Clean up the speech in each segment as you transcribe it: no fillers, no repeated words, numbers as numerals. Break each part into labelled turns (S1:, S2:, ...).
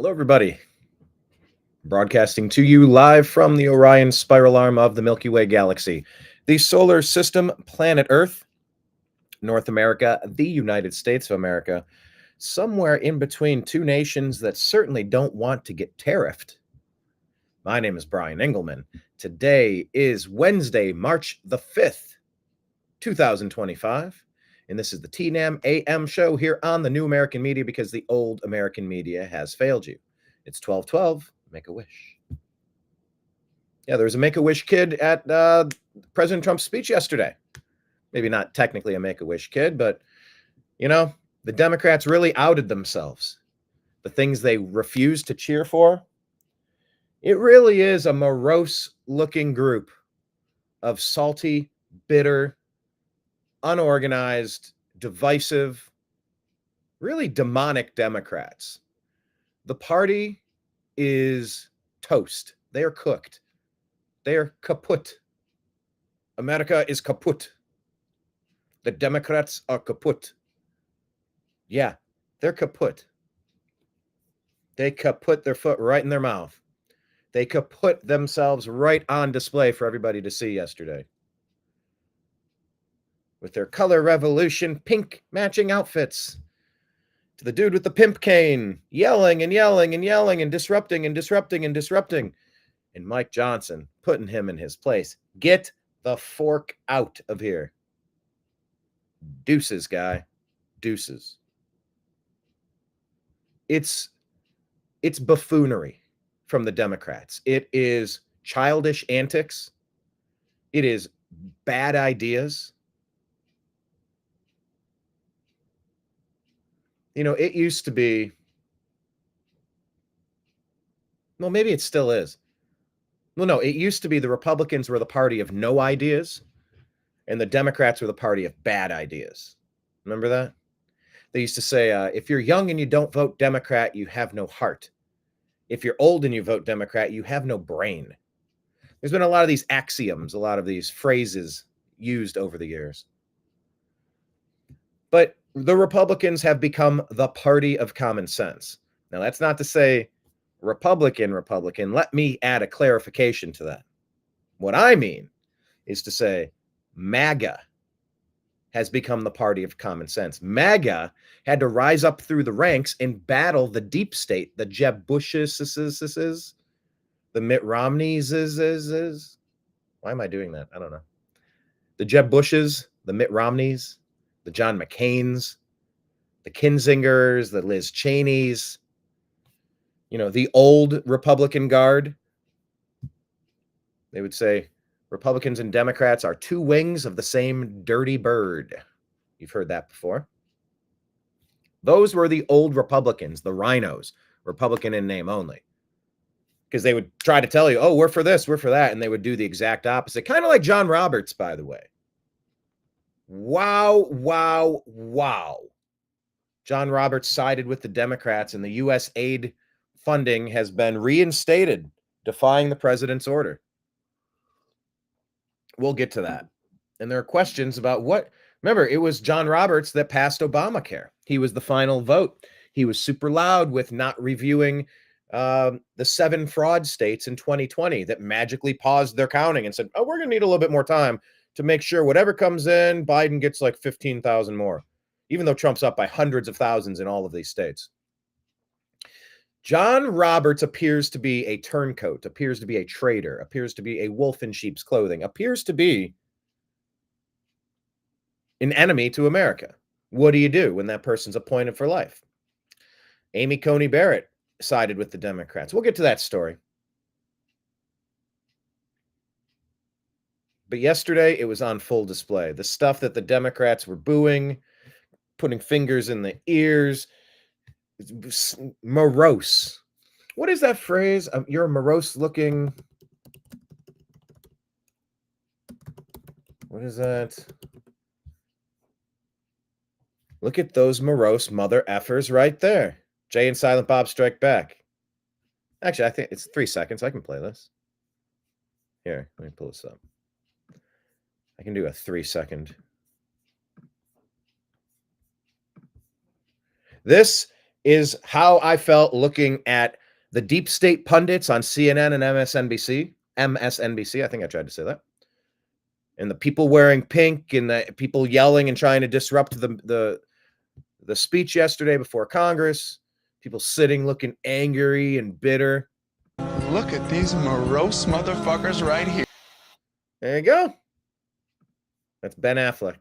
S1: Hello, everybody. Broadcasting to you live from the Orion spiral arm of the Milky Way galaxy, the solar system, planet Earth, North America, the United States of America, somewhere in between two nations that certainly don't want to get tariffed. My name is Brian Engelman. Today is Wednesday, March the 5th, 2025. And this is the TNAM AM Show here on the New American Media because the old American media has failed you. It's 12/12. Make a wish. Yeah, there was a Make-A-Wish kid at President Trump's speech yesterday. Maybe not technically a Make-A-Wish kid, but, the Democrats really outed themselves. The things they refused to cheer for. It really is a morose-looking group of salty, bitter, unorganized, divisive, really demonic Democrats. The party is toast. They are cooked. They are kaput. America is kaput. The Democrats are kaput. Yeah, they're kaput. They kaput their foot right in their mouth. They kaput themselves right on display for everybody to see yesterday. With their color revolution pink matching outfits. To the dude with the pimp cane, yelling and yelling and yelling and disrupting and disrupting and disrupting. And Mike Johnson putting him in his place. Get the fork out of here. Deuces, guy. Deuces. It's buffoonery from the Democrats. It is childish antics. It is bad ideas. It used to be, well, maybe it still is. Well, no, it used to be the Republicans were the party of no ideas, and the Democrats were the party of bad ideas. Remember that? They used to say, if you're young and you don't vote Democrat, you have no heart. If you're old and you vote Democrat, you have no brain. There's been a lot of these axioms, a lot of these phrases used over the years. But the Republicans have become the party of common sense. Now, that's not to say Republican. Let me add a clarification to that. What I mean is to say MAGA has become the party of common sense. MAGA had to rise up through the ranks and battle the deep state, the Jeb Bushes, the Mitt Romneys. Why am I doing that? I don't know. The Jeb Bushes, the Mitt Romneys, the John McCains, the Kinzingers, the Liz Cheneys, the old Republican guard. They would say Republicans and Democrats are two wings of the same dirty bird. You've heard that before. Those were the old Republicans, the rhinos, Republican in name only. Because they would try to tell you, oh, we're for this, we're for that. And they would do the exact opposite. Kind of like John Roberts, by the way. Wow. John Roberts sided with the Democrats, and the U.S. aid funding has been reinstated, defying the president's order. We'll get to that. And there are questions about what. Remember, it was John Roberts that passed Obamacare. He was the final vote. He was super loud with not reviewing the 7 fraud states in 2020 that magically paused their counting and said, oh, we're going to need a little bit more time to make sure whatever comes in, Biden gets like 15,000 more, even though Trump's up by hundreds of thousands in all of these states. John Roberts appears to be a turncoat, appears to be a traitor, appears to be a wolf in sheep's clothing, appears to be an enemy to America. What do you do when that person's appointed for life? Amy Coney Barrett sided with the Democrats. We'll get to that story. But yesterday, it was on full display. The stuff that the Democrats were booing, putting fingers in the ears, morose. What is that phrase? You're a morose looking. What is that? Look at those morose mother effers right there. Jay and Silent Bob Strike Back. Actually, I think it's 3 seconds. I can play this. Here, let me pull this up. I can do a 3-second. This is how I felt looking at the deep state pundits on CNN and MSNBC. I think I tried to say that. And the people wearing pink and the people yelling and trying to disrupt the speech yesterday before Congress. People sitting looking angry and bitter.
S2: Look at these morose motherfuckers right here.
S1: There you go. That's Ben Affleck.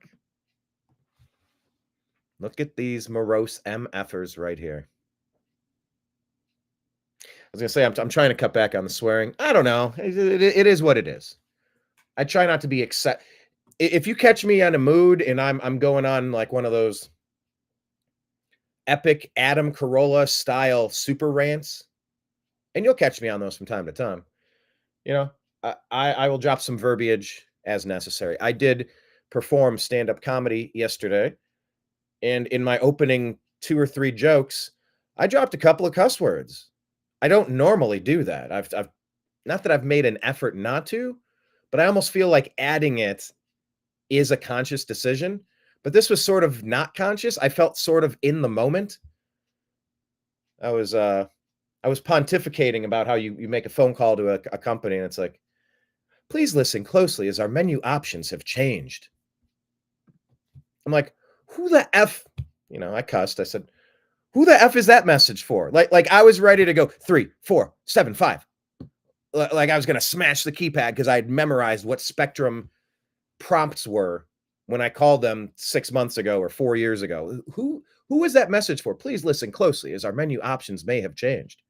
S1: Look at these morose MFers right here. I was going to say, I'm trying to cut back on the swearing. I don't know. It is what it is. I try not to be if you catch me in a mood and I'm going on like one of those epic Adam Carolla style super rants, and you'll catch me on those from time to time, you know, I will drop some verbiage as necessary. I did perform stand-up comedy yesterday, and in my opening 2 or 3 jokes, I dropped a couple of cuss words. I don't normally do that. I've not that I've made an effort not to, but I almost feel like adding it is a conscious decision. But this was sort of not conscious. I felt sort of in the moment. I was pontificating about how you make a phone call to a company and it's like, please listen closely as our menu options have changed. I'm like, who the F, I cussed. I said, who the F is that message for? Like I was ready to go 3, 4, 7, 5. Like I was going to smash the keypad because I had memorized what Spectrum prompts were when I called them 6 months ago or 4 years ago. Who is that message for? Please listen closely as our menu options may have changed.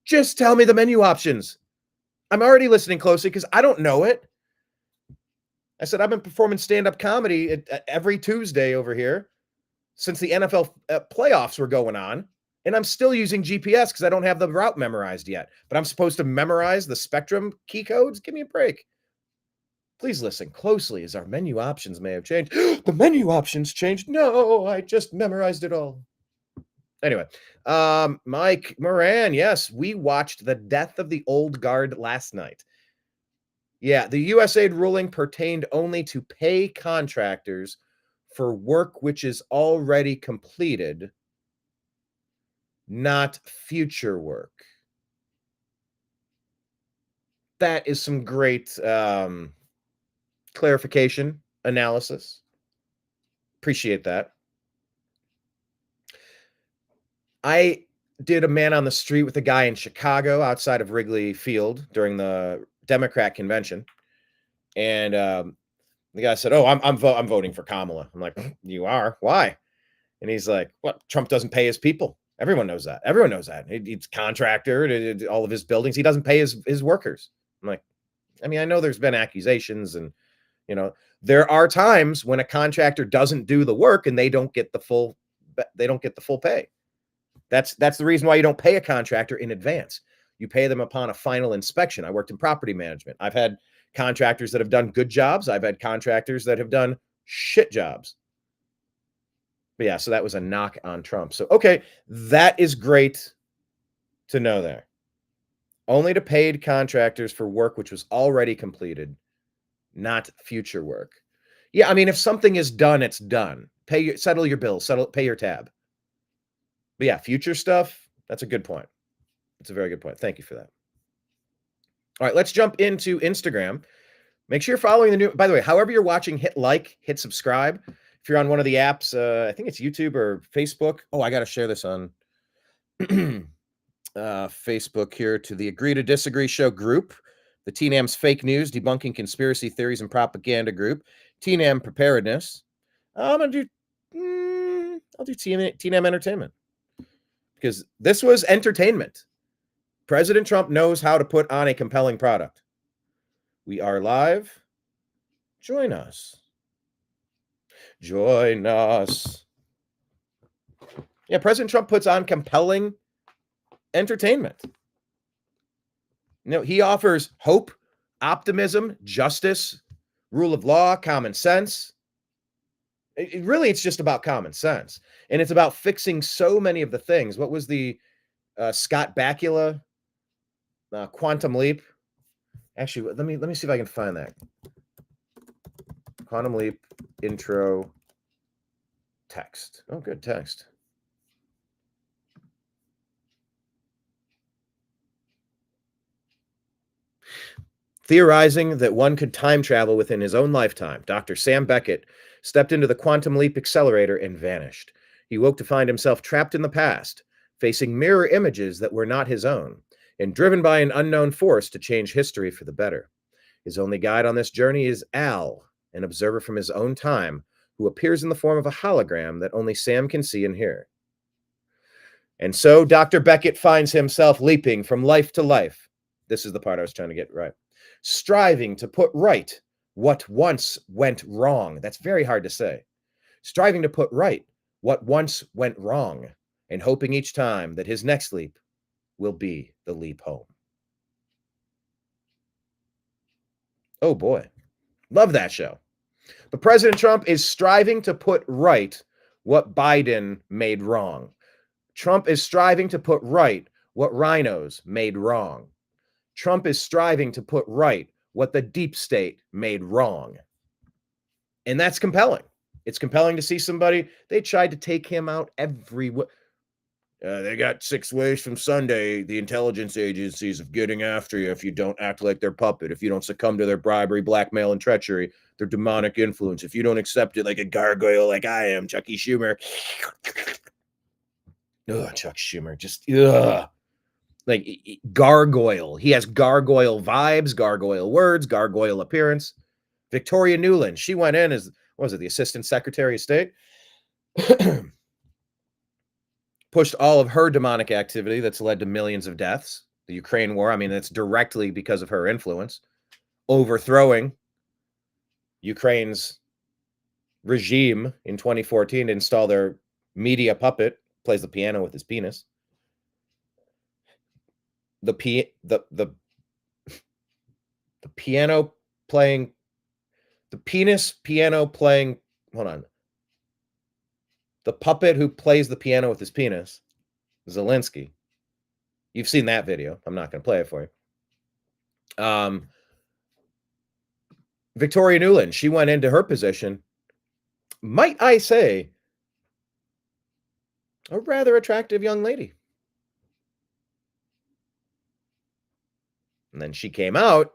S1: Just tell me the menu options. I'm already listening closely because I don't know it. I said, I've been performing stand-up comedy every Tuesday over here since the NFL playoffs were going on. And I'm still using GPS because I don't have the route memorized yet. But I'm supposed to memorize the Spectrum key codes? Give me a break. Please listen closely as our menu options may have changed. The menu options changed? No, I just memorized it all. Anyway, Mike Moran, yes, we watched The Death of the Old Guard last night. Yeah, the USAID ruling pertained only to pay contractors for work which is already completed, not future work. That is some great clarification, analysis. Appreciate that. I did a man on the street with a guy in Chicago outside of Wrigley Field during the Democrat convention. And the guy said, "Oh, I'm voting for Kamala." I'm like, "You are? Why?" And he's like, "Well, Trump doesn't pay his people. Everyone knows that. Everyone knows that. He's contractor to all of his buildings. He doesn't pay his workers." I'm like, I mean, I know there's been accusations, and there are times when a contractor doesn't do the work and they don't get the full pay. That's the reason why you don't pay a contractor in advance. You pay them upon a final inspection. I worked in property management. I've had contractors that have done good jobs. I've had contractors that have done shit jobs. But yeah, so that was a knock on Trump. So, okay, that is great to know there. Only to paid contractors for work which was already completed, not future work. Yeah, I mean, if something is done, it's done. Settle your bills, pay your tab. But yeah, future stuff, that's a good point. That's a very good point. Thank you for that. All right, let's jump into Instagram. Make sure you're following the new, by the way, however you're watching, hit like, hit subscribe. If you're on one of the apps, I think it's YouTube or Facebook. Oh, I got to share this on Facebook here to the Agree to Disagree Show group, the TNAM's Fake News, Debunking Conspiracy Theories and Propaganda group, TNAM Preparedness. I'll do TNAM Entertainment because this was entertainment. President Trump knows how to put on a compelling product. We are live. Join us. Join us. Yeah, President Trump puts on compelling entertainment. He offers hope, optimism, justice, rule of law, common sense. It's just about common sense. And it's about fixing so many of the things. What was the Scott Bakula quantum leap? Actually, let me see if I can find that. Quantum leap intro text. Oh, good text. Theorizing that one could time travel within his own lifetime, Dr. Sam Beckett stepped into the quantum leap accelerator and vanished. He woke to find himself trapped in the past, facing mirror images that were not his own, and driven by an unknown force to change history for the better. His only guide on this journey is Al, an observer from his own time, who appears in the form of a hologram that only Sam can see and hear. And so Dr. Beckett finds himself leaping from life to life. This is the part I was trying to get right. Striving to put right what once went wrong. That's very hard to say. Striving to put right what once went wrong, and hoping each time that his next leap will be the leap home. Oh boy, love that show. But President Trump is striving to put right what Biden made wrong. Trump is striving to put right what rhinos made wrong. Trump is striving to put right what the deep state made wrong. And that's compelling. It's compelling to see somebody, they tried to take him out every way. They got 6 ways from Sunday, the intelligence agencies, of getting after you if you don't act like their puppet, if you don't succumb to their bribery, blackmail, and treachery, their demonic influence, if you don't accept it like a gargoyle like I am, Chucky Schumer. Ugh, Chuck Schumer, just like gargoyle. He has gargoyle vibes, gargoyle words, gargoyle appearance. Victoria Nuland, she went in as, what was it, the Assistant Secretary of State? Pushed all of her demonic activity that's led to millions of deaths. The Ukraine war, I mean, that's directly because of her influence. Overthrowing Ukraine's regime in 2014 to install their media puppet, plays the piano with his penis. The piano playing, the penis piano playing, hold on. The puppet who plays the piano with his penis, Zelensky. You've seen that video. I'm not going to play it for you. Victoria Nuland, she went into her position, might I say, a rather attractive young lady. And then she came out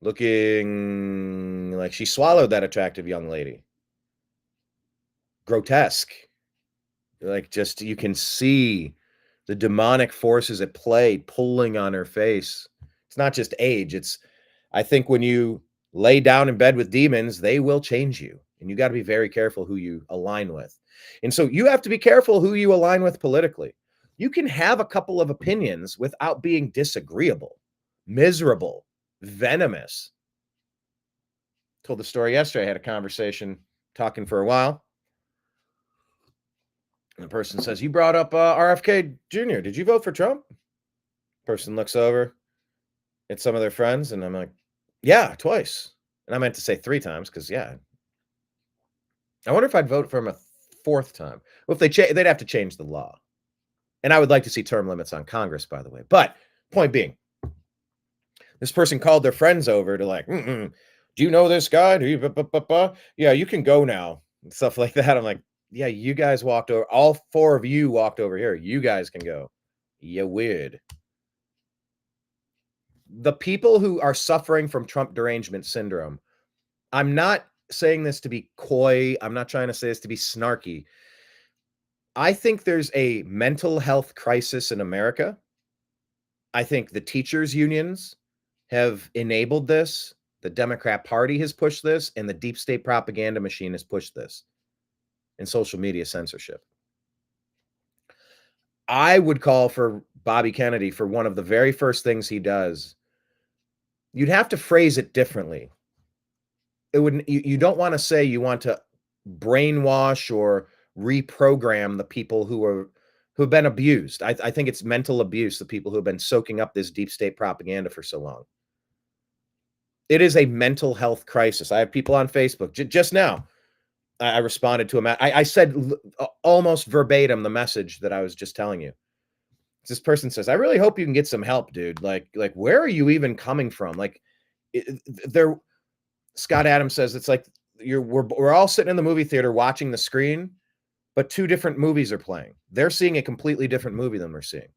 S1: looking like she swallowed that attractive young lady. Grotesque. Like, just, you can see the demonic forces at play pulling on her face. It's not just age. It's, I think when you lay down in bed with demons, they will change you. And you got to be very careful who you align with. And so you have to be careful who you align with politically. You can have a couple of opinions without being disagreeable, miserable, venomous. Told the story yesterday. I had a conversation talking for a while. And the person says, you brought up RFK Jr. Did you vote for Trump? Person looks over at some of their friends, and I'm like, yeah, twice. And I meant to say 3 times because, yeah. I wonder if I'd vote for him a 4th time. Well, if they'd have to change the law. And I would like to see term limits on Congress, by the way. But point being, this person called their friends over to like, do you know this guy? Do you, yeah, you can go now. And stuff like that. I'm like, yeah, you guys walked over. All 4 of you walked over here. You guys can go. You weird. The people who are suffering from Trump derangement syndrome, I'm not saying this to be coy. I'm not trying to say this to be snarky. I think there's a mental health crisis in America. I think the teachers' unions have enabled this. The Democrat Party has pushed this, and the deep state propaganda machine has pushed this. And social media censorship. I would call for Bobby Kennedy for one of the very first things he does. You'd have to phrase it differently. It wouldn't. You don't want to say you want to brainwash or reprogram the people who have been abused. I think it's mental abuse. The people who have been soaking up this deep state propaganda for so long. It is a mental health crisis. I have people on Facebook just now. I responded to him. I said almost verbatim the message that I was just telling you. This person says, I really hope you can get some help, dude. Like where are you even coming from? Like, Scott Adams says, it's like we're all sitting in the movie theater watching the screen, but 2 different movies are playing. They're seeing a completely different movie than we're seeing.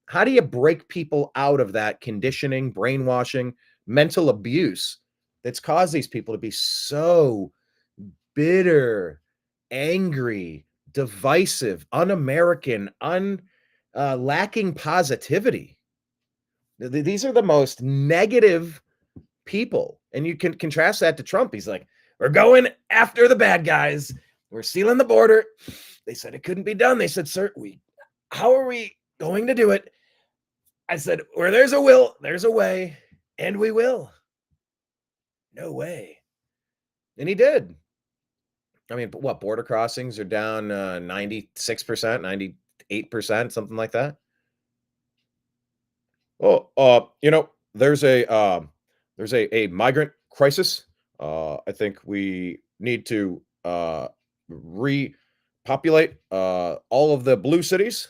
S1: How do you break people out of that conditioning, brainwashing, mental abuse that's caused these people to be so bitter, angry, divisive, un-American, lacking positivity. These are the most negative people. And you can contrast that to Trump. He's like, we're going after the bad guys. We're sealing the border. They said it couldn't be done. They said, sir, how are we going to do it? I said, where there's a will, there's a way, and we will. No way. And he did. I mean, what, border crossings are down 96%, 98%, something like that. Oh, there's a migrant crisis. I think we need to repopulate all of the blue cities.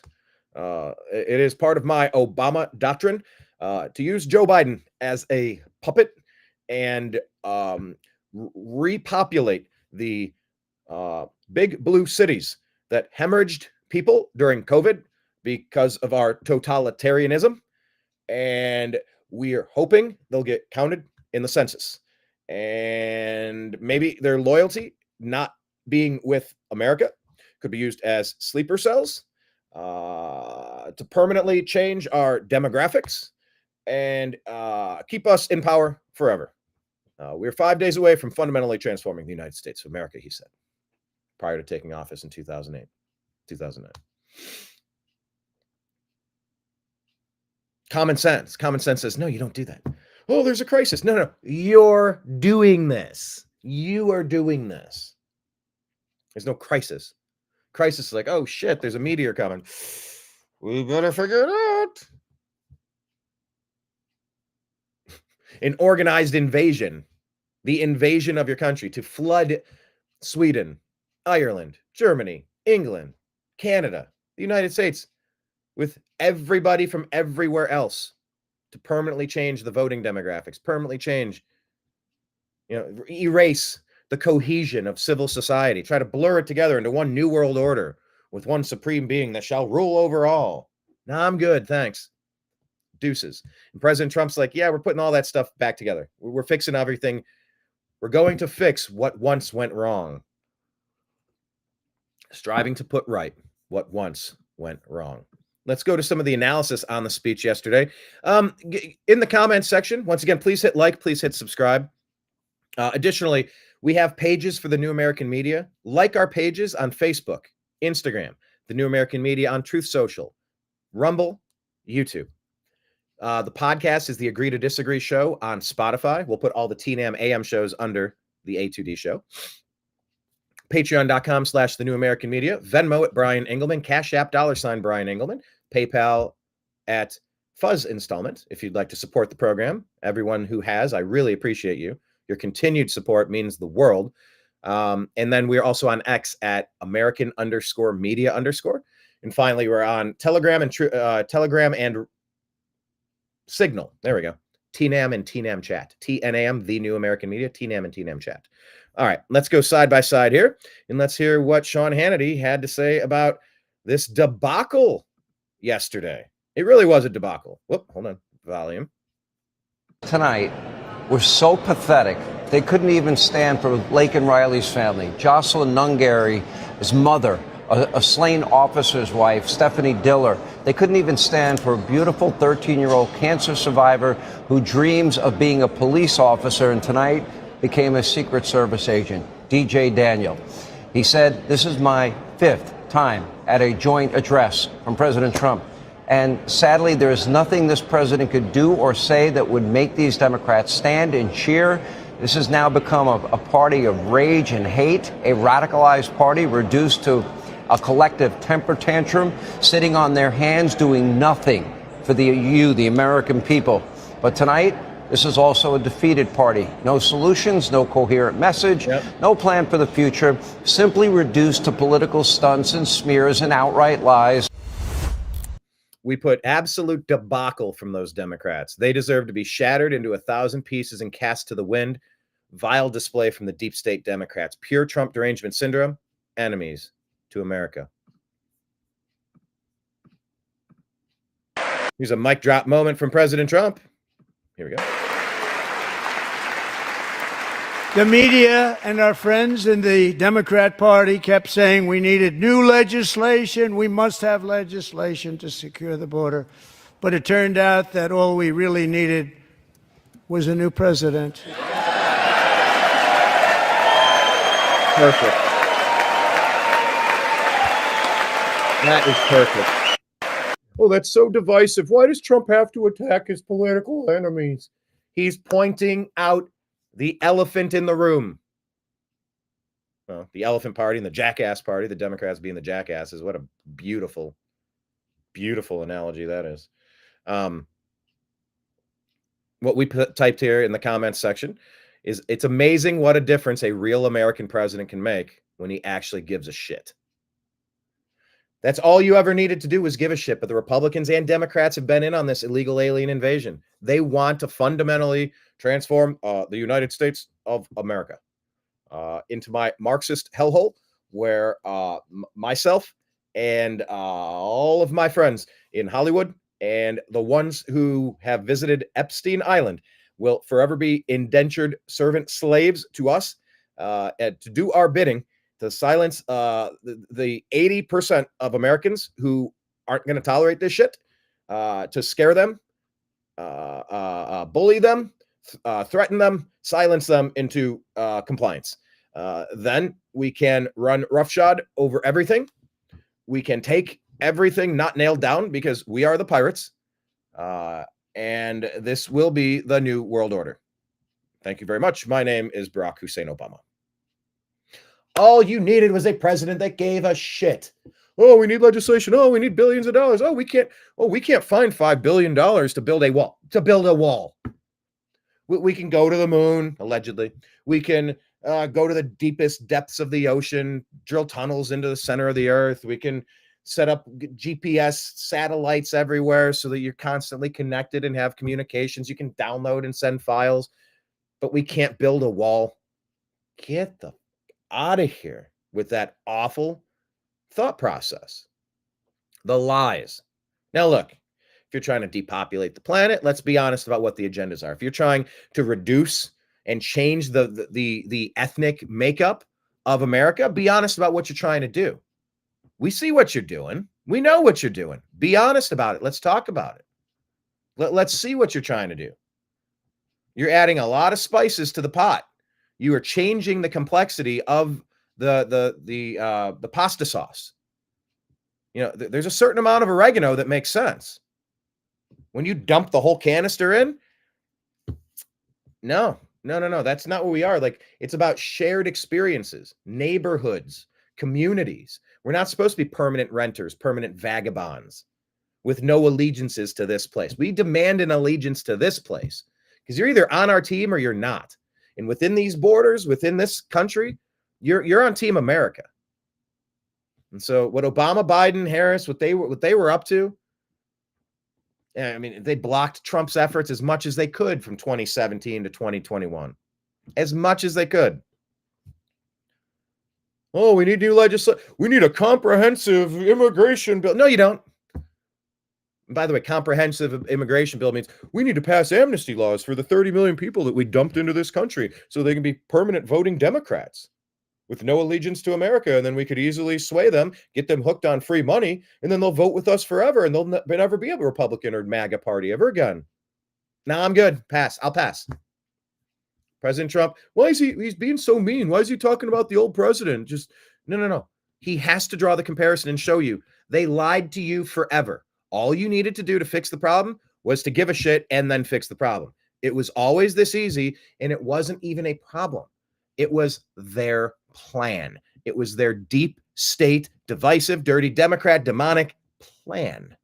S1: It is part of my Obama doctrine to use Joe Biden as a puppet and repopulate the big blue cities that hemorrhaged people during COVID because of our totalitarianism. And we are hoping they'll get counted in the census. And maybe their loyalty not being with America could be used as sleeper cells to permanently change our demographics and keep us in power forever. We're 5 days away from fundamentally transforming the United States of America, he said, prior to taking office in 2009. Common sense says, no, you don't do that. Oh, there's a crisis. No, you're doing this. You are doing this. There's no crisis. Crisis is like, oh shit, there's a meteor coming. We better figure it out. An organized invasion, the invasion of your country to flood Sweden, Ireland, Germany, England, Canada, the United States, with everybody from everywhere else to permanently change the voting demographics, permanently change, erase the cohesion of civil society, try to blur it together into one new world order with one supreme being that shall rule over all. Nah, I'm good, thanks. Deuces. And President Trump's like, yeah, we're putting all that stuff back together. We're fixing everything. We're going to fix what once went wrong. Striving to put right what once went wrong. Let's go to some of the analysis on the speech yesterday. In the comments section, once again, please hit like, please hit subscribe. Additionally, we have pages for the New American Media. Like our pages on Facebook, Instagram, the New American Media on Truth Social, Rumble, YouTube. The podcast is the Agree to Disagree show on Spotify. We'll put all the TNAM AM shows under the A2D show. Patreon.com/the New American Media. Venmo at Brian Engelman. Cash App $ Brian Engelman. PayPal at Fuzz Installment if you'd like to support the program. Everyone who has, I really appreciate you. Your continued support means the world. And then we're also on X at American_media_. And finally, we're on Telegram and Signal. There we go. TNAM and TNAM chat. TNAM, the New American Media, TNAM and TNAM chat. All right, let's go side by side here, and let's hear what Sean Hannity had to say about this debacle yesterday. It really was a debacle. Whoop, hold on, volume.
S3: Tonight was so pathetic, they couldn't even stand for Lake and Riley's family. Jocelyn Nungary, his mother, a slain officer's wife, Stephanie Diller. They couldn't even stand for a beautiful 13-year-old cancer survivor who dreams of being a police officer and tonight became a Secret Service agent, DJ Daniel. He said, this is my 5th time at a joint address from President Trump. And sadly, there is nothing this president could do or say that would make these Democrats stand and cheer. This has now become a party of rage and hate, a radicalized party reduced to a collective temper tantrum, sitting on their hands, doing nothing for the American people. But tonight, this is also a defeated party. No solutions, no coherent message, no plan for the future, simply reduced to political stunts and smears and outright lies.
S1: We put absolute debacle from those Democrats. They deserve to be shattered into 1,000 pieces and cast to the wind. Vile display from the deep state Democrats. Pure Trump derangement syndrome. Enemies to America. Here's a mic drop moment from President Trump. Here we go.
S4: The media and our friends in the Democrat Party kept saying we needed new legislation. We must have legislation to secure the border. But it turned out that all we really needed was a new president.
S1: Perfect. That is perfect. Oh, that's so divisive. Why does Trump have to attack his political enemies? He's pointing out the elephant in the room. Well, the elephant party and the jackass party, the Democrats being the jackasses. What a beautiful, beautiful analogy that is. What we typed here in the comments section is it's amazing what a difference a real American president can make when he actually gives a shit. That's all you ever needed to do was give a shit. But the Republicans and Democrats have been in on this illegal alien invasion. They want to fundamentally transform the United States of America into my Marxist hellhole, where myself and all of my friends in Hollywood and the ones who have visited Epstein Island will forever be indentured servant slaves to us and to do our bidding, to silence the 80% of Americans who aren't going to tolerate this shit, to scare them, bully them, threaten them, silence them into compliance. Then we can run roughshod over everything. We can take everything not nailed down because we are the pirates. And this will be the new world order. Thank you very much. My name is Barack Hussein Obama. All you needed was a president that gave a shit. Oh, we need legislation. Oh, we need billions of dollars. Oh, we can't find $5 billion to build a wall. We can go to the moon, allegedly. We can go to the deepest depths of the ocean, drill tunnels into the center of the earth. We can set up GPS satellites everywhere so that you're constantly connected and have communications. You can download and send files, but we can't build a wall. Get the out of here with that awful thought process. The lies. Now, look, if you're trying to depopulate the planet, let's be honest about what the agendas are. If you're trying to reduce and change the ethnic makeup of America, be honest about what you're trying to do. We see what you're doing. We know what you're doing. Be honest about it. Let's talk about it. Let's see what you're trying to do. You're adding a lot of spices to the pot. You are changing the complexity of the pasta sauce. You know, there's a certain amount of oregano that makes sense. When you dump the whole canister in, no. That's not what we are. Like, it's about shared experiences, neighborhoods, communities. We're not supposed to be permanent renters, permanent vagabonds with no allegiances to this place. We demand an allegiance to this place because you're either on our team or you're not. And within these borders, within this country, you're on Team America. And so what Obama, Biden, Harris, what they were up to, I mean, they blocked Trump's efforts as much as they could from 2017 to 2021. As much as they could. Oh, we need new legislation. We need a comprehensive immigration bill. No, you don't. And by the way, comprehensive immigration bill means we need to pass amnesty laws for the 30 million people that we dumped into this country so they can be permanent voting Democrats with no allegiance to America. And then we could easily sway them, get them hooked on free money, and then they'll vote with us forever and they'll never be a Republican or MAGA party ever again. No, I'm good. Pass. I'll pass. President Trump, why is he's being so mean? Why is he talking about the old president? Just no. He has to draw the comparison and show you they lied to you forever. All you needed to do to fix the problem was to give a shit and then fix the problem. It was always this easy, and it wasn't even a problem. It was their plan. It was their deep state, divisive, dirty Democrat, demonic plan.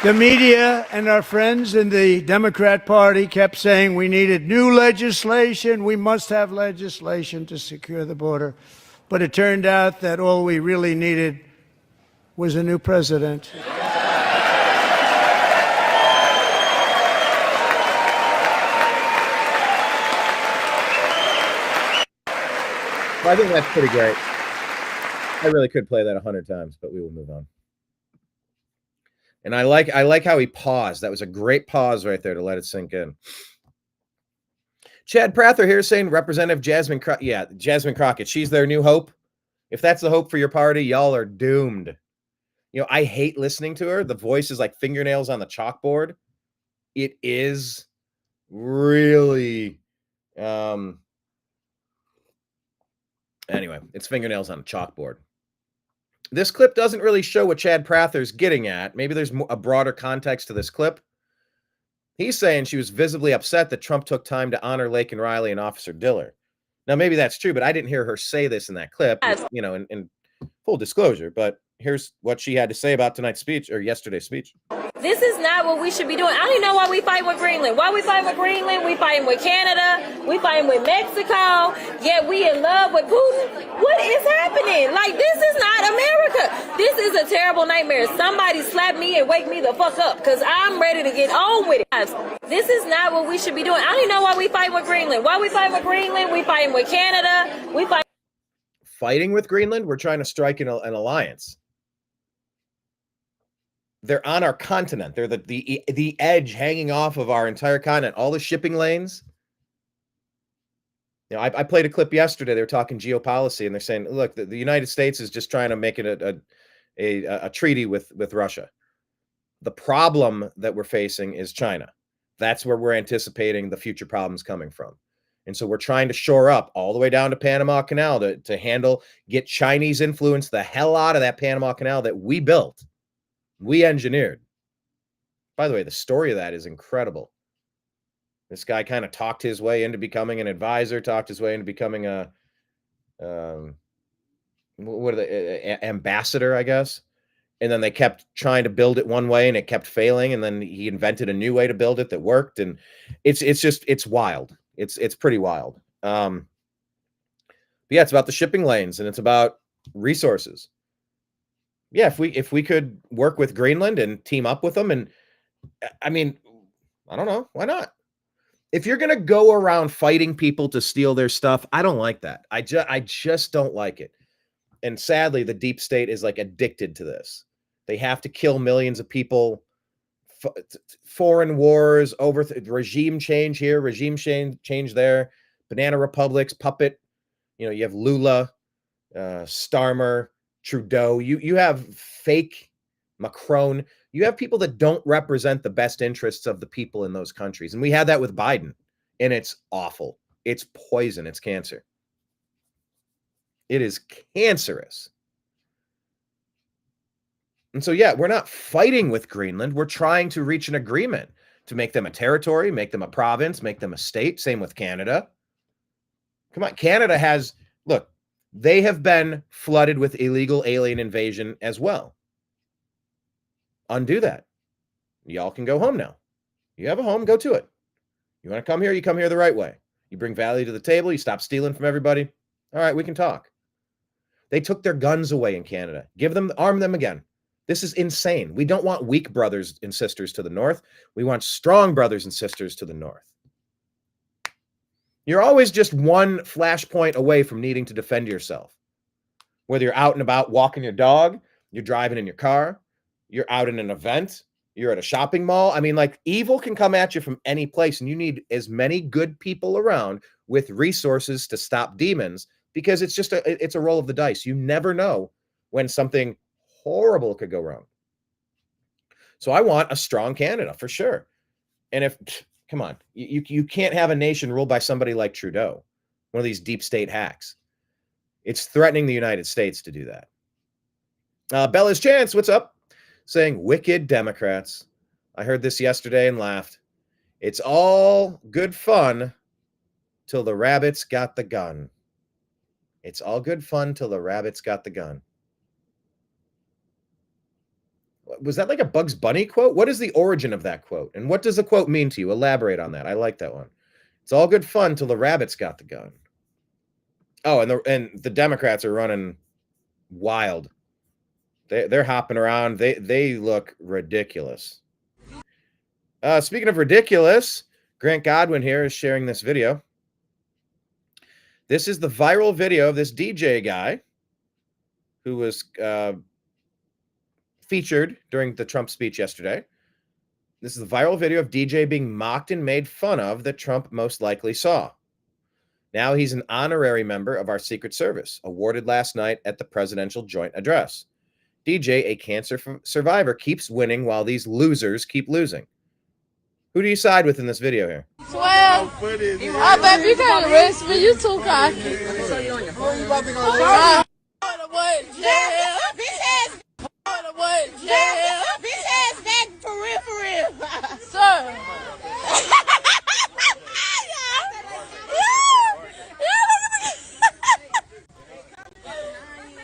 S4: The media and our friends in the Democrat Party kept saying we needed new legislation. We must have legislation to secure the border. But it turned out that all we really needed was a new president.
S1: Well, I think that's pretty great. I really could play that 100 times, but we will move on. And I like how he paused. That was a great pause right there to let it sink in. Chad Prather here saying Representative Jasmine Crockett, she's their new hope. If that's the hope for your party, y'all are doomed. I hate listening to her. The voice is like fingernails on the chalkboard. It is really, anyway, it's fingernails on a chalkboard. This clip doesn't really show what Chad Prather's getting at. Maybe there's a broader context to this clip. He's saying she was visibly upset that Trump took time to honor Laken Riley and Officer Diller. Now, maybe that's true, but I didn't hear her say this in that clip, in full disclosure. But here's what she had to say about tonight's speech, or yesterday's speech.
S5: This is not what we should be doing. I don't even know why we fighting with Greenland. Why we fighting with Greenland? We fighting with Canada. We fighting with Mexico. Yet we in love with Putin. What is happening? Like, this is not America. This is a terrible nightmare. Somebody slap me and wake me the fuck up, because I'm ready to get on with it. This is not what we should be doing. I don't even know why we fighting with Greenland. Why we fighting with Greenland? We fighting with Canada. We
S1: fighting with Greenland? We're trying to strike an alliance. They're on our continent. They're the edge hanging off of our entire continent. All the shipping lanes. I played a clip yesterday. They were talking geopolicy, and they're saying, look, the United States is just trying to make it a treaty with Russia. The problem that we're facing is China. That's where we're anticipating the future problems coming from. And so we're trying to shore up all the way down to Panama Canal to get Chinese influence the hell out of that Panama Canal that we built. We engineered. By the way, the story of that is incredible. This guy kind of talked his way into becoming an advisor, talked his way into becoming a ambassador, I guess. And then they kept trying to build it one way and it kept failing. And then he invented a new way to build it that worked. And it's wild. It's pretty wild. But yeah, it's about the shipping lanes and it's about resources. Yeah, if we could work with Greenland and team up with them, and I mean, I don't know, why not? If you're gonna go around fighting people to steal their stuff, I don't like that. I just don't like it. And sadly, the deep state is like addicted to this. They have to kill millions of people, foreign wars, regime change here, regime change there, banana republics, puppet. You have Lula, Starmer, Trudeau, you have fake Macron, you have people that don't represent the best interests of the people in those countries. And we had that with Biden, and it's awful. It's poison. It's cancer. It is cancerous. And so, yeah, we're not fighting with Greenland. We're trying to reach an agreement to make them a territory, make them a province, make them a state. Same with Canada. Come on. Canada has, look, they have been flooded with illegal alien invasion as well. Undo that. Y'all can go home now. You have a home, go to it. You want to come here, you come here the right way. You bring value to the table, you stop stealing from everybody. All right, we can talk. They took their guns away in Canada. Arm them again. This is insane. We don't want weak brothers and sisters to the north. We want strong brothers and sisters to the north. You're always just one flashpoint away from needing to defend yourself. Whether you're out and about walking your dog, you're driving in your car, you're out in an event, you're at a shopping mall. I mean, like, evil can come at you from any place, and you need as many good people around with resources to stop demons, because it's a roll of the dice. You never know when something horrible could go wrong. So I want a strong Canada for sure. And come on, you can't have a nation ruled by somebody like Trudeau, one of these deep state hacks. It's threatening the United States to do that. Bella's Chance, what's up? Saying, wicked Democrats. I heard this yesterday and laughed. It's all good fun till the rabbits got the gun. It's all good fun till the rabbits got the gun. Was that like a Bugs Bunny quote? What is the origin of that quote? And what does the quote mean to you? Elaborate on that. I like that one. It's all good fun till the rabbits got the gun. Oh, and the Democrats are running wild. They're hopping around. They look ridiculous. Speaking of ridiculous, Grant Godwin here is sharing this video. This is the viral video of this DJ guy who was featured during the Trump speech yesterday. This is the viral video of DJ being mocked and made fun of that Trump most likely saw. Now he's an honorary member of our Secret Service, awarded last night at the Presidential Joint Address. DJ, a cancer survivor, keeps winning while these losers keep losing. Who do you side with in this video here?
S6: 12. Oh, baby, you can't arrest me. You too cocky. So you on your phone? You about to go jail? Jail. Jail. Bitch ass back for real. Sir.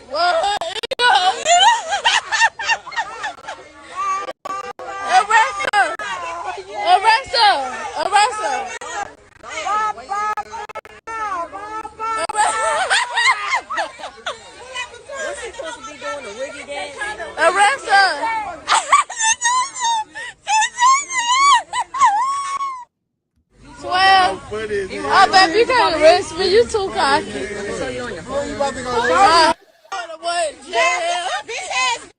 S6: What? Arrest her! Oh, baby, you can't arrest me. You too cocky. So you on your phone? You about to go jail? Jail. Bitch ass.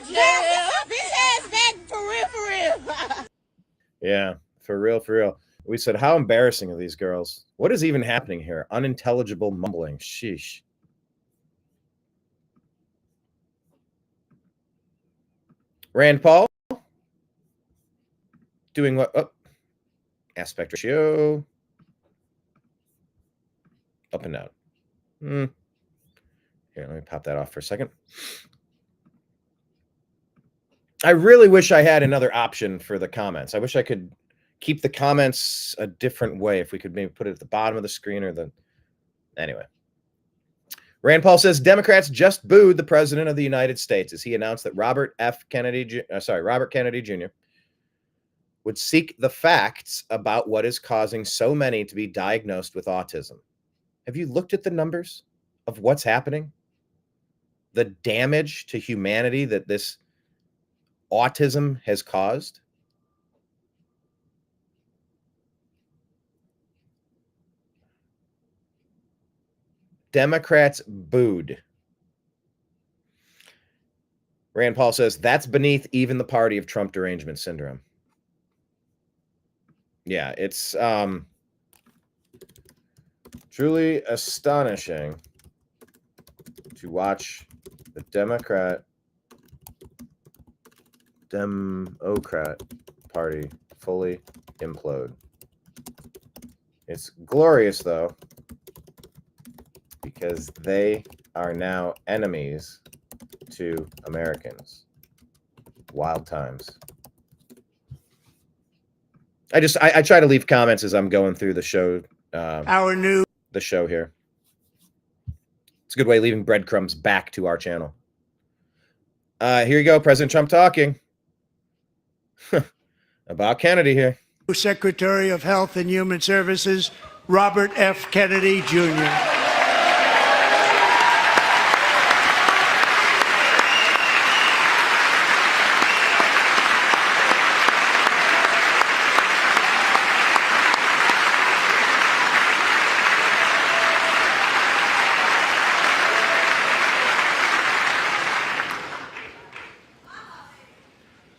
S6: Jail. Bitch ass back for real.
S1: Yeah, for real. We said, how embarrassing are these girls? What is even happening here? Unintelligible mumbling. Sheesh. Rand Paul doing what? Oh, aspect ratio up and down. Here, let me pop that off for a second. I really wish I had another option for the comments. I wish I could keep the comments a different way. If we could maybe put it at the bottom of the screen or the... Anyway. Rand Paul says Democrats just booed the president of the United States as he announced that Robert Kennedy Jr. would seek the facts about what is causing so many to be diagnosed with autism. Have you looked at the numbers of what's happening? The damage to humanity that this autism has caused? Democrats booed. Rand Paul says that's beneath even the party of Trump derangement syndrome. Yeah, it's truly astonishing to watch the Democrat Party fully implode. It's glorious, though, because they are now enemies to Americans. Wild times. I try to leave comments as I'm going through the show. The show here. It's a good way of leaving breadcrumbs back to our channel. Here you go, President Trump talking about Kennedy here.
S4: Secretary of Health and Human Services, Robert F. Kennedy Jr.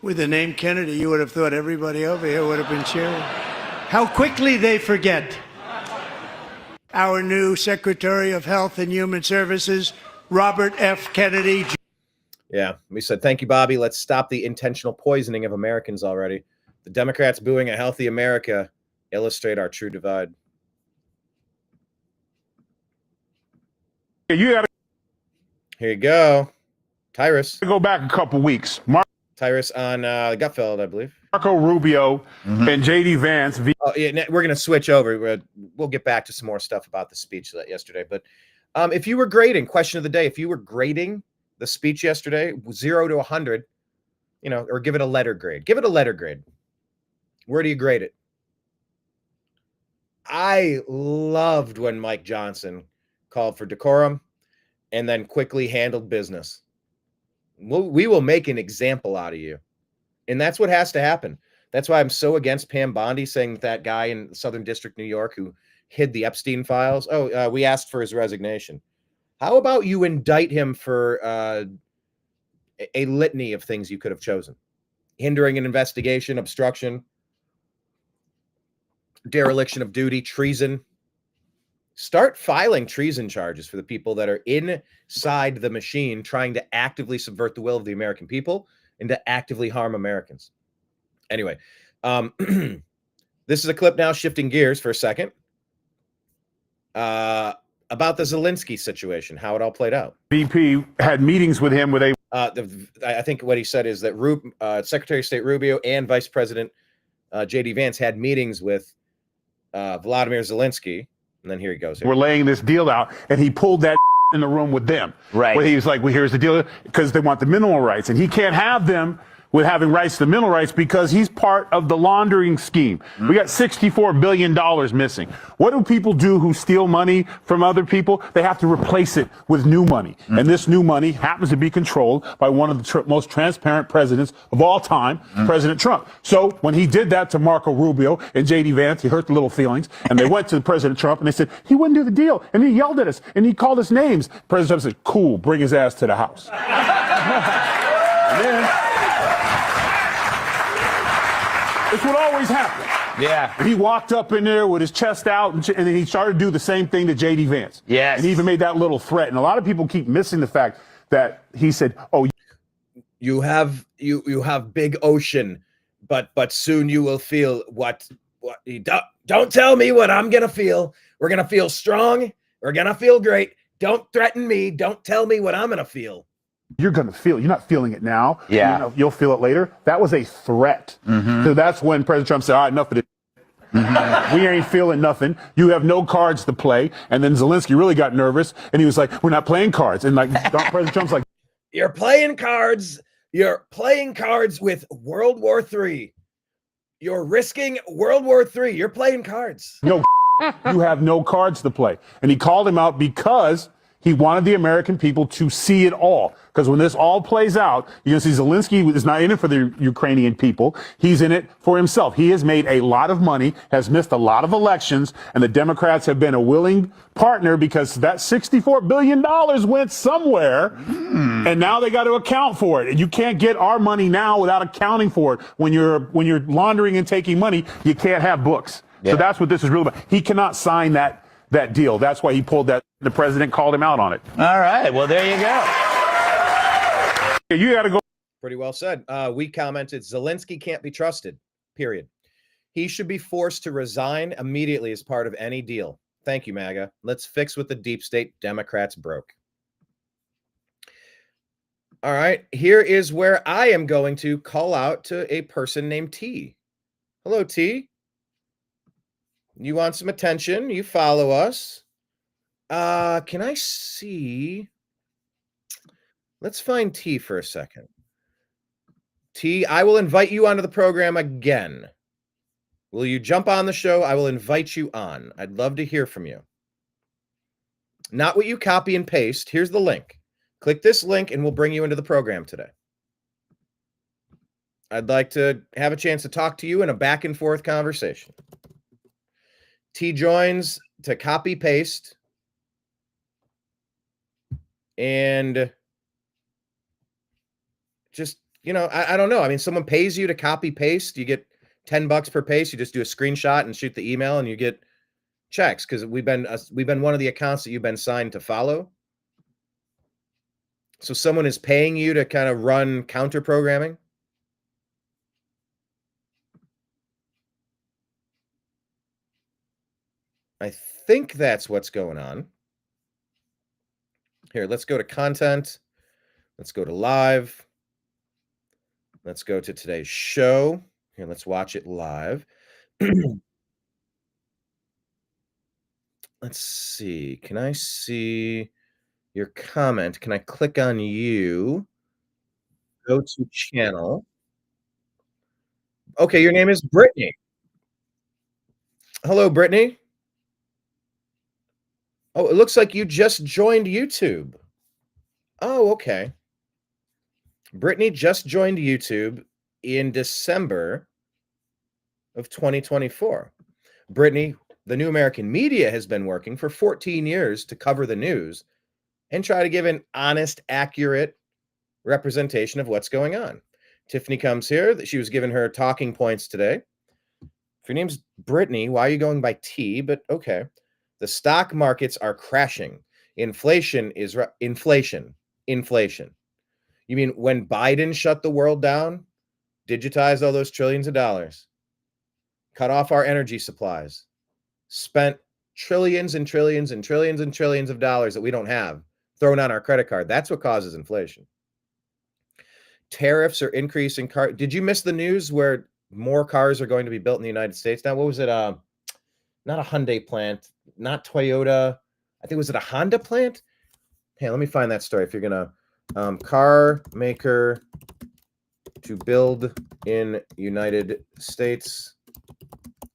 S4: With the name Kennedy, you would have thought everybody over here would have been cheering. How quickly they forget. Our new Secretary of Health and Human Services, Robert F. Kennedy Jr.
S1: Yeah, we said, thank you, Bobby. Let's stop the intentional poisoning of Americans already. The Democrats booing a healthy America illustrate our true divide.
S7: Here
S1: you go. Tyrus.
S7: Go back a couple weeks.
S1: Tyrus on Gutfeld, I believe.
S7: Marco Rubio and J.D. Vance.
S1: Oh, yeah, we're going to switch over. We'll get back to some more stuff about the speech yesterday. But if you were grading, question of the day, if you were grading the speech yesterday, 0 to 100, or give it a letter grade. Give it a letter grade. Where do you grade it? I loved when Mike Johnson called for decorum and then quickly handled business. We will make an example out of you. And that's what has to happen. That's why I'm so against Pam Bondi saying that guy in Southern District, New York, who hid the Epstein files. We asked for his resignation. How about you indict him for a litany of things you could have chosen? hindering an investigation, obstruction, dereliction of duty, treason. Start filing treason charges for the people that are inside the machine trying to actively subvert the will of the American people and to actively harm Americans. Anyway, this is a clip now, shifting gears for a second, about the Zelensky situation, how it all played out.
S7: VP had meetings with him where they
S1: I think what he said is that Secretary of State Rubio and Vice President J.D. Vance had meetings with Vladimir Zelensky. And then here he goes.
S7: were laying this deal out, and he pulled that in the room with them.
S8: Right.
S7: Where he was like, well, here's the deal, because they want the mineral rights. And he can't have them with having rights to mineral rights because he's part of the laundering scheme. We got $64 billion missing. What do people do who steal money from other people? They have to replace it with new money. And this new money happens to be controlled by one of the most transparent presidents of all time, President Trump. So when he did that to Marco Rubio and J.D. Vance, he hurt the little feelings. And they went to President Trump and they said, he wouldn't do the deal. And he yelled at us and he called us names. President Trump said, cool, bring his ass to the House. And then, it's what always happens.
S8: Yeah.
S7: He walked up in there with his chest out, and then he started to do the same thing to J.D. Vance.
S8: Yes.
S7: And he even made that little threat. And a lot of people keep missing the fact that he said, "Oh,
S1: You have big ocean, but soon you will feel what you don't tell me what I'm gonna feel. We're gonna feel strong. We're gonna feel great. Don't threaten me. Don't tell me what I'm gonna feel."
S7: you're going to feel it. You're not feeling it now.
S8: Yeah.
S7: You know, you'll feel it later." That was a threat. So that's when President Trump said, "All right, enough of this. We ain't feeling nothing. You have no cards to play." And then Zelensky really got nervous, and he was like, "We're not playing cards." And like President Trump's like,
S1: You're playing cards. You're playing cards with World War III. You're risking World War III. You're playing cards.
S7: "No, you have no cards to play." And he called him out because he wanted the American people to see it all. Because when this all plays out, you're going to see Zelensky is not in it for the Ukrainian people. He's in it for himself. He has made a lot of money, has missed a lot of elections, and the Democrats have been a willing partner because that $64 billion went somewhere, and now they got to account for it. And you can't get our money now without accounting for it. When you're laundering and taking money, you can't have books.
S8: Yeah.
S7: So that's what this is really about. He cannot sign that deal. That's why he pulled that. The president called him out on it.
S8: All right. Well, there you go.
S7: You got to go.
S1: Pretty well said. We commented, Zelensky can't be trusted, period. He should be forced to resign immediately as part of any deal. Thank you, MAGA. Let's fix what the deep state Democrats broke. All right. Here is where I am going to call out to a person named T. Hello, T. You want some attention? You follow us. Can I see? Let's find T for a second. T, I will invite you onto the program again. Will you jump on the show? I will invite you on. I'd love to hear from you. Not what you copy and paste. Here's the link. Click this link and we'll bring you into the program today. I'd like to have a chance to talk to you in a back and forth conversation. T joins to copy paste. And just, you know, I don't know. I mean, someone pays you to copy paste. You get $10 per paste. You just do a screenshot and shoot the email and you get checks because we've been one of the accounts that you've been signed to follow. So someone is paying you to kind of run counter programming. I think that's what's going on. Here, let's go to content. Let's go to live. Let's go to today's show. Here, let's watch it live. Let's see. Can I see your comment? Can I click on you? Go to channel. Okay, your name is Brittany. Hello, Brittany. Oh, it looks like you just joined YouTube. Oh, okay. Brittany just joined YouTube in December of 2024. Brittany, the New American Media has been working for 14 years to cover the news and try to give an honest, accurate representation of what's going on. Tiffany comes here. She was given her talking points today. If your name's Brittany, why are you going by T? But okay. The stock markets are crashing. Inflation is inflation. You mean when Biden shut the world down, digitized all those trillions of dollars, cut off our energy supplies, spent trillions and trillions and trillions and trillions of dollars that we don't have thrown on our credit card? That's what causes inflation. Tariffs are increasing. Did you miss the news where more cars are going to be built in the United States now? What was it? Not a Hyundai plant, not Toyota. I think, was it a Honda plant? Hey, let me find that story. If you're going to car maker to build in United States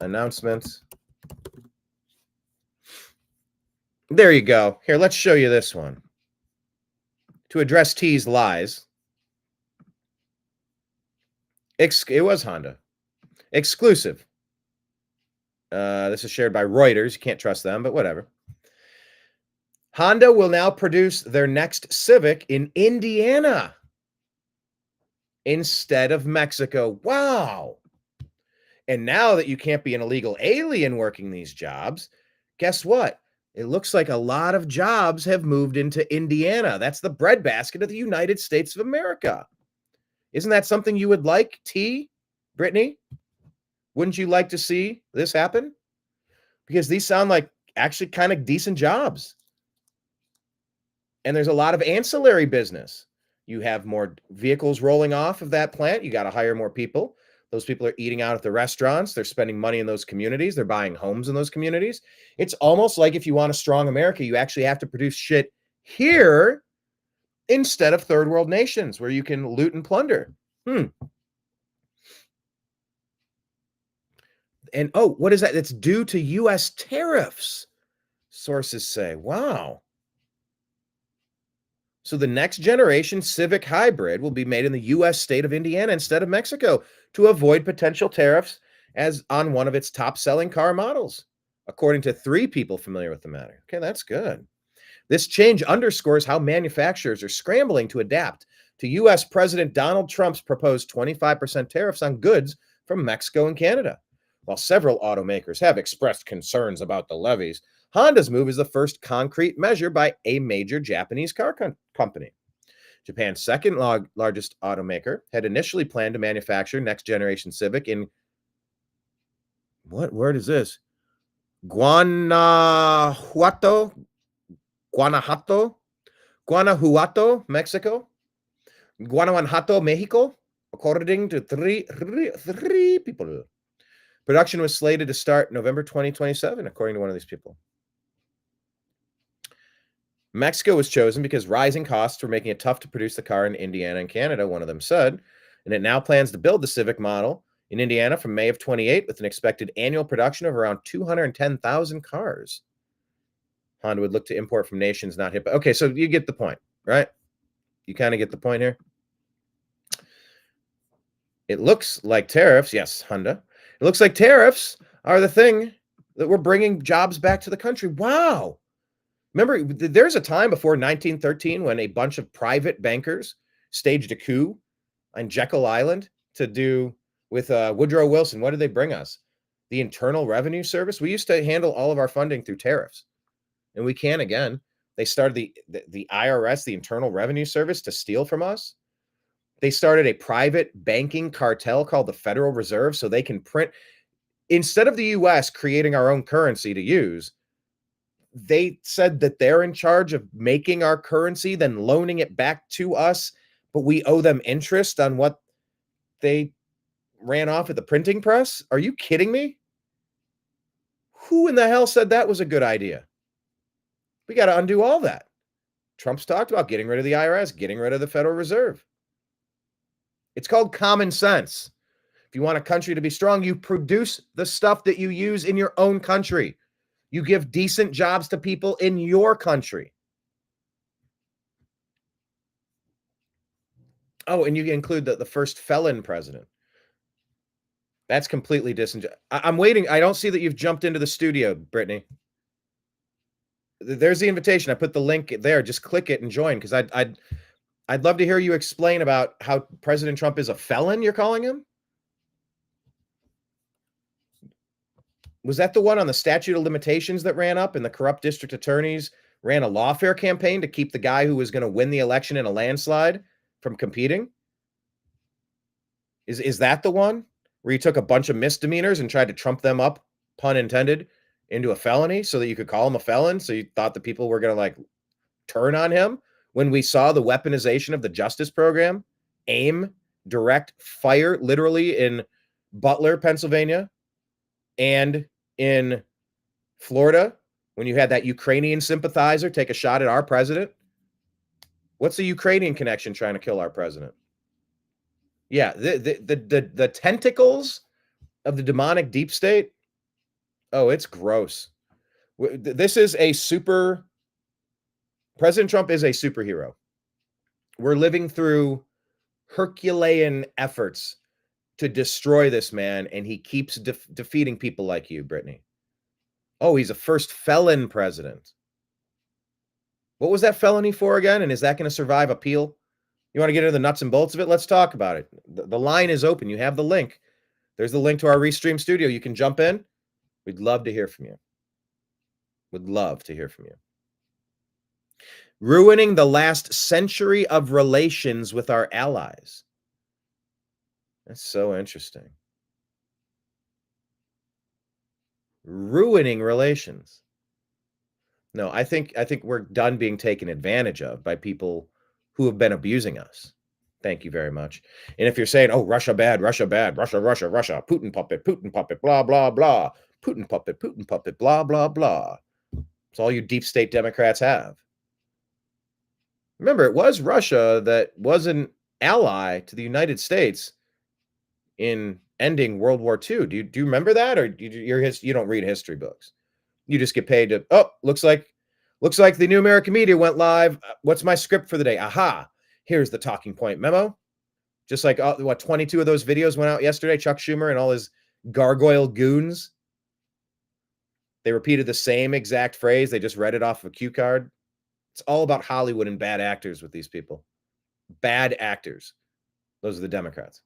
S1: announcement. There you go. Here, let's show you this one. To address T's lies. It was Honda. Exclusive. This is shared by Reuters. You can't trust them, but whatever. Honda will now produce their next Civic in Indiana instead of Mexico. Wow. And now that you can't be an illegal alien working these jobs, guess what? It looks like a lot of jobs have moved into Indiana. That's the breadbasket of the United States of America. Isn't that something you would like, T, Brittany? Wouldn't you like to see this happen? Because these sound like actually kind of decent jobs. And there's a lot of ancillary business. You have more vehicles rolling off of that plant. You got to hire more people. Those people are eating out at the restaurants. They're spending money in those communities. They're buying homes in those communities. It's almost like if you want a strong America, you actually have to produce shit here instead of third world nations where you can loot and plunder. And oh, what is that? It's due to U.S. tariffs, sources say. Wow. So the next generation Civic Hybrid will be made in the U.S. state of Indiana instead of Mexico to avoid potential tariffs as on one of its top-selling car models, according to 3 people familiar with the matter. Okay, that's good. This change underscores how manufacturers are scrambling to adapt to U.S. President Donald Trump's proposed 25% tariffs on goods from Mexico and Canada. While several automakers have expressed concerns about the levies, Honda's move is the first concrete measure by a major Japanese car company. Japan's second largest automaker had initially planned to manufacture next-generation Civic in, what word is this? Guanajuato, Mexico. Guanajuato, Mexico, according to three people. Production was slated to start November 2027, according to one of these people. Mexico was chosen because rising costs were making it tough to produce the car in Indiana and Canada, one of them said, and it now plans to build the Civic model in Indiana from May of 28 with an expected annual production of around 210,000 cars. Honda would look to import from nations not hit. Okay, so you get the point, right? You kind of get the point here. It looks like tariffs, yes, Honda. It looks like tariffs are the thing that we're bringing jobs back to the country. Wow. Remember, there's a time before 1913 when a bunch of private bankers staged a coup on Jekyll Island to do with Woodrow Wilson. What did they bring us? The Internal Revenue Service. We used to handle all of our funding through tariffs, and we can again. They started the IRS, the Internal Revenue Service, to steal from us. They started a private banking cartel called the Federal Reserve so they can print, instead of the U.S. creating our own currency to use, they said that they're in charge of making our currency, then loaning it back to us, but we owe them interest on what they ran off at the printing press. Are you kidding me? Who in the hell said that was a good idea? We got to undo all that. Trump's talked about getting rid of the IRS, getting rid of the Federal Reserve. It's called common sense. If you want a country to be strong, you produce the stuff that you use in your own country. You give decent jobs to people in your country. Oh, and you include the first felon president. That's completely disingenuous. I'm waiting. I don't see that you've jumped into the studio, Brittany. There's the invitation. I put the link there. Just click it and join, because I'd love to hear you explain about how President Trump is a felon, you're calling him? Was that the one on the statute of limitations that ran up and the corrupt district attorneys ran a lawfare campaign to keep the guy who was going to win the election in a landslide from competing? Is that the one where you took a bunch of misdemeanors and tried to trump them up, pun intended, into a felony so that you could call him a felon? So you thought the people were going to like turn on him when we saw the weaponization of the justice program, aim, direct, fire, literally in Butler, Pennsylvania, and in Florida, when you had that Ukrainian sympathizer take a shot at our president. What's the Ukrainian connection trying to kill our president? Yeah, the tentacles of the demonic deep state. Oh, it's gross. This is a super. President Trump is a superhero. We're living through Herculean efforts to destroy this man, and he keeps defeating people like you, Brittany. Oh, he's a first felon president. What was that felony for again? And is that going to survive appeal? You want to get into the nuts and bolts of it? Let's talk about it. The line is open. You have the link. There's the link to our Restream studio. You can jump in. We'd love to hear from you. Would love to hear from you. Ruining the last century of relations with our allies. That's so interesting. Ruining relations. No, I think we're done being taken advantage of by people who have been abusing us. Thank you very much. And if you're saying, oh, Russia bad, Russia bad, Russia, Putin puppet, blah, blah, blah, Putin puppet, blah, blah, blah. It's all you deep state Democrats have. Remember, it was Russia that was an ally to the United States in ending World War II. Do you remember that? Or you don't read history books? You just get paid to, oh, looks like the New American Media went live. What's my script for the day? Aha, here's the talking point memo. Just like, 22 of those videos went out yesterday, Chuck Schumer and all his gargoyle goons. They repeated the same exact phrase. They just read it off of a cue card. It's all about Hollywood and bad actors with these people. Bad actors. Those are the Democrats.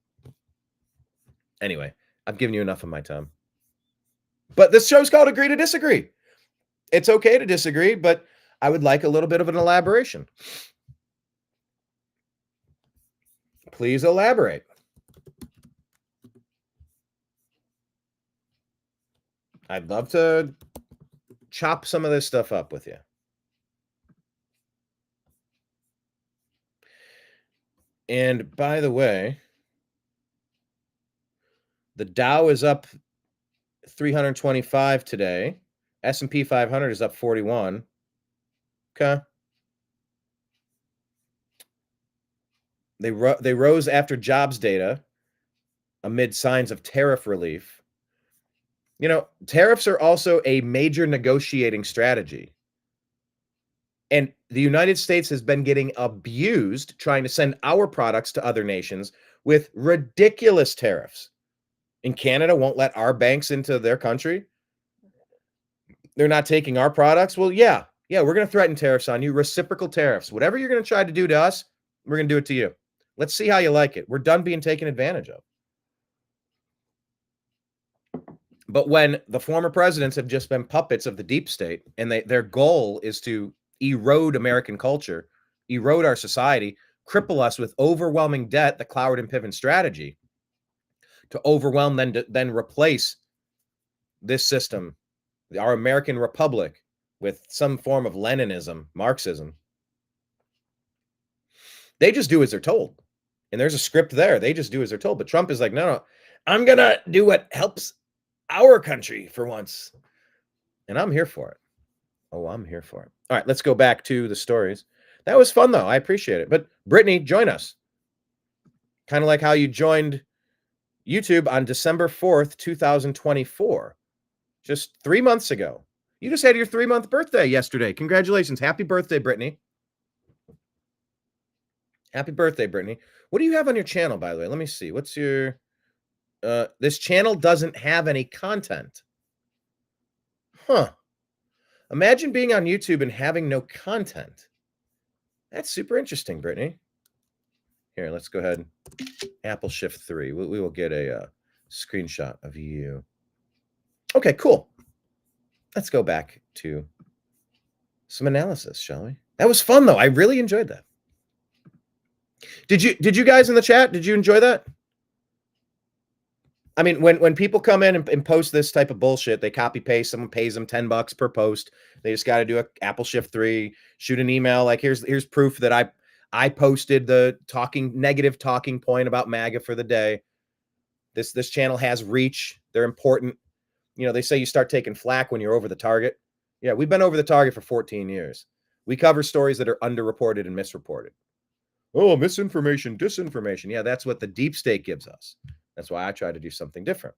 S1: Anyway, I've given you enough of my time. But this show's called Agree to Disagree. It's okay to disagree, but I would like a little bit of an elaboration. Please elaborate. I'd love to chop some of this stuff up with you. And by the way, the Dow is up 325 today. S&P 500 is up 41. Okay. They rose after jobs data amid signs of tariff relief. You know, tariffs are also a major negotiating strategy. And the United States has been getting abused trying to send our products to other nations with ridiculous tariffs. And Canada won't let our banks into their country. They're not taking our products. Well, yeah, we're going to threaten tariffs on you, reciprocal tariffs. Whatever you're going to try to do to us, we're going to do it to you. Let's see how you like it. We're done being taken advantage of. But when the former presidents have just been puppets of the deep state, and their goal is to erode American culture, erode our society, cripple us with overwhelming debt, the Cloward and Piven strategy, to overwhelm, then replace this system, our American republic, with some form of Leninism, Marxism. They just do as they're told. And there's a script there. They just do as they're told. But Trump is like, no, I'm going to do what helps our country for once. And I'm here for it. Oh, I'm here for it. All right, let's go back to the stories. That was fun, though. I appreciate it. But Brittany, join us. Kind of like how you joined YouTube on December 4th, 2024. Just 3 months ago. You just had your 3-month birthday yesterday. Congratulations. Happy birthday, Brittany. Happy birthday, Brittany. What do you have on your channel, by the way? Let me see. What's your... this channel doesn't have any content. Huh. Imagine being on YouTube and having no content. That's super interesting, Brittany. Here, let's go ahead. Apple Shift 3. We will get a screenshot of you. Okay, cool. Let's go back to some analysis, shall we? That was fun, though. I really enjoyed that. Did you guys in the chat, did you enjoy that? I mean, when people come in and post this type of bullshit, they copy paste, someone pays them $10 per post. They just got to do a Apple Shift 3, shoot an email like here's proof that I posted the negative talking point about MAGA for the day. This channel has reach. They're important. You know, they say you start taking flack when you're over the target. Yeah, we've been over the target for 14 years. We cover stories that are underreported and misreported. Oh, misinformation, disinformation. Yeah, that's what the deep state gives us. That's why I try to do something different.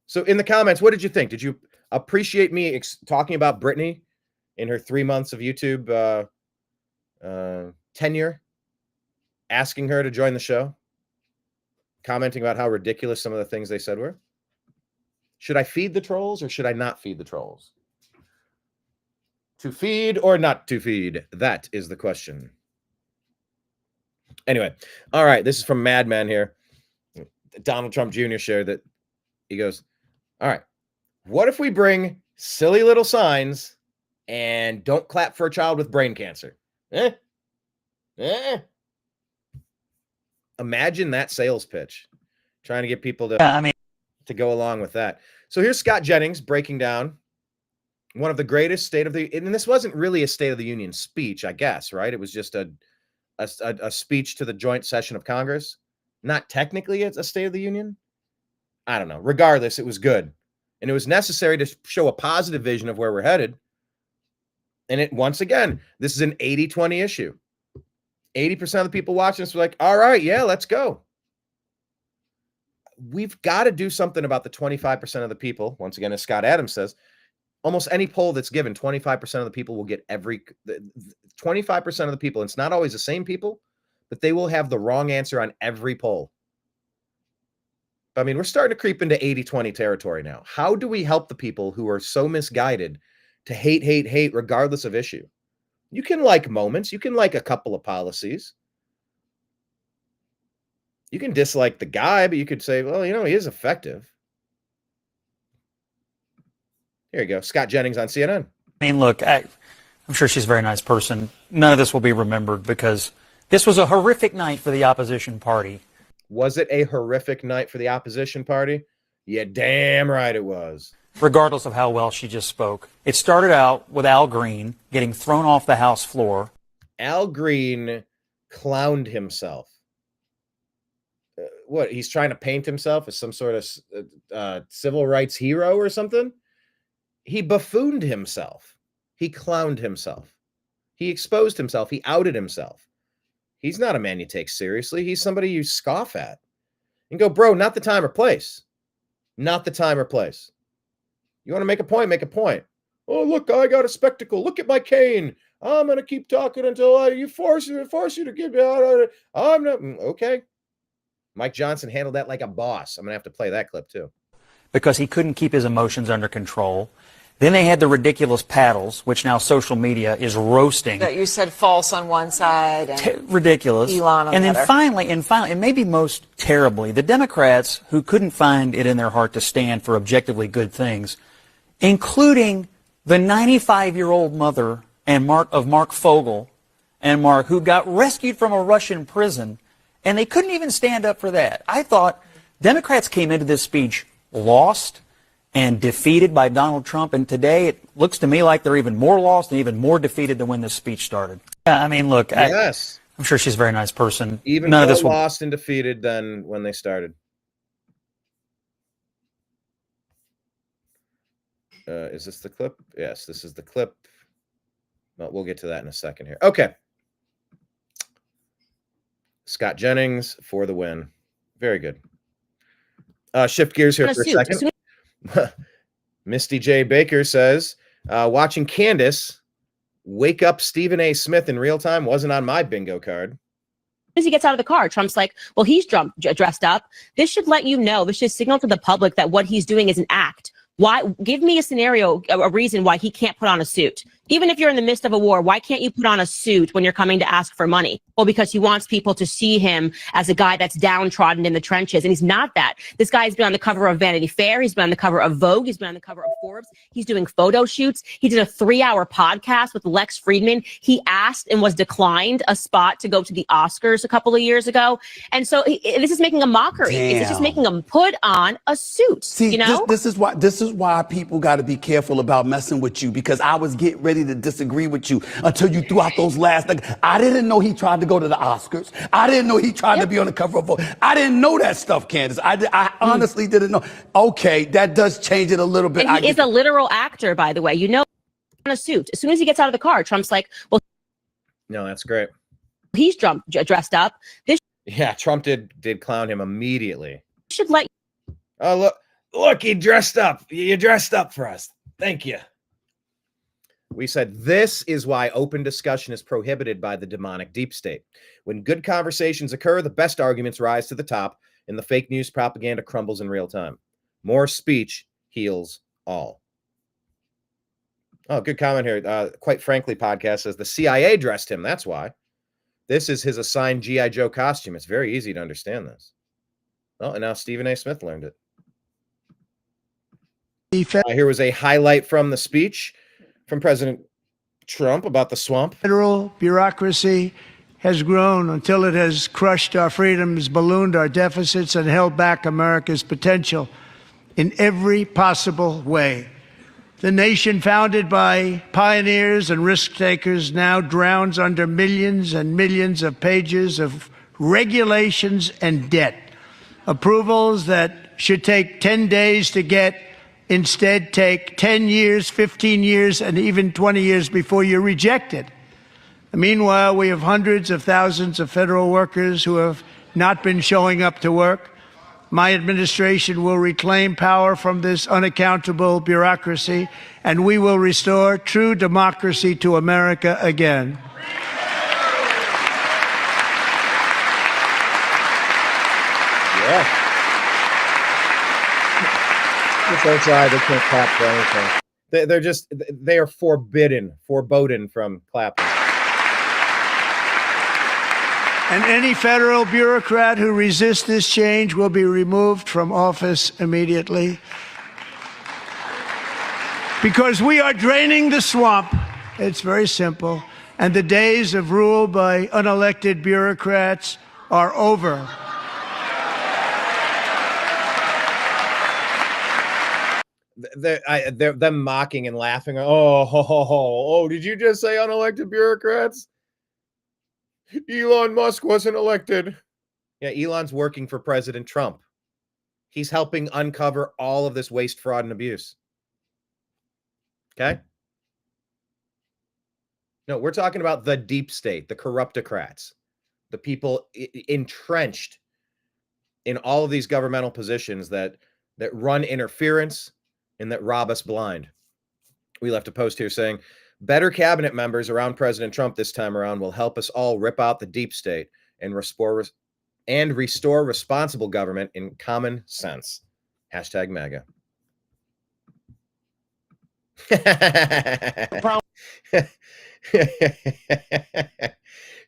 S1: So in the comments, what did you think? Did you appreciate me talking about Brittany in her 3 months of YouTube tenure, asking her to join the show, commenting about how ridiculous some of the things they said were? Should I feed the trolls or should I not feed the trolls? To feed or not to feed? That is the question. Anyway, all right, this is from Madman here. Donald Trump Jr. shared that. He goes, all right, what if we bring silly little signs and don't clap for a child with brain cancer? Imagine that sales pitch, trying to get people to, to go along with that. So here's Scott Jennings breaking down one of the greatest and this wasn't really a State of the Union speech, I guess, right? It was just a speech to the joint session of Congress. Not technically it's a State of the Union. I don't know. Regardless, it was good. And it was necessary to show a positive vision of where we're headed. And it, once again, this is an 80-20 issue. 80% of the people watching this were like, all right, yeah, let's go. We've got to do something about the 25% of the people. Once again, as Scott Adams says, almost any poll that's given, 25% of the people will get 25% of the people. It's not always the same people, but they will have the wrong answer on every poll. I mean, we're starting to creep into 80-20 territory now. How do we help the people who are so misguided to hate regardless of issue? You can like moments. You can like a couple of policies. You can dislike the guy, but you could say, well, you know, he is effective. Here you go. Scott Jennings on CNN.
S8: I mean, look, I'm sure she's a very nice person. None of this will be remembered because this was a horrific night for the opposition party.
S1: Was it a horrific night for the opposition party? Yeah, damn right it was.
S8: Regardless of how well she just spoke. It started out with Al Green getting thrown off the House floor.
S1: Al Green clowned himself. What, he's trying to paint himself as some sort of civil rights hero or something? He buffooned himself. He clowned himself. He exposed himself. He outed himself. He's not a man you take seriously. He's somebody you scoff at and go, bro, not the time or place. Not the time or place. You want to make a point? Make a point. Oh, look, I got a spectacle. Look at my cane. I'm going to keep talking until you force you to give me out. I'm not. Okay. Mike Johnson handled that like a boss. I'm going to have to play that clip too.
S8: Because he couldn't keep his emotions under control. Then they had the ridiculous paddles, which now social media is roasting.
S9: That you said false on one side and
S8: ridiculous.
S9: Elon on
S8: and
S9: the
S8: then
S9: other.
S8: finally, and maybe most terribly, the Democrats who couldn't find it in their heart to stand for objectively good things, including the 95-year-old mother of Mark Fogel and Mark, who got rescued from a Russian prison, and they couldn't even stand up for that. I thought Democrats came into this speech lost and defeated by Donald Trump, and today it looks to me like they're even more lost and even more defeated than when this speech started. I mean, look,
S1: yes.
S8: I'm sure she's a very nice person.
S1: Even more lost and defeated than when they started. Is this the clip? Yes, this is the clip. Well, we'll get to that in a second here. Okay. Scott Jennings for the win. Very good. Shift gears here for a second. Misty J. Baker says, watching Candace wake up Stephen A. Smith in real time wasn't on my bingo card.
S10: As he gets out of the car, Trump's like, well, he's dressed up. This should let you know, this should signal to the public that what he's doing is an act. Why? Give me a scenario, a reason why he can't put on a suit. Even if you're in the midst of a war, why can't you put on a suit when you're coming to ask for money? Well, because he wants people to see him as a guy that's downtrodden in the trenches. And he's not that. This guy's been on the cover of Vanity Fair. He's been on the cover of Vogue. He's been on the cover of Forbes. He's doing photo shoots. He did a 3-hour podcast with Lex Friedman. He asked and was declined a spot to go to the Oscars a couple of years ago. And so this is making a mockery. It's just making him put on a suit.
S11: See,
S10: you know,
S11: this is why people got to be careful about messing with you, because I was getting ready to disagree with you until you threw out those last. I didn't know he tried to go to the Oscars. I didn't know he tried to be on the cover of Vogue. I didn't know that stuff, Candace. I honestly didn't know. Okay, that does change it a little bit.
S10: And he is a literal actor, by the way. You know, on a suit. As soon as he gets out of the car, Trump's like, "Well,
S1: No, that's great.
S10: he's dressed up. This
S1: Yeah, Trump did clown him immediately.
S10: should let."
S1: Oh, look, he dressed up. You dressed up for us. Thank you. We said this is why open discussion is prohibited by the demonic deep state. When good conversations occur, the best arguments rise to the top, and the fake news propaganda crumbles in real time. More speech heals all. Oh, good comment here. Quite frankly, podcast says the CIA dressed him. That's why. This is his assigned G.I. Joe costume. It's very easy to understand this. Oh, and now Stephen A. Smith learned it. Here was a highlight from the speech from President Trump about the swamp.
S4: Federal bureaucracy has grown until it has crushed our freedoms, ballooned our deficits, and held back America's potential in every possible way. The nation founded by pioneers and risk takers now drowns under millions and millions of pages of regulations and debt. Approvals that should take 10 days to get instead take 10 years, 15 years, and even 20 years before you're rejected. Meanwhile, we have hundreds of thousands of federal workers who have not been showing up to work. My administration will reclaim power from this unaccountable bureaucracy, and we will restore true democracy to America again.
S1: Yeah. Outside, they can't clap for anything. They are forbidden from clapping.
S4: And any federal bureaucrat who resists this change will be removed from office immediately. Because we are draining the swamp. It's very simple. And the days of rule by unelected bureaucrats are over.
S1: They're them mocking and laughing. Oh, did you just say unelected bureaucrats? Elon Musk wasn't elected. Yeah, Elon's working for President Trump. He's helping uncover all of this waste, fraud, and abuse. Okay? No, we're talking about the deep state, the corruptocrats, the people entrenched in all of these governmental positions that run interference and that rob us blind. We left a post here saying, better cabinet members around President Trump this time around will help us all rip out the deep state and restore responsible government in common sense. Hashtag MAGA.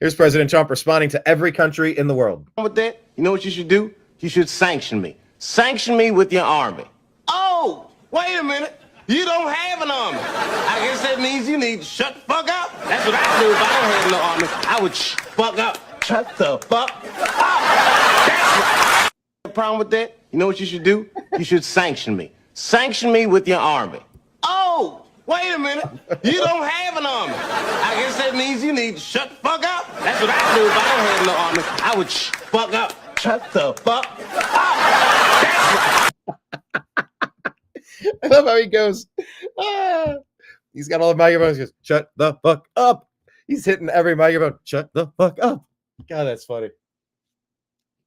S1: Here's President Trump responding to every country in the world.
S12: With that, you know what you should do? You should sanction me. Sanction me with your army. Oh, wait a minute. You don't have an army. I guess that means you need to shut the fuck up. That's what I do if I don't have no army. I would fuck up. Shut the fuck up. That's right. The problem with that? You know what you should do? You should sanction me. Sanction me with your army. Oh, wait a minute. You don't have an army. I guess that means you need to shut the fuck up. That's what I do if I don't have no army. I would fuck up. Shut the fuck up. That's right.
S1: I love how he goes. He's got all the microphones. He goes, shut the fuck up. He's hitting every microphone. Shut the fuck up. God, that's funny.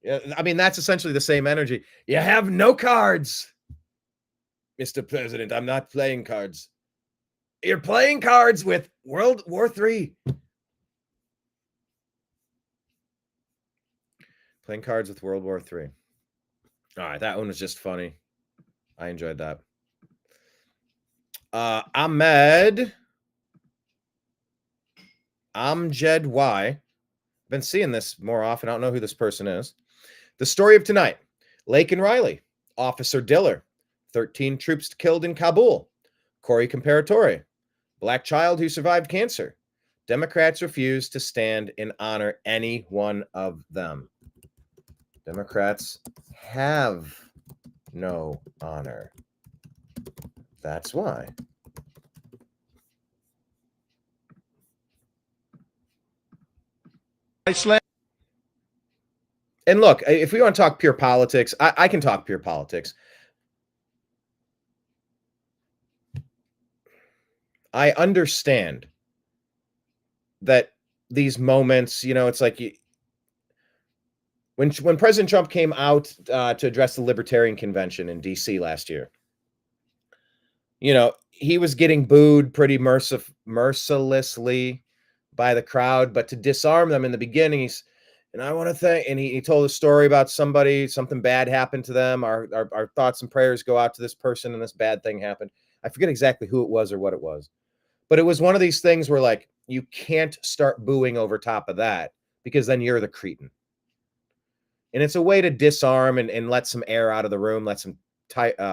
S1: Yeah, I mean, that's essentially the same energy. You have no cards, Mr. President. I'm not playing cards. You're playing cards with World War III. Playing cards with World War III. All right, that one was just funny. I enjoyed that. Ahmed Amjed Y. Been seeing this more often. I don't know who this person is. The story of tonight. Laken Riley, Officer Diller, 13 troops killed in Kabul, Corey Comparatore, black child who survived cancer. Democrats refuse to stand and honor any one of them. Democrats have no honor. That's why. And look, if we want to talk pure politics, I can talk pure politics. I understand that these moments, it's like when President Trump came out to address the Libertarian Convention in D.C. last year, he was getting booed pretty mercilessly by the crowd, but to disarm them in the beginning, and I want to thank, and he told a story about something bad happened to them. Our thoughts and prayers go out to this person, and this bad thing happened. I forget exactly who it was or what it was, but it was one of these things where, like, you can't start booing over top of that because then you're the cretin. And it's a way to disarm and let some air out of the room, let some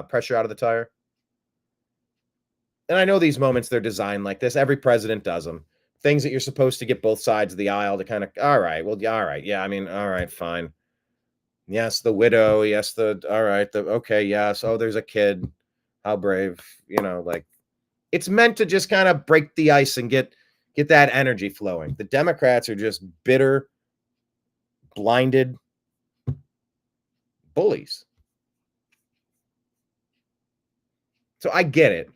S1: pressure out of the tire. And I know these moments, they're designed like this. Every president does them. Things that you're supposed to get both sides of the aisle to kind of, all right, well, all right. Yeah, I mean, all right, fine. Yes, the widow. Yes, all right. Okay, yes. Oh, there's a kid. How brave. Like, it's meant to just kind of break the ice and get that energy flowing. The Democrats are just bitter, blinded bullies. So I get it.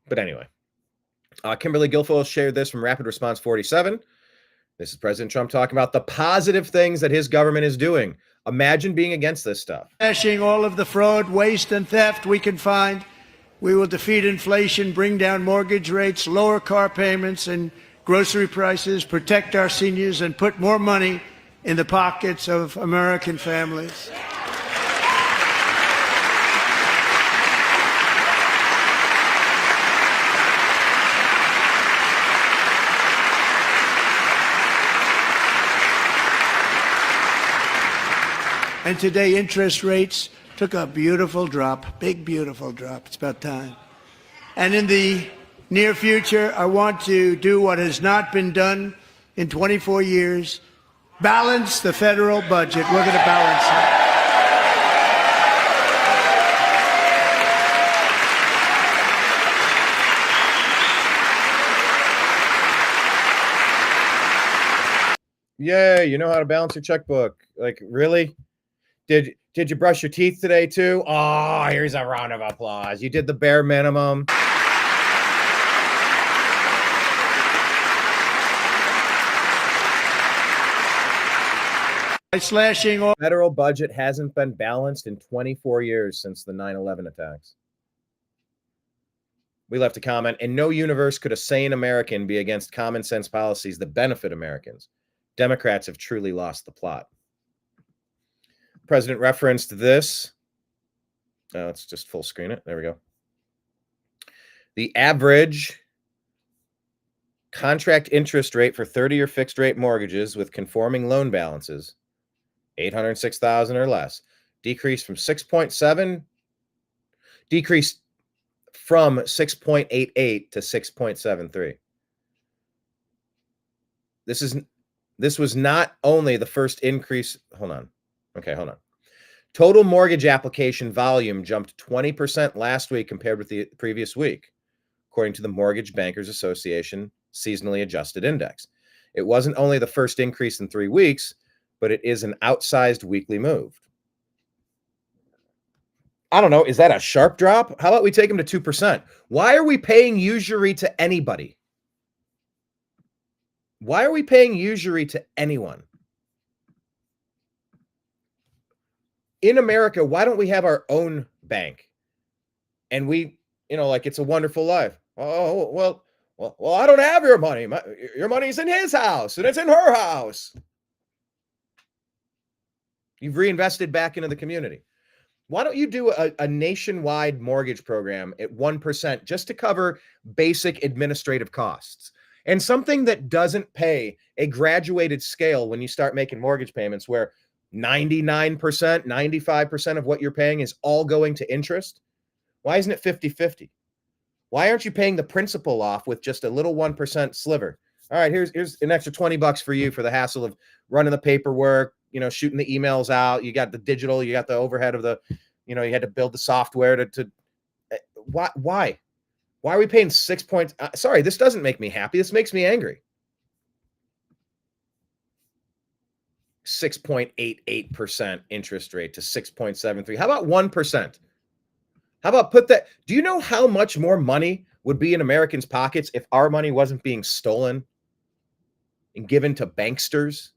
S1: But anyway, Kimberly Guilfoyle shared this from Rapid Response 47. This is President Trump talking about the positive things that his government is doing. Imagine being against this stuff.
S4: Slashing all of the fraud, waste, and theft we can find. We will defeat inflation, bring down mortgage rates, lower car payments and grocery prices, protect our seniors, and put more money in the pockets of American families. And today, interest rates took a beautiful drop, big, beautiful drop. It's about time. And in the near future, I want to do what has not been done in 24 years, balance the federal budget. We're going to balance it.
S1: Yay, you know how to balance your checkbook. Like, really? Did you brush your teeth today too? Oh, here's a round of applause. You did the bare minimum.
S4: Slashing all
S1: federal budget hasn't been balanced in 24 years since the 9/11 attacks. We left a comment, in no universe could a sane American be against common sense policies that benefit Americans. Democrats have truly lost the plot. President referenced this. Let's just full screen it. There we go. The average contract interest rate for 30-year fixed rate mortgages with conforming loan balances, $806,000 or less, decreased from 6.88 to 6.73. This was not only the first increase. Hold on. Total mortgage application volume jumped 20% last week compared with the previous week, according to the Mortgage Bankers Association seasonally adjusted index. It wasn't only the first increase in 3 weeks, but it is an outsized weekly move. I don't know. Is that a sharp drop? How about we take them to 2%? Why are we paying usury to anybody? Why are we paying usury to anyone? In America, why don't we have our own bank? And we, like It's a Wonderful Life. Oh, well, I don't have your money. Your money's in his house and it's in her house. You've reinvested back into the community. Why don't you do a nationwide mortgage program at 1% just to cover basic administrative costs? And something that doesn't pay a graduated scale when you start making mortgage payments where 99%, 95% of what you're paying is all going to interest. Why isn't it 50-50? Why aren't you paying the principal off with just a little 1% sliver? All right, here's an extra $20 for you for the hassle of running the paperwork, shooting the emails out. You got the digital, you got the overhead of the, you had to build the software to why are we paying 6 points? Sorry, this doesn't make me happy. This makes me angry. 6.88% interest rate to 6.73. How about 1%? How about put that? Do you know how much more money would be in Americans' pockets if our money wasn't being stolen and given to banksters,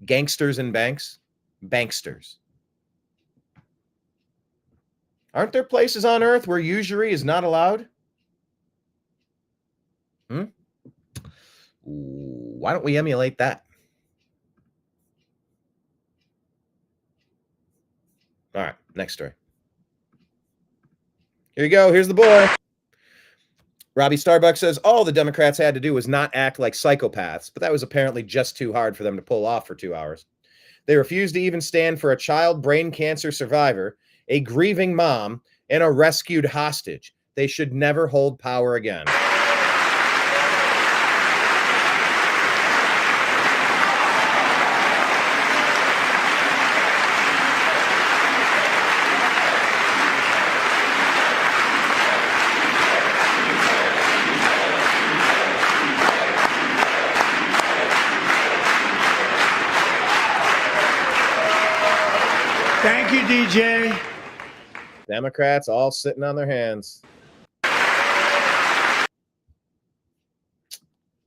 S1: gangsters in banks? Banksters. Aren't there places on earth where usury is not allowed? Why don't we emulate that? All right, next story. Here you go. Here's the boy. Robbie Starbuck says all the Democrats had to do was not act like psychopaths, but that was apparently just too hard for them to pull off for 2 hours. They refused to even stand for a child brain cancer survivor, a grieving mom, and a rescued hostage. They should never hold power again.
S4: Thank you, DJ.
S1: Democrats all sitting on their hands.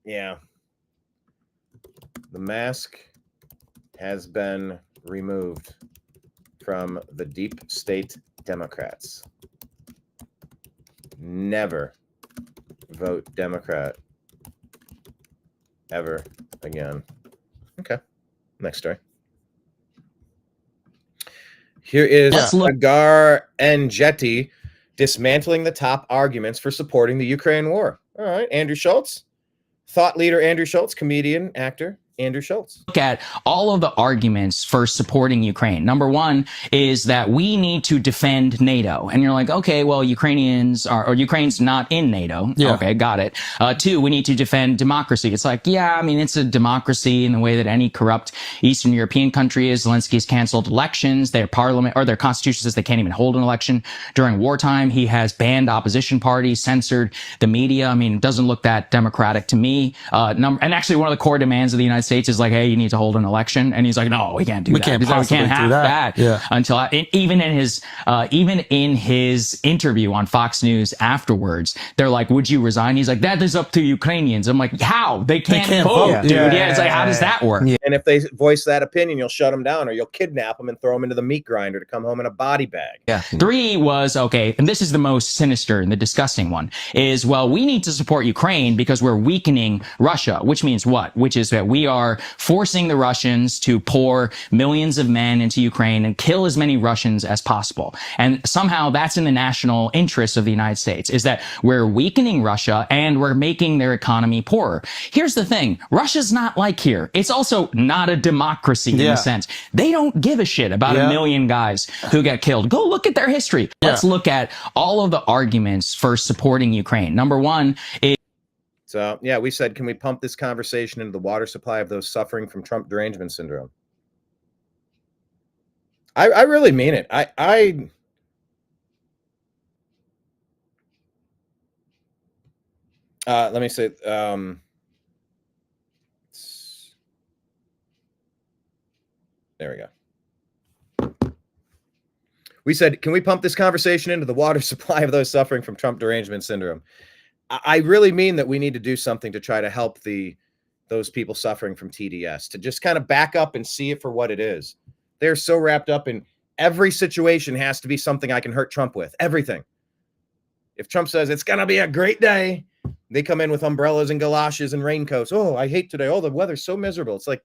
S1: Yeah. The mask has been removed from the deep state Democrats. Never vote Democrat ever again. Okay. Next story. Here is Agar and Jetty dismantling the top arguments for supporting the Ukraine war. All right, Andrew Schultz, thought leader Andrew Schultz, comedian, actor Andrew Schultz.
S13: Look at all of the arguments for supporting Ukraine. Number one is that we need to defend NATO. And you're like, okay, well, Ukraine's not in NATO. Yeah. Okay, got it. Two, we need to defend democracy. It's like, yeah, I mean, it's a democracy in the way that any corrupt Eastern European country is. Zelensky's canceled elections. Their parliament or their constitution says they can't even hold an election during wartime. He has banned opposition parties, censored the media. I mean, it doesn't look that democratic to me. And actually, one of the core demands of the United States is like, hey, you need to hold an election, and he's like, no, we can't do that. We can't have that. Yeah. Until even in his interview on Fox News afterwards, they're like, would you resign? He's like, that is up to Ukrainians. I'm like, how? They can't vote, dude. Yeah, it's like, how does that work?
S1: Yeah. And if they voice that opinion, you'll shut them down, or you'll kidnap them and throw them into the meat grinder to come home in a body bag.
S13: Yeah. Three was, okay, and this is the most sinister and the disgusting one, is, well, we need to support Ukraine because we're weakening Russia, which means what? Which is that we are forcing the Russians to pour millions of men into Ukraine and kill as many Russians as possible. And somehow that's in the national interest of the United States, is that we're weakening Russia and we're making their economy poorer. Here's the thing. Russia's not like here. It's also not a democracy in a sense. They don't give a shit about a million guys who get killed. Go look at their history. Let's look at all of the arguments for supporting Ukraine. Number one is...
S1: So, yeah, we said, can we pump this conversation into the water supply of those suffering from Trump derangement syndrome? I really mean it. Let me say, there we go. We said, can we pump this conversation into the water supply of those suffering from Trump derangement syndrome? I really mean that we need to do something to try to help those people suffering from TDS, to just kind of back up and see it for what it is. They're so wrapped up in every situation has to be something I can hurt Trump with. Everything. If Trump says it's going to be a great day, they come in with umbrellas and galoshes and raincoats. Oh, I hate today. Oh, the weather's so miserable. It's like,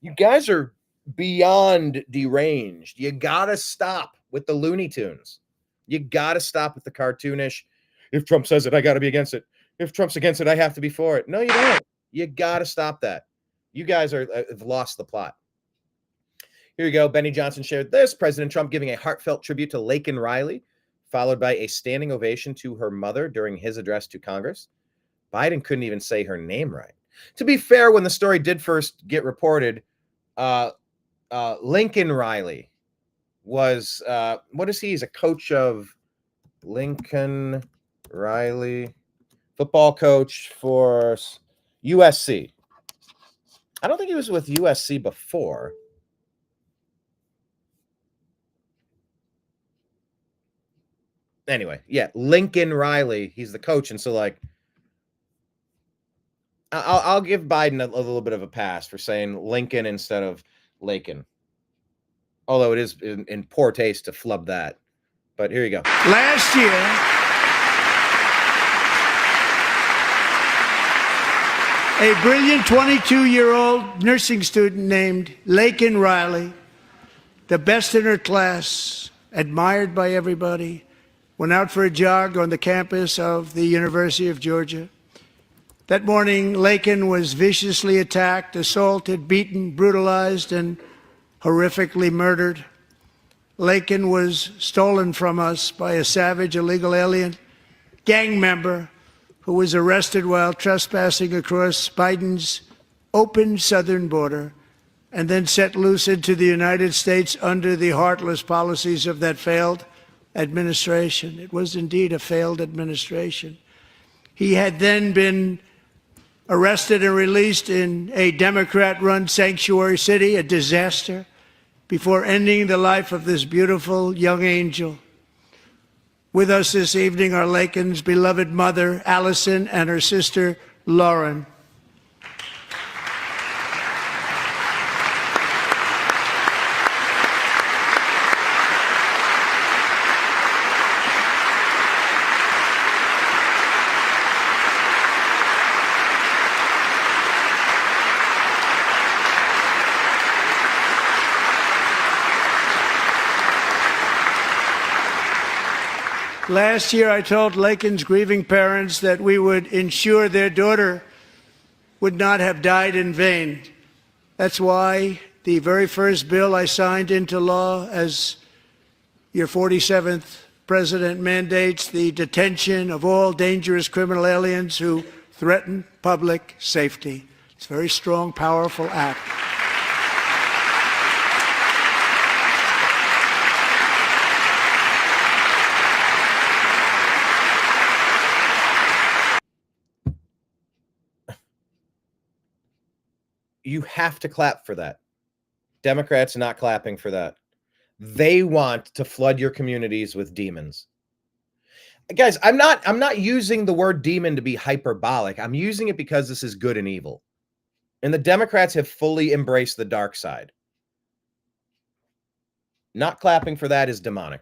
S1: you guys are beyond deranged. You got to stop with the Looney Tunes. You got to stop with the cartoonish. If Trump says it, I got to be against it. If Trump's against it, I have to be for it. No, you don't. You got to stop that. You guys have lost the plot. Here you go. Benny Johnson shared this. President Trump giving a heartfelt tribute to Laken Riley, followed by a standing ovation to her mother during his address to Congress. Biden couldn't even say her name right. To be fair, when the story did first get reported, Lincoln Riley was, what is he? He's a coach of Lincoln Riley, football coach for USC. I don't think he was with USC before. Anyway, yeah, Lincoln Riley, he's the coach. And so, like, I'll give Biden a little bit of a pass for saying Lincoln instead of Laken. Although it is in poor taste to flub that. But here you go.
S4: Last year, a brilliant 22-year-old nursing student named Laken Riley, the best in her class, admired by everybody, went out for a jog on the campus of the University of Georgia. That morning, Laken was viciously attacked, assaulted, beaten, brutalized, and horrifically murdered. Laken was stolen from us by a savage illegal alien gang member who was arrested while trespassing across Biden's open southern border and then set loose into the United States under the heartless policies of that failed administration. It was indeed a failed administration. He had then been arrested and released in a Democrat-run sanctuary city, a disaster, before ending the life of this beautiful young angel. With us this evening are Laken's beloved mother, Allison, and her sister, Lauren. Last year, I told Laken's grieving parents that we would ensure their daughter would not have died in vain. That's why the very first bill I signed into law as your 47th president mandates the detention of all dangerous criminal aliens who threaten public safety. It's a very strong, powerful act.
S1: You have to clap for that. Democrats not clapping for that. They want to flood your communities with demons. Guys, I'm not using the word demon to be hyperbolic. I'm using it because this is good and evil. And the Democrats have fully embraced the dark side. Not clapping for that is demonic.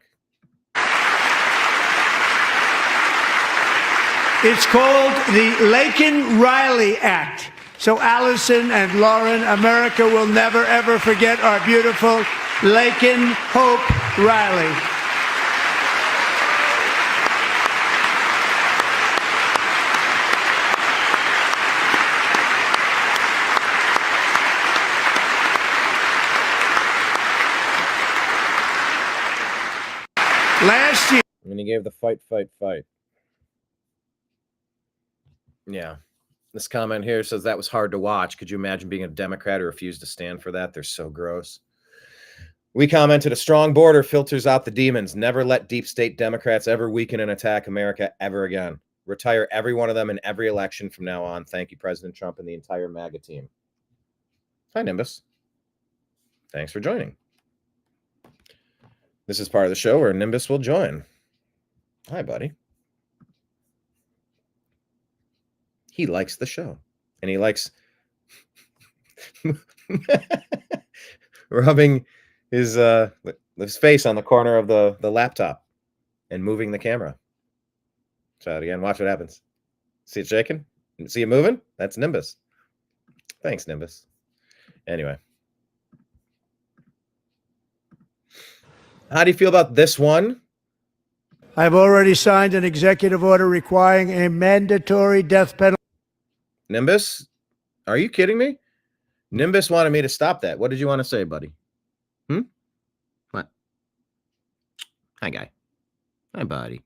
S4: It's called the Laken Riley Act. So Allison and Lauren, America will never, ever forget our beautiful Laken Hope Riley. Last year.
S1: And he gave the fight. Yeah. This comment here says that was hard to watch. Could you imagine being a Democrat who refused to stand for that? They're so gross. We commented, a strong border filters out the demons. Never let deep state Democrats ever weaken and attack America ever again. Retire every one of them in every election from now on. Thank you, President Trump and the entire MAGA team. Hi, Nimbus. Thanks for joining. This is part of the show where Nimbus will join. Hi, buddy. He likes the show, and he likes rubbing his face on the corner of the laptop and moving the camera. Try it again. Watch what happens. See it shaking? See it moving? That's Nimbus. Thanks, Nimbus. Anyway. How do you feel about this one?
S4: I've already signed an executive order requiring a mandatory death penalty.
S1: Nimbus, are you kidding me? Nimbus wanted me to stop that. What did you want to say, buddy? What? Hi, guy. Hi, buddy.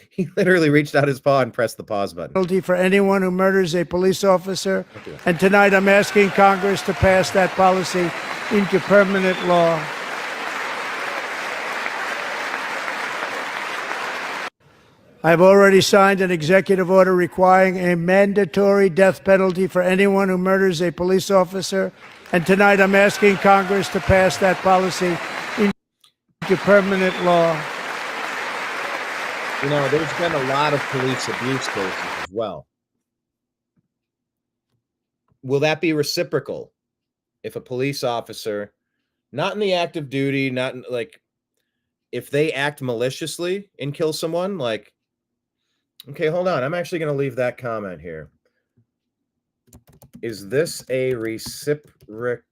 S1: He literally reached out his paw and pressed the pause button.
S4: Penalty for anyone who murders a police officer. And tonight I'm asking Congress to pass that policy into permanent law. I've already signed an executive order requiring a mandatory death penalty for anyone who murders a police officer. And tonight I'm asking Congress to pass that policy into permanent law.
S1: You know, there's been a lot of police abuse cases as well. Will that be reciprocal if a police officer, not in the act of duty, not in, like, if they act maliciously and kill someone, like, okay, hold on. I'm actually going to leave that comment here. Is this a reciprocal?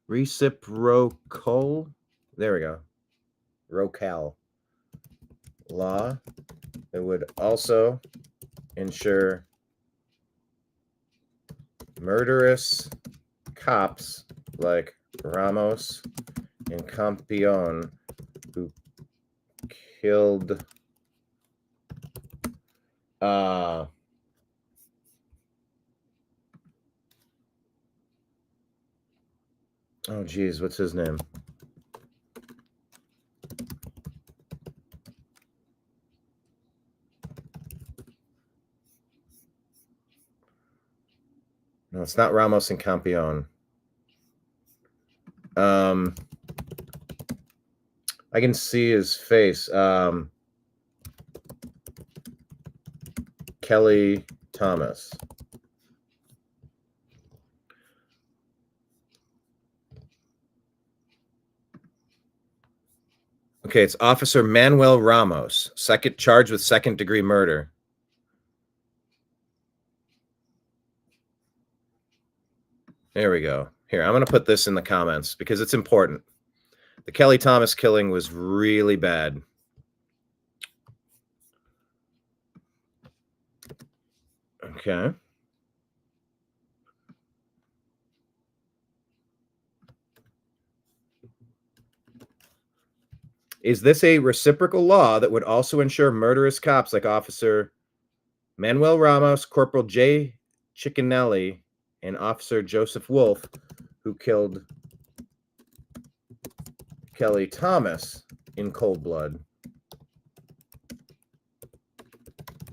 S1: Reciprocal? There we go. Rocal law that would also ensure murderous cops like Ramos and Campion who killed oh geez, what's his name? No, it's not Ramos and Campion. I can see his face. Kelly Thomas. Okay, it's Officer Manuel Ramos, charged with second-degree murder. There we go. Here, I'm going to put this in the comments because it's important. The Kelly Thomas killing was really bad. Okay. Is this a reciprocal law that would also ensure murderous cops like Officer Manuel Ramos, Corporal Jay Ciccinelli, and Officer Joseph Wolf, who killed Kelly Thomas in cold blood,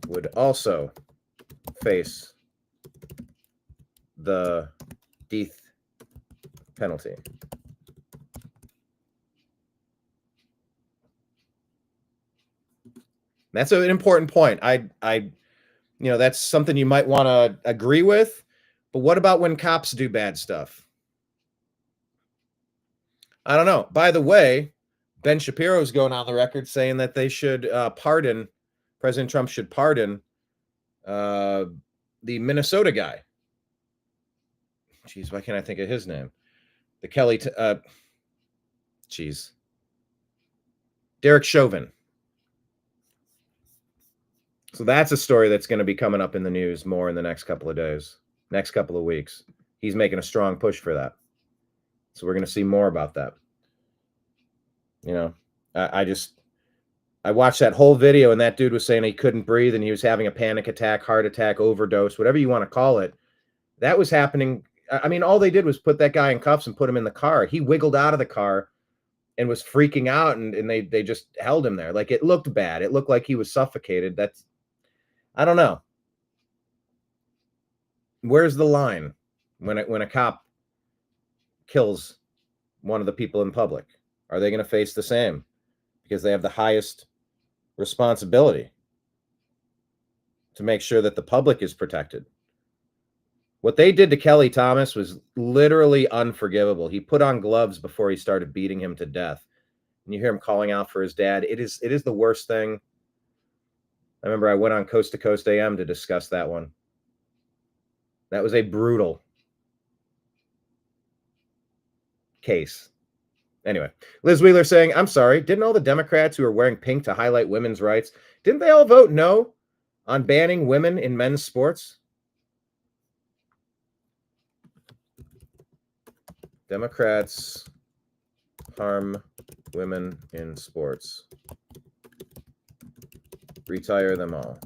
S1: would also face the death penalty? That's an important point. That's something you might want to agree with. But what about when cops do bad stuff? I don't know. By the way, Ben Shapiro is going on the record saying that they should President Trump should pardon the Minnesota guy. Jeez, why can't I think of his name? The Kelly, Derek Chauvin. So that's a story that's going to be coming up in the news more in the next couple of days, next couple of weeks. He's making a strong push for that. So we're going to see more about that. You know, I watched that whole video and that dude was saying he couldn't breathe and he was having a panic attack, heart attack, overdose, whatever you want to call it. That was happening. I mean, all they did was put that guy in cuffs and put him in the car. He wiggled out of the car and was freaking out and they just held him there. Like, it looked bad. It looked like he was suffocated. I don't know. Where's the line when a cop kills one of the people in public? Are they going to face the same? Because they have the highest responsibility to make sure that the public is protected. What they did to Kelly Thomas was literally unforgivable. He put on gloves before he started beating him to death. And you hear him calling out for his dad. It is the worst thing. I remember I went on Coast to Coast AM to discuss that one. That was a brutal case. Anyway, Liz Wheeler saying, I'm sorry, didn't all the Democrats who are wearing pink to highlight women's rights, didn't they all vote no on banning women in men's sports? Democrats harm women in sports. Retire them all.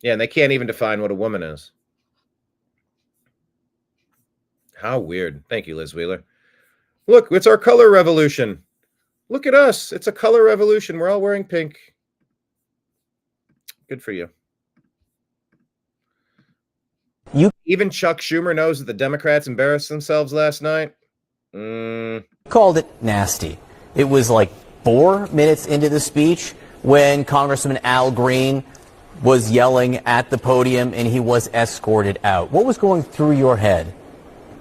S1: Yeah, and they can't even define what a woman is. How weird. Thank you, Liz Wheeler. Look, it's our color revolution. Look at us. It's a color revolution. We're all wearing pink. Good for you. Even Chuck Schumer knows that the Democrats embarrassed themselves last night.
S14: Called it nasty. It was like 4 minutes into the speech when Congressman Al Green was yelling at the podium and he was escorted out. What was going through your head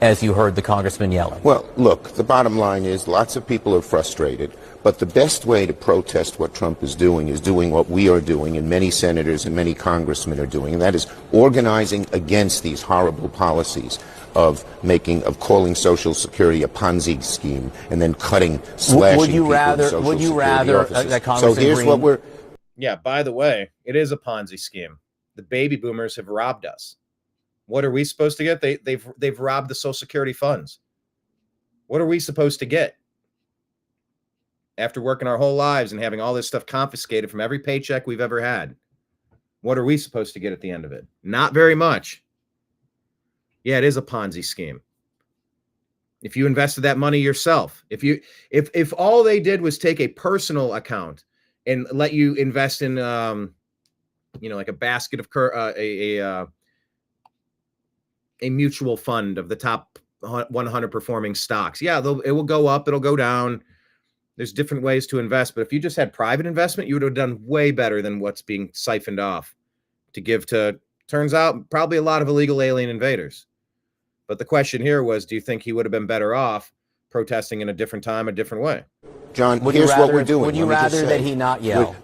S14: as you heard the congressman yelling?
S15: Well, look, the bottom line is lots of people are frustrated, but the best way to protest what Trump is doing what we are doing and many senators and many congressmen are doing, and that is organizing against these horrible policies of calling Social Security a Ponzi scheme and then slashing
S14: would you
S15: people
S14: rather,
S15: in Social
S14: would you
S15: Security
S14: rather
S15: offices.
S14: that Congressman
S15: So here's
S14: Green,
S15: what we're...
S1: Yeah, by the way, it is a Ponzi scheme. The baby boomers have robbed us. What are we supposed to get? They've robbed the Social Security funds. What are we supposed to get? After working our whole lives and having all this stuff confiscated from every paycheck we've ever had. What are we supposed to get at the end of it? Not very much. Yeah, it is a Ponzi scheme. If you invested that money yourself, if all they did was take a personal account and let you invest in, like a basket of a mutual fund of the top 100 performing stocks. Yeah, it will go up, it'll go down. There's different ways to invest, but if you just had private investment, you would have done way better than what's being siphoned off to give to, turns out, probably a lot of illegal alien invaders. But the question here was, do you think he would have been better off protesting in a different time, a different way?
S15: John, here's what we're doing.
S14: Would you rather that he not yell?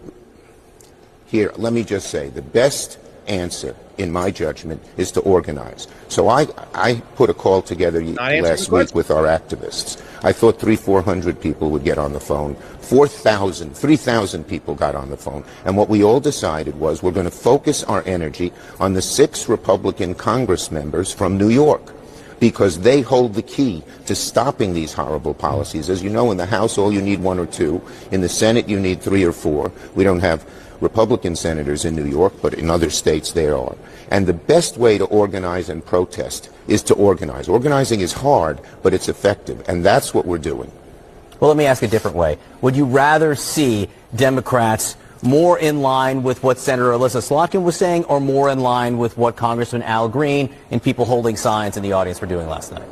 S15: Here, let me just say, the best answer, in my judgment, is to organize. So I put a call together last week with our activists. I thought 300-400 people would get on the phone. 3,000 people got on the phone. And what we all decided was we're going to focus our energy on the 6 Republican Congress members from New York, because they hold the key to stopping these horrible policies. As you know, in the House, all you need 1 or 2. In the Senate, you need 3 or 4. We don't have Republican senators in New York, but in other states there are. And the best way to organize and protest is to organize. Organizing is hard, but it's effective, and that's what we're doing.
S14: Well, let me ask a different way. Would you rather see Democrats more in line with what Senator Alyssa Slotkin was saying, or more in line with what Congressman Al Green and people holding signs in the audience were doing last night?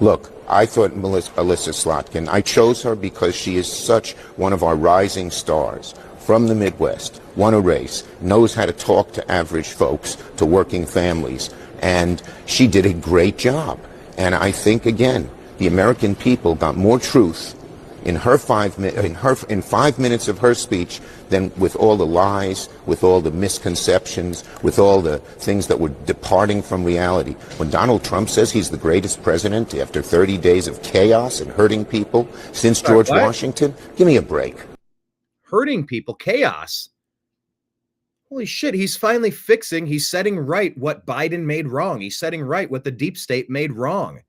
S15: Look, I thought Alyssa Slotkin, I chose her because she is such one of our rising stars from the Midwest, won a race, knows how to talk to average folks, to working families, and she did a great job. And I think, again, the American people got more truth in 5 minutes of her speech than with all the lies, with all the misconceptions, with all the things that were departing from reality. When Donald Trump says he's the greatest president after 30 days of chaos and hurting people since George Washington, give me a break.
S1: Hurting people, chaos. Holy shit, he's finally he's setting right what Biden made wrong. He's setting right what the deep state made wrong.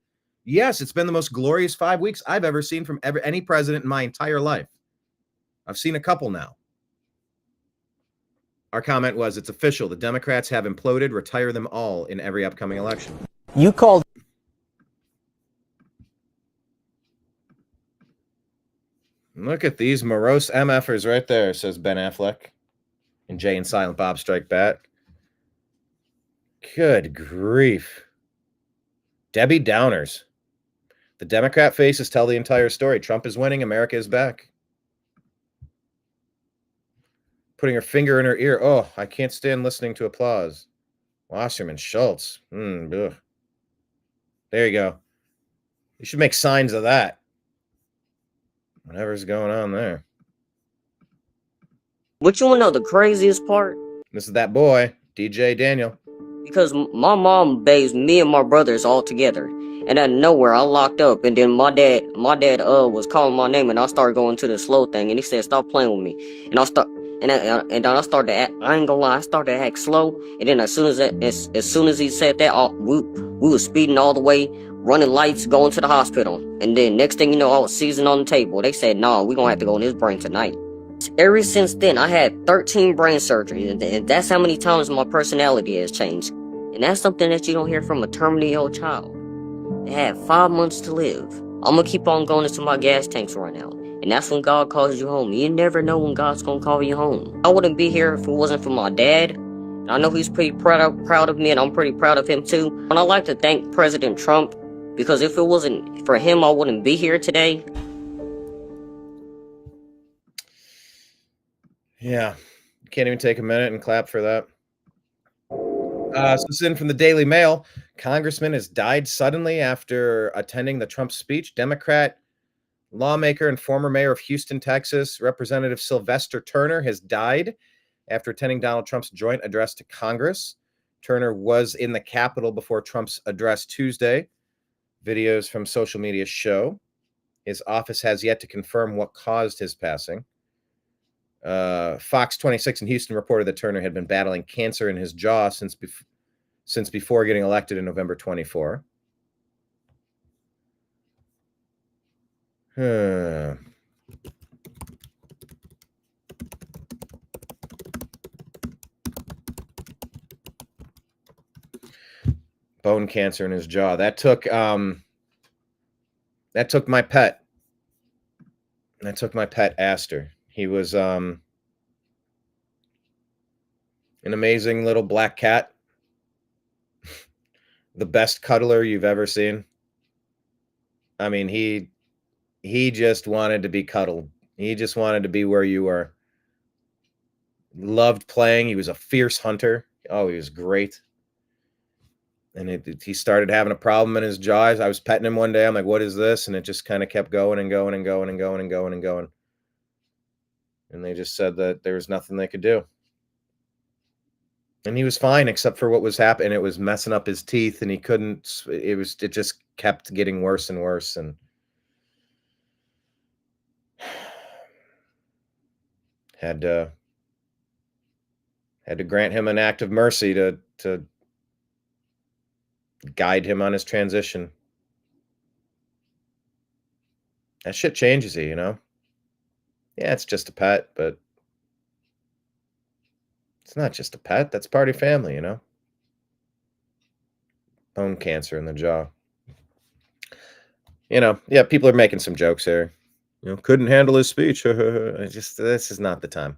S1: Yes, it's been the most glorious 5 weeks I've ever seen from any president in my entire life. I've seen a couple now. Our comment was, it's official. The Democrats have imploded. Retire them all in every upcoming election.
S14: You called.
S1: Look at these morose MFers right there, says Ben Affleck. And Jay and Silent Bob strike back. Good grief. Debbie Downers. The Democrat faces tell the entire story. Trump is winning. America is back. Putting her finger in her ear. Oh, I can't stand listening to applause. Wasserman Schultz. There you go. You should make signs of that. Whatever's going on there.
S16: What you want to know the craziest part?
S1: This is that boy, DJ Daniel.
S16: Because my mom bathes me and my brothers all together. And out of nowhere, I locked up, and then my dad was calling my name, and I started going to the slow thing, and he said, "Stop playing with me." And then I started to act, I ain't gonna lie, I started to act slow, and then as soon as he said that, we was speeding all the way, running lights, going to the hospital, and then next thing you know, I was seizing on the table. They said, "Nah, we gonna have to go in his brain tonight." Ever since then, I had 13 brain surgeries, and that's how many times my personality has changed. And that's something that you don't hear from a terminally ill child. They had 5 months to live. I'm gonna keep on going until my gas tanks run out. And that's when God calls you home. You never know when God's gonna call you home. I wouldn't be here if it wasn't for my dad. I know he's pretty proud of me, and I'm pretty proud of him too. And I'd like to thank President Trump, because if it wasn't for him, I wouldn't be here today.
S1: Yeah, can't even take a minute and clap for that. So this is in from the Daily Mail. Congressman has died suddenly after attending the Trump speech. Democrat lawmaker and former mayor of Houston, Texas, Representative Sylvester Turner, has died after attending Donald Trump's joint address to Congress. Turner was in the Capitol before Trump's address Tuesday. Videos from social media show. His office has yet to confirm what caused his passing. Fox 26 in Houston reported that Turner had been battling cancer in his jaw since before getting elected in November 24. Bone cancer in his jaw. That took my pet. That took my pet Aster. He was an amazing little black cat. The best cuddler you've ever seen. I mean, he just wanted to be cuddled. He just wanted to be where you were. Loved playing. He was a fierce hunter. Oh, he was great. And he started having a problem in his jaw. I was petting him one day. I'm like, "What is this?" And it just kind of kept going and going and going and going and going and going. And they just said that there was nothing they could do. And he was fine, except for what was happening. It was messing up his teeth, and he couldn't. It just kept getting worse and worse. And had to grant him an act of mercy to guide him on his transition. That shit changes you, you know? Yeah, it's just a pet, but it's not just a pet. That's part of family, you know? Bone cancer in the jaw. You know, yeah, people are making some jokes here. You know, couldn't handle his speech. This is not the time.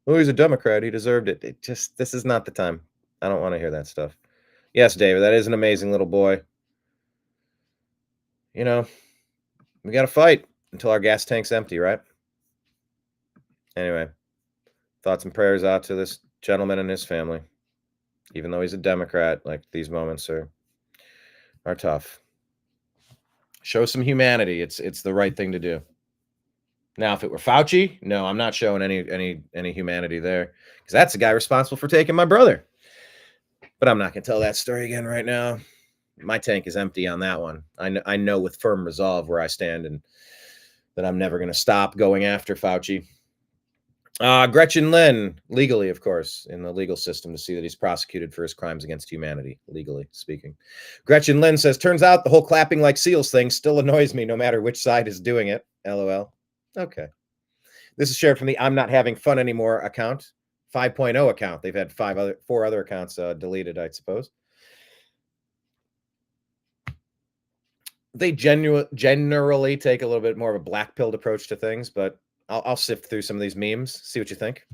S1: Oh, he's a Democrat. He deserved it. This is not the time. I don't want to hear that stuff. Yes, David, that is an amazing little boy. You know, we got to fight until our gas tank's empty, right? Anyway, thoughts and prayers out to this gentleman and his family. Even though he's a Democrat, like, these moments are tough. Show some humanity. It's the right thing to do. Now, if it were Fauci, no, I'm not showing any humanity there, because that's the guy responsible for taking my brother. But I'm not going to tell that story again right now. My tank is empty on that one. I know with firm resolve where I stand, and that I'm never going to stop going after Fauci. Gretchen Lynn, legally, of course, in the legal system, to see that he's prosecuted for his crimes against humanity, legally speaking. Gretchen Lynn says, turns out the whole clapping like seals thing still annoys me no matter which side is doing it. LOL. Okay. This is shared from the I'm Not Having Fun Anymore account, 5.0 account. They've had four other accounts deleted, I suppose. They generally take a little bit more of a black-pilled approach to things, but I'll sift through some of these memes, see what you think.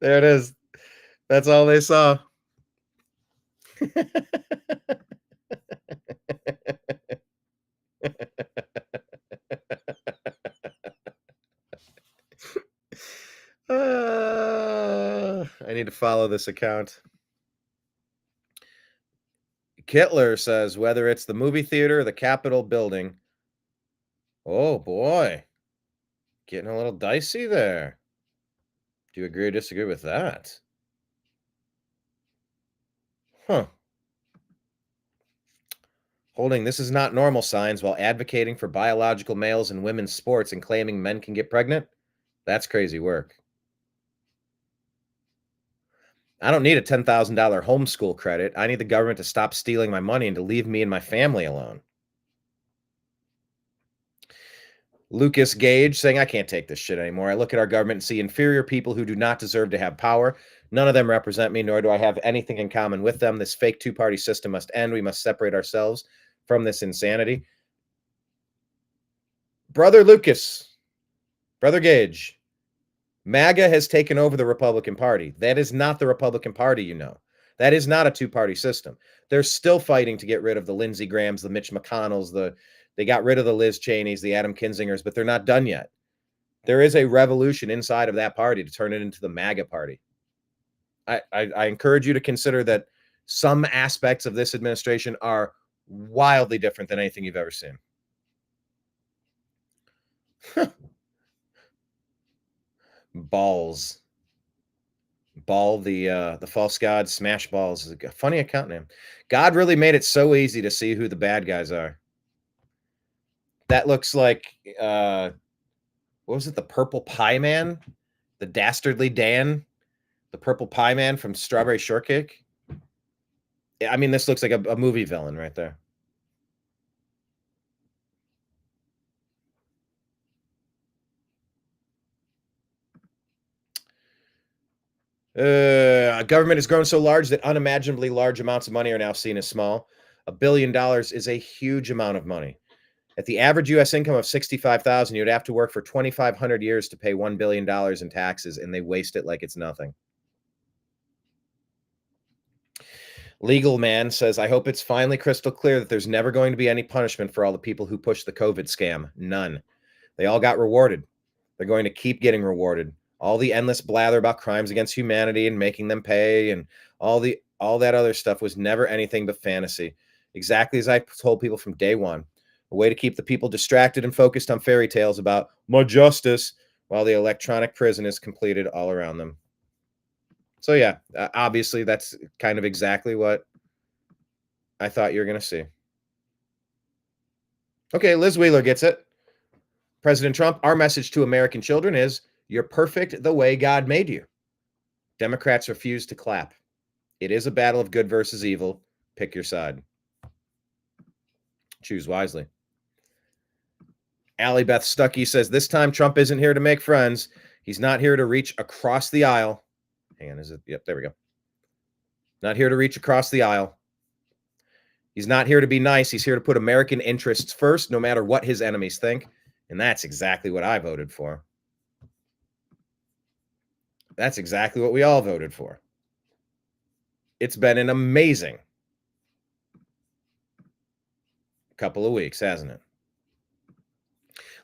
S1: There it is. That's all they saw. I need to follow this account. Kittler says, whether it's the movie theater or the Capitol building. Oh, boy. Getting a little dicey there. Do you agree or disagree with that? Huh. Holding "this is not normal" signs while advocating for biological males in women's sports and claiming men can get pregnant? That's crazy work. I don't need a $10,000 homeschool credit. I need the government to stop stealing my money and to leave me and my family alone. Lucas Gage saying, I can't take this shit anymore. I look at our government and see inferior people who do not deserve to have power. None of them represent me, nor do I have anything in common with them. This fake two-party system must end. We must separate ourselves from this insanity. Brother Lucas, Brother Gage, MAGA has taken over the Republican Party. That is not the Republican Party, you know. That is not a two-party system. They're still fighting to get rid of the Lindsey Grahams, the Mitch McConnells, they got rid of the Liz Cheneys, the Adam Kinzingers, but they're not done yet. There is a revolution inside of that party to turn it into the MAGA party. I encourage you to consider that some aspects of this administration are wildly different than anything you've ever seen. Balls. Ball, the false god, Smash Balls is a funny account name. God really made it so easy to see who the bad guys are. That looks like, what was it? The Purple Pie Man? The Dastardly Dan? The Purple Pie Man from Strawberry Shortcake? Yeah, I mean, this looks like a movie villain right there. Government has grown so large that unimaginably large amounts of money are now seen as small. $1 billion is a huge amount of money. At the average U.S. income of $65,000, you'd have to work for 2,500 years to pay $1 billion in taxes, and they waste it like it's nothing. Legal Man says, I hope it's finally crystal clear that there's never going to be any punishment for all the people who pushed the COVID scam. None. They all got rewarded. They're going to keep getting rewarded. All the endless blather about crimes against humanity and making them pay and all that other stuff was never anything but fantasy. Exactly as I told people from day one. A way to keep the people distracted and focused on fairy tales about more justice while the electronic prison is completed all around them. So yeah, obviously that's kind of exactly what I thought you were going to see. Okay, Liz Wheeler gets it. President Trump, our message to American children is, you're perfect the way God made you. Democrats refuse to clap. It is a battle of good versus evil. Pick your side. Choose wisely. Allie Beth Stuckey says, this time Trump isn't here to make friends. He's not here to reach across the aisle. Hang on, is it? Yep, there we go. Not here to reach across the aisle. He's not here to be nice. He's here to put American interests first, no matter what his enemies think. And that's exactly what I voted for. That's exactly what we all voted for. It's been an amazing couple of weeks, hasn't it?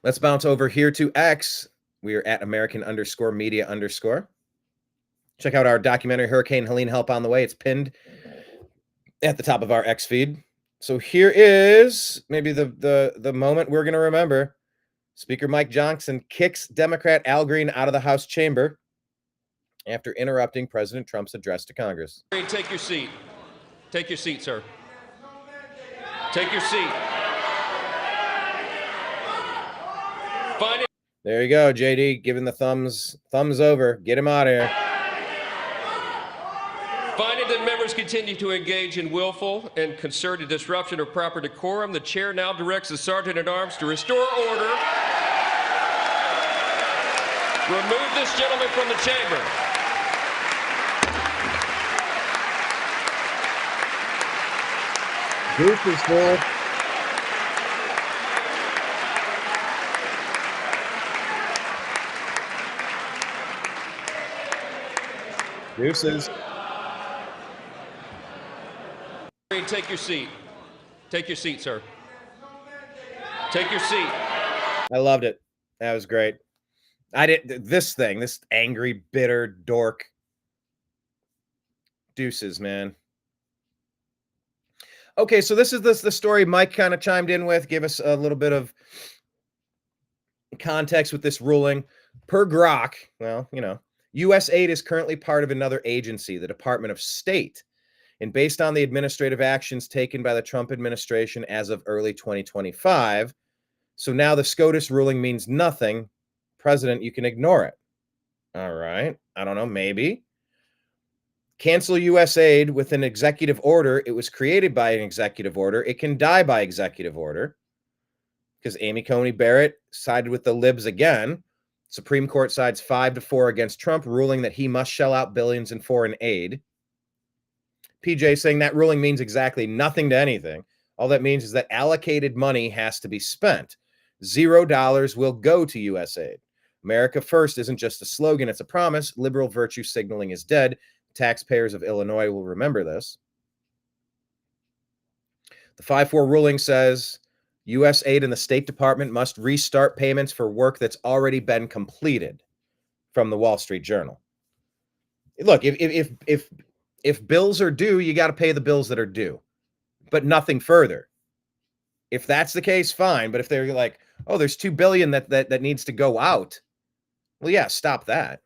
S1: Let's bounce over here to X. We are at American_media_. Check out our documentary, Hurricane Helene Help on the Way. It's pinned at the top of our X feed. So here is maybe the moment we're going to remember. Speaker Mike Johnson kicks Democrat Al Green out of the House chamber after interrupting President Trump's address to Congress.
S17: Take your seat. Take your seat, sir. Take your seat. Find it.
S1: There you go, JD, giving the thumbs over. Get him out of here.
S17: Finding that members continue to engage in willful and concerted disruption of proper decorum, the chair now directs the Sergeant-at-Arms to restore order. Remove this gentleman from the chamber.
S1: Goof is full. Deuces.
S17: Take your seat. Take your seat, sir. Take your seat.
S1: I loved it. That was great. This angry, bitter dork. Deuces, man. Okay, so this is the story Mike kind of chimed in with, gave us a little bit of context with this ruling, per Grok, well, U.S. aid is currently part of another agency, the Department of State. And based on the administrative actions taken by the Trump administration as of early 2025, so now the SCOTUS ruling means nothing. President, you can ignore it. All right. I don't know, maybe. Cancel U.S. aid with an executive order. It was created by an executive order. It can die by executive order. Because Amy Coney Barrett sided with the libs again. Supreme Court sides 5-4 against Trump, ruling that he must shell out billions in foreign aid. PJ saying that ruling means exactly nothing to anything. All that means is that allocated money has to be spent. $0 will go to U.S. aid. America first isn't just a slogan, it's a promise. Liberal virtue signaling is dead. Taxpayers of Illinois will remember this. The 5-4 ruling says U.S. aid and the State Department must restart payments for work that's already been completed, from the Wall Street Journal. Look, if bills are due, you got to pay the bills that are due, but nothing further. If that's the case, fine. But if they're like, oh, there's $2 billion that needs to go out, well, yeah, stop that.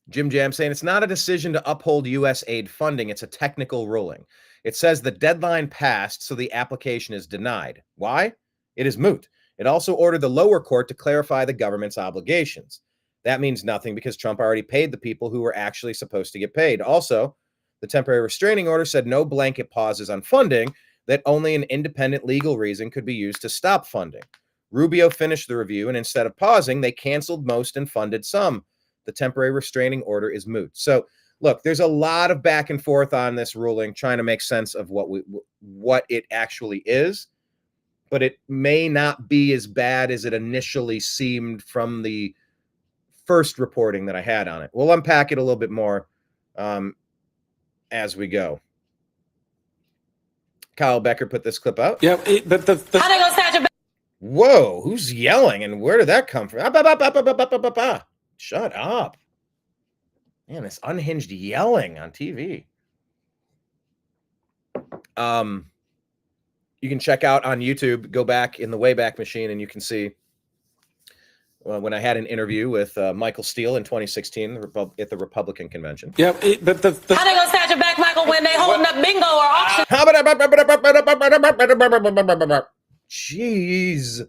S1: Jim Jam saying it's not a decision to uphold U.S. aid funding. It's a technical ruling. It says the deadline passed, so the application is denied. Why? It is moot. It also ordered the lower court to clarify the government's obligations. That means nothing because Trump already paid the people who were actually supposed to get paid. Also, the temporary restraining order said no blanket pauses on funding, that only an independent legal reason could be used to stop funding. Rubio finished the review, and instead of pausing, they canceled most and funded some. The temporary restraining order is moot. So, look, there's a lot of back and forth on this ruling, trying to make sense of what it actually is, but it may not be as bad as it initially seemed from the first reporting that I had on it. We'll unpack it a little bit more as we go. Kyle Becker put this clip out.
S18: Yeah,
S1: Whoa, who's yelling and where did that come from? Shut up. Man, this unhinged yelling on TV. You can check out on YouTube, go back in the Wayback Machine, and you can see when I had an interview with Michael Steele in 2016 at the Republican convention.
S18: Yeah, how they gonna snatch it back, Michael, when they holding up bingo or auction?
S1: Jeez.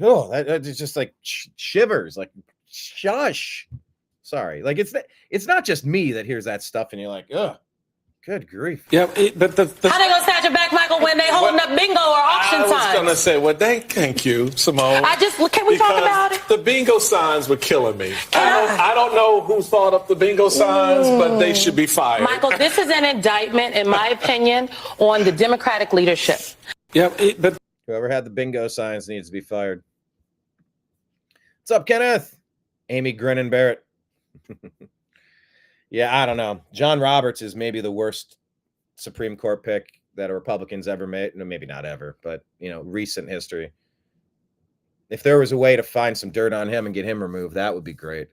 S1: Oh, that's just like shivers, like shush. Sorry, like it's not just me that hears that stuff, and you're like, ugh, good grief.
S18: Yeah, how they gonna snatch it back, Michael, when they holding up bingo or auction signs?
S19: I was gonna say, well, thank you, Simone.
S18: Can we talk about it?
S19: The bingo signs were killing me. I don't know who thought up the bingo signs, but they should be fired.
S18: Michael, this is an indictment, in my opinion, on the Democratic leadership.
S19: Yeah,
S1: whoever had the bingo signs needs to be fired. What's up, Kenneth? Amy Grinning Barrett. Yeah, I don't know. John Roberts is maybe the worst Supreme Court pick that a Republican's ever made. No, maybe not ever, but recent history. If there was a way to find some dirt on him and get him removed, that would be great.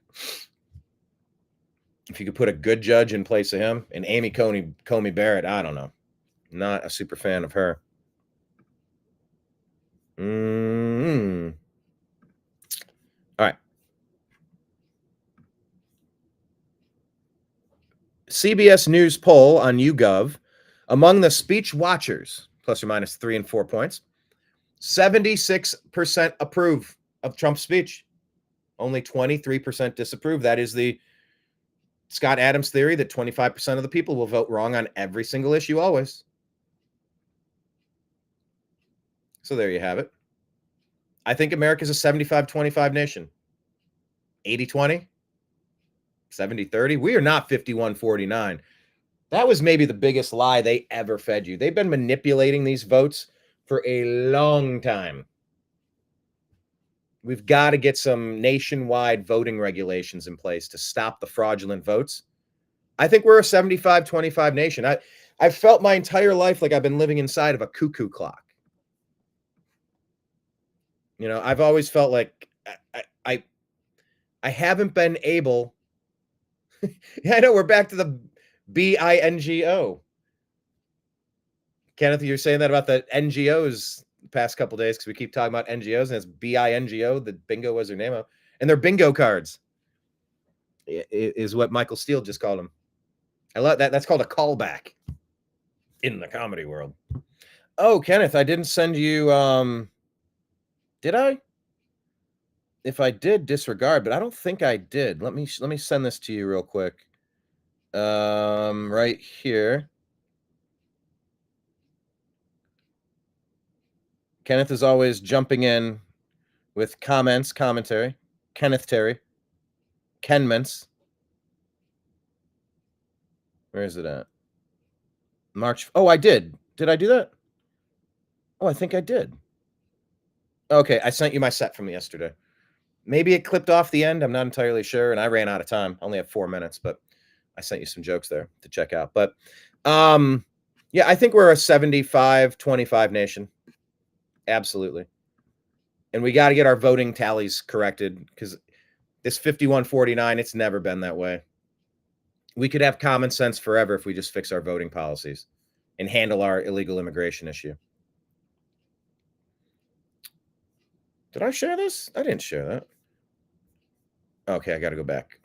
S1: If you could put a good judge in place of him, and Amy Coney Barrett, I don't know. Not a super fan of her. All right. CBS News poll on YouGov. Among the speech watchers, plus or minus 3 and 4 points, 76% approve of Trump's speech. Only 23% disapprove. That is the Scott Adams theory that 25% of the people will vote wrong on every single issue always. So there you have it. I think America's a 75-25 nation. 80-20? 70-30? We are not 51-49. That was maybe the biggest lie they ever fed you. They've been manipulating these votes for a long time. We've got to get some nationwide voting regulations in place to stop the fraudulent votes. I think we're a 75-25 nation. I've felt my entire life like I've been living inside of a cuckoo clock. I've always felt like I haven't been able. Yeah, I know we're back to the BINGO. Kenneth, you're saying that about the NGOs the past couple days because we keep talking about NGOs, and it's BINGO. The bingo was their name, and they're bingo cards. Is what Michael Steele just called them. I love that. That's called a callback in the comedy world. Oh, Kenneth, I didn't send you. Did I? If I did, disregard, but I don't think I did. Let me send this to you real quick. Right here. Kenneth is always jumping in with commentary. Kenneth Terry. Kenments. Where is it at? March. Oh, I did. Did I do that? Oh, I think I did. Okay, I sent you my set from yesterday. Maybe it clipped off the end. I'm not entirely sure, and I ran out of time. I only have 4 minutes, but I sent you some jokes there to check out. But yeah, I think we're a 75-25 nation. Absolutely. And we got to get our voting tallies corrected because this 51-49, it's never been that way. We could have common sense forever if we just fix our voting policies and handle our illegal immigration issue. Did I share this? I didn't share that. Okay, I got to go back.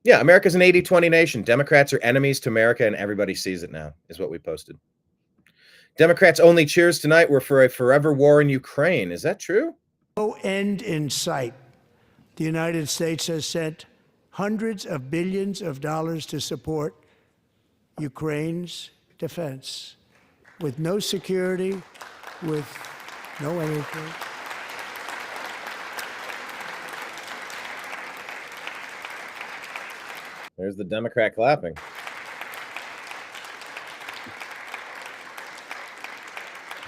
S1: Yeah, America's an 80-20 nation. Democrats are enemies to America, and everybody sees it now, is what we posted. Democrats' only cheers tonight were for a forever war in Ukraine. Is that true?
S4: No end in sight. The United States has sent hundreds of billions of dollars to support Ukraine's defense with no security, with no anything.
S1: There's the Democrat clapping.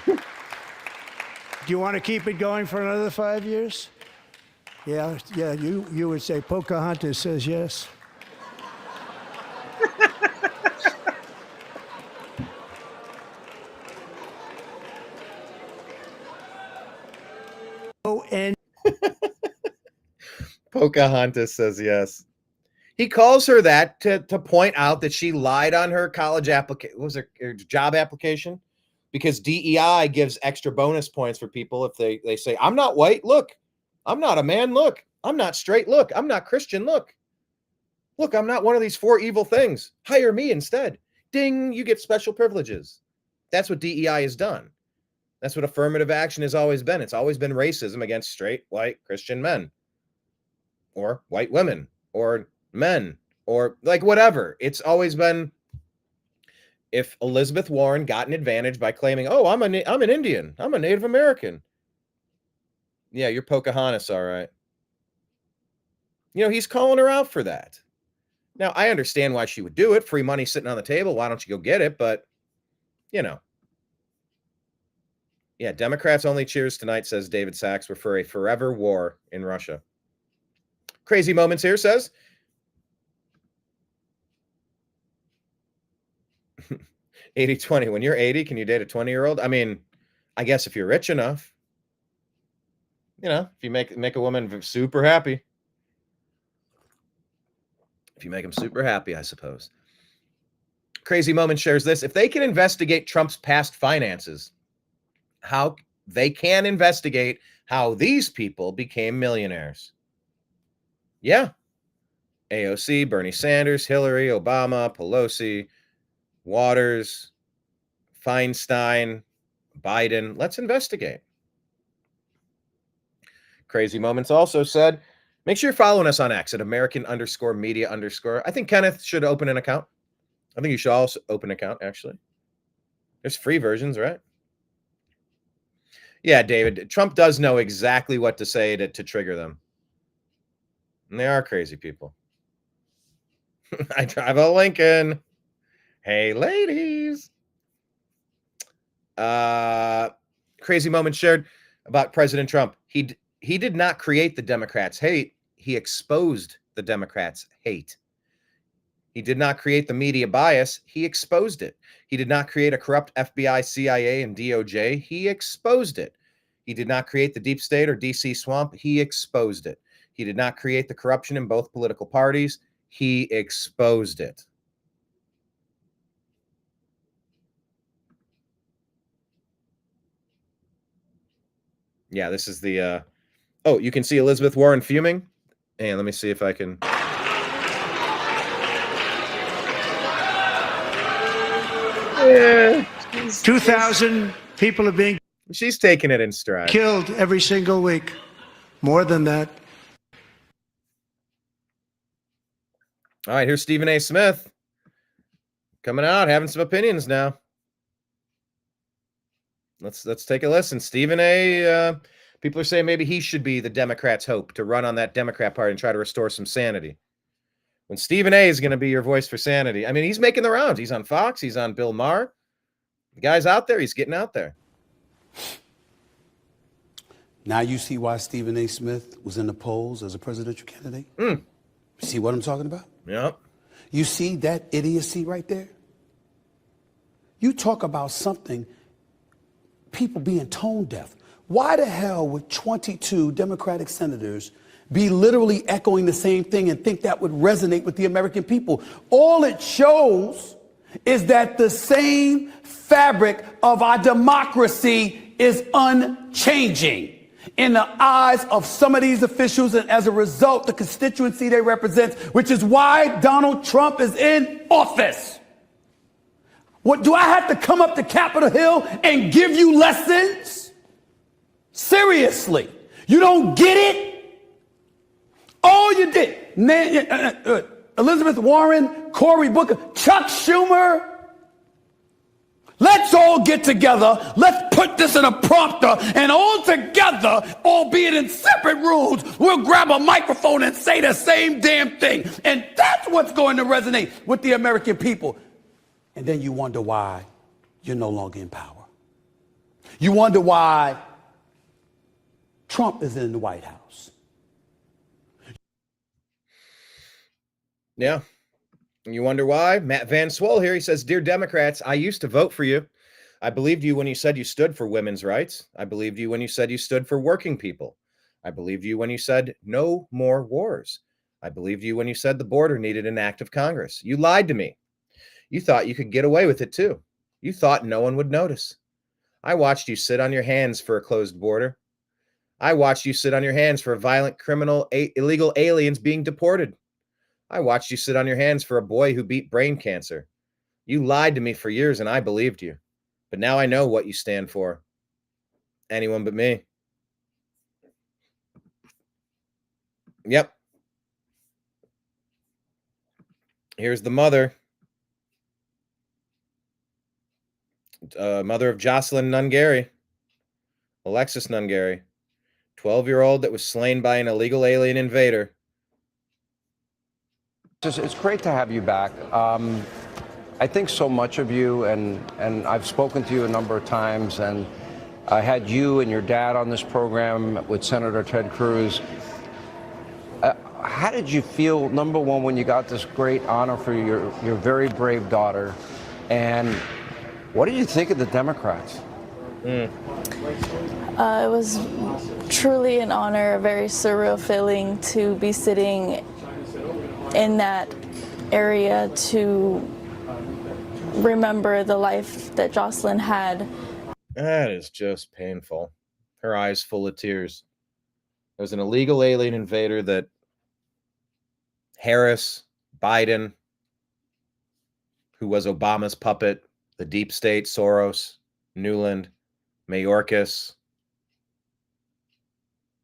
S4: Do you want to keep it going for another 5 years? Yeah, you would say Pocahontas says yes.
S1: Pocahontas says yes. He calls her that to point out that she lied on her college application. Was her job application? Because DEI gives extra bonus points for people if they say, I'm not white. Look, I'm not a man. Look, I'm not straight. Look, I'm not Christian. Look, I'm not one of these 4 evil things. Hire me instead. Ding, you get special privileges. That's what DEI has done. That's what affirmative action has always been. It's always been racism against straight, white, Christian men. Or white women. Or men. Or like whatever. It's always been, if Elizabeth Warren got an advantage by claiming, oh, I'm an Indian. I'm a Native American. Yeah, you're Pocahontas, all right. You know, he's calling her out for that. Now, I understand why she would do it. Free money sitting on the table. Why don't you go get it? But, you know. Yeah, Democrats' only cheers tonight, says David Sachs, were for a forever war in Russia. Crazy Moments here says, 80-20. When you're 80, can you date a 20-year-old? I mean, I guess if you're rich enough, you know, if you make a woman super happy. If you make them super happy, I suppose. Crazy Moment shares this. If they can investigate Trump's past finances, how they can investigate how these people became millionaires. Yeah. AOC, Bernie Sanders, Hillary, Obama, Pelosi, Waters, Feinstein, Biden. Let's investigate. Crazy Moments also said, make sure you're following us on X at American_media_. I think Kenneth should open an account. I think you should also open an account, actually. There's free versions, right? Yeah, David, Trump does know exactly what to say to trigger them. And they are crazy people. I drive a Lincoln. Hey, ladies. Crazy Moment shared about President Trump. He did not create the Democrats' hate. He exposed the Democrats' hate. He did not create the media bias. He exposed it. He did not create a corrupt FBI, CIA, and DOJ. He exposed it. He did not create the deep state or DC swamp. He exposed it. He did not create the corruption in both political parties. He exposed it. Yeah, this is the oh, you can see Elizabeth Warren fuming. And let me see if I can. Yeah.
S4: 2,000 people are being
S1: She's taking it in stride.
S4: killed every single week. More than that.
S1: All right, here's Stephen A. Smith coming out, having some opinions now. Let's take a listen. Stephen A. People are saying maybe he should be the Democrats' hope to run on that Democrat party and try to restore some sanity. When Stephen A. is going to be your voice for sanity. I mean, he's making the rounds. He's on Fox. He's on Bill Maher. The guy's out there. He's getting out there.
S11: Now you see why Stephen A. Smith was in the polls as a presidential candidate? See what I'm talking about?
S1: Yep.
S11: You see that idiocy right there? You talk about something, people being tone deaf. Why the hell would 22 Democratic senators be literally echoing the same thing and think that would resonate with the American people? All it shows is that the same fabric of our democracy is unchanging in the eyes of some of these officials, and as a result, the constituency they represent, which is why Donald Trump is in office. What, do I have to come up to Capitol Hill and give you lessons? Seriously, you don't get it? All you did, Elizabeth Warren, Cory Booker, Chuck Schumer. Let's all get together. Let's put this in a prompter, and all together, albeit in separate rooms, we'll grab a microphone and say the same damn thing. And that's what's going to resonate with the American people. And then you wonder why you're no longer in power. You wonder why Trump is in the White House.
S1: Yeah. You wonder why? Matt Van Swole here. He says, "Dear Democrats, I used to vote for you. I believed you when you said you stood for women's rights. I believed you when you said you stood for working people. I believed you when you said no more wars. I believed you when you said the border needed an act of Congress. You lied to me. You thought you could get away with it too. You thought no one would notice. I watched you sit on your hands for a closed border. I watched you sit on your hands for violent, criminal, illegal aliens being deported. I watched you sit on your hands for a boy who beat brain cancer. You lied to me for years and I believed you. But now I know what you stand for. Anyone but me." Yep. Here's the mother. Mother of Jocelyn Nungary. Alexis Nungary. 12-year-old that was slain by an illegal alien invader.
S3: It's great to have you back. I think so much of you, and I've spoken to you a number of times, and I had you and your dad on this program with Senator Ted Cruz. How did you feel, number one, when you got this great honor for your very brave daughter, and what did you think of the Democrats?
S20: It was truly an honor, a very surreal feeling to be sitting in that area to remember the life that Jocelyn had.
S1: That is just painful. Her eyes full of tears. There was an illegal alien invader that Harris, Biden, who was Obama's puppet, the deep state, Soros, Newland, Mayorkas.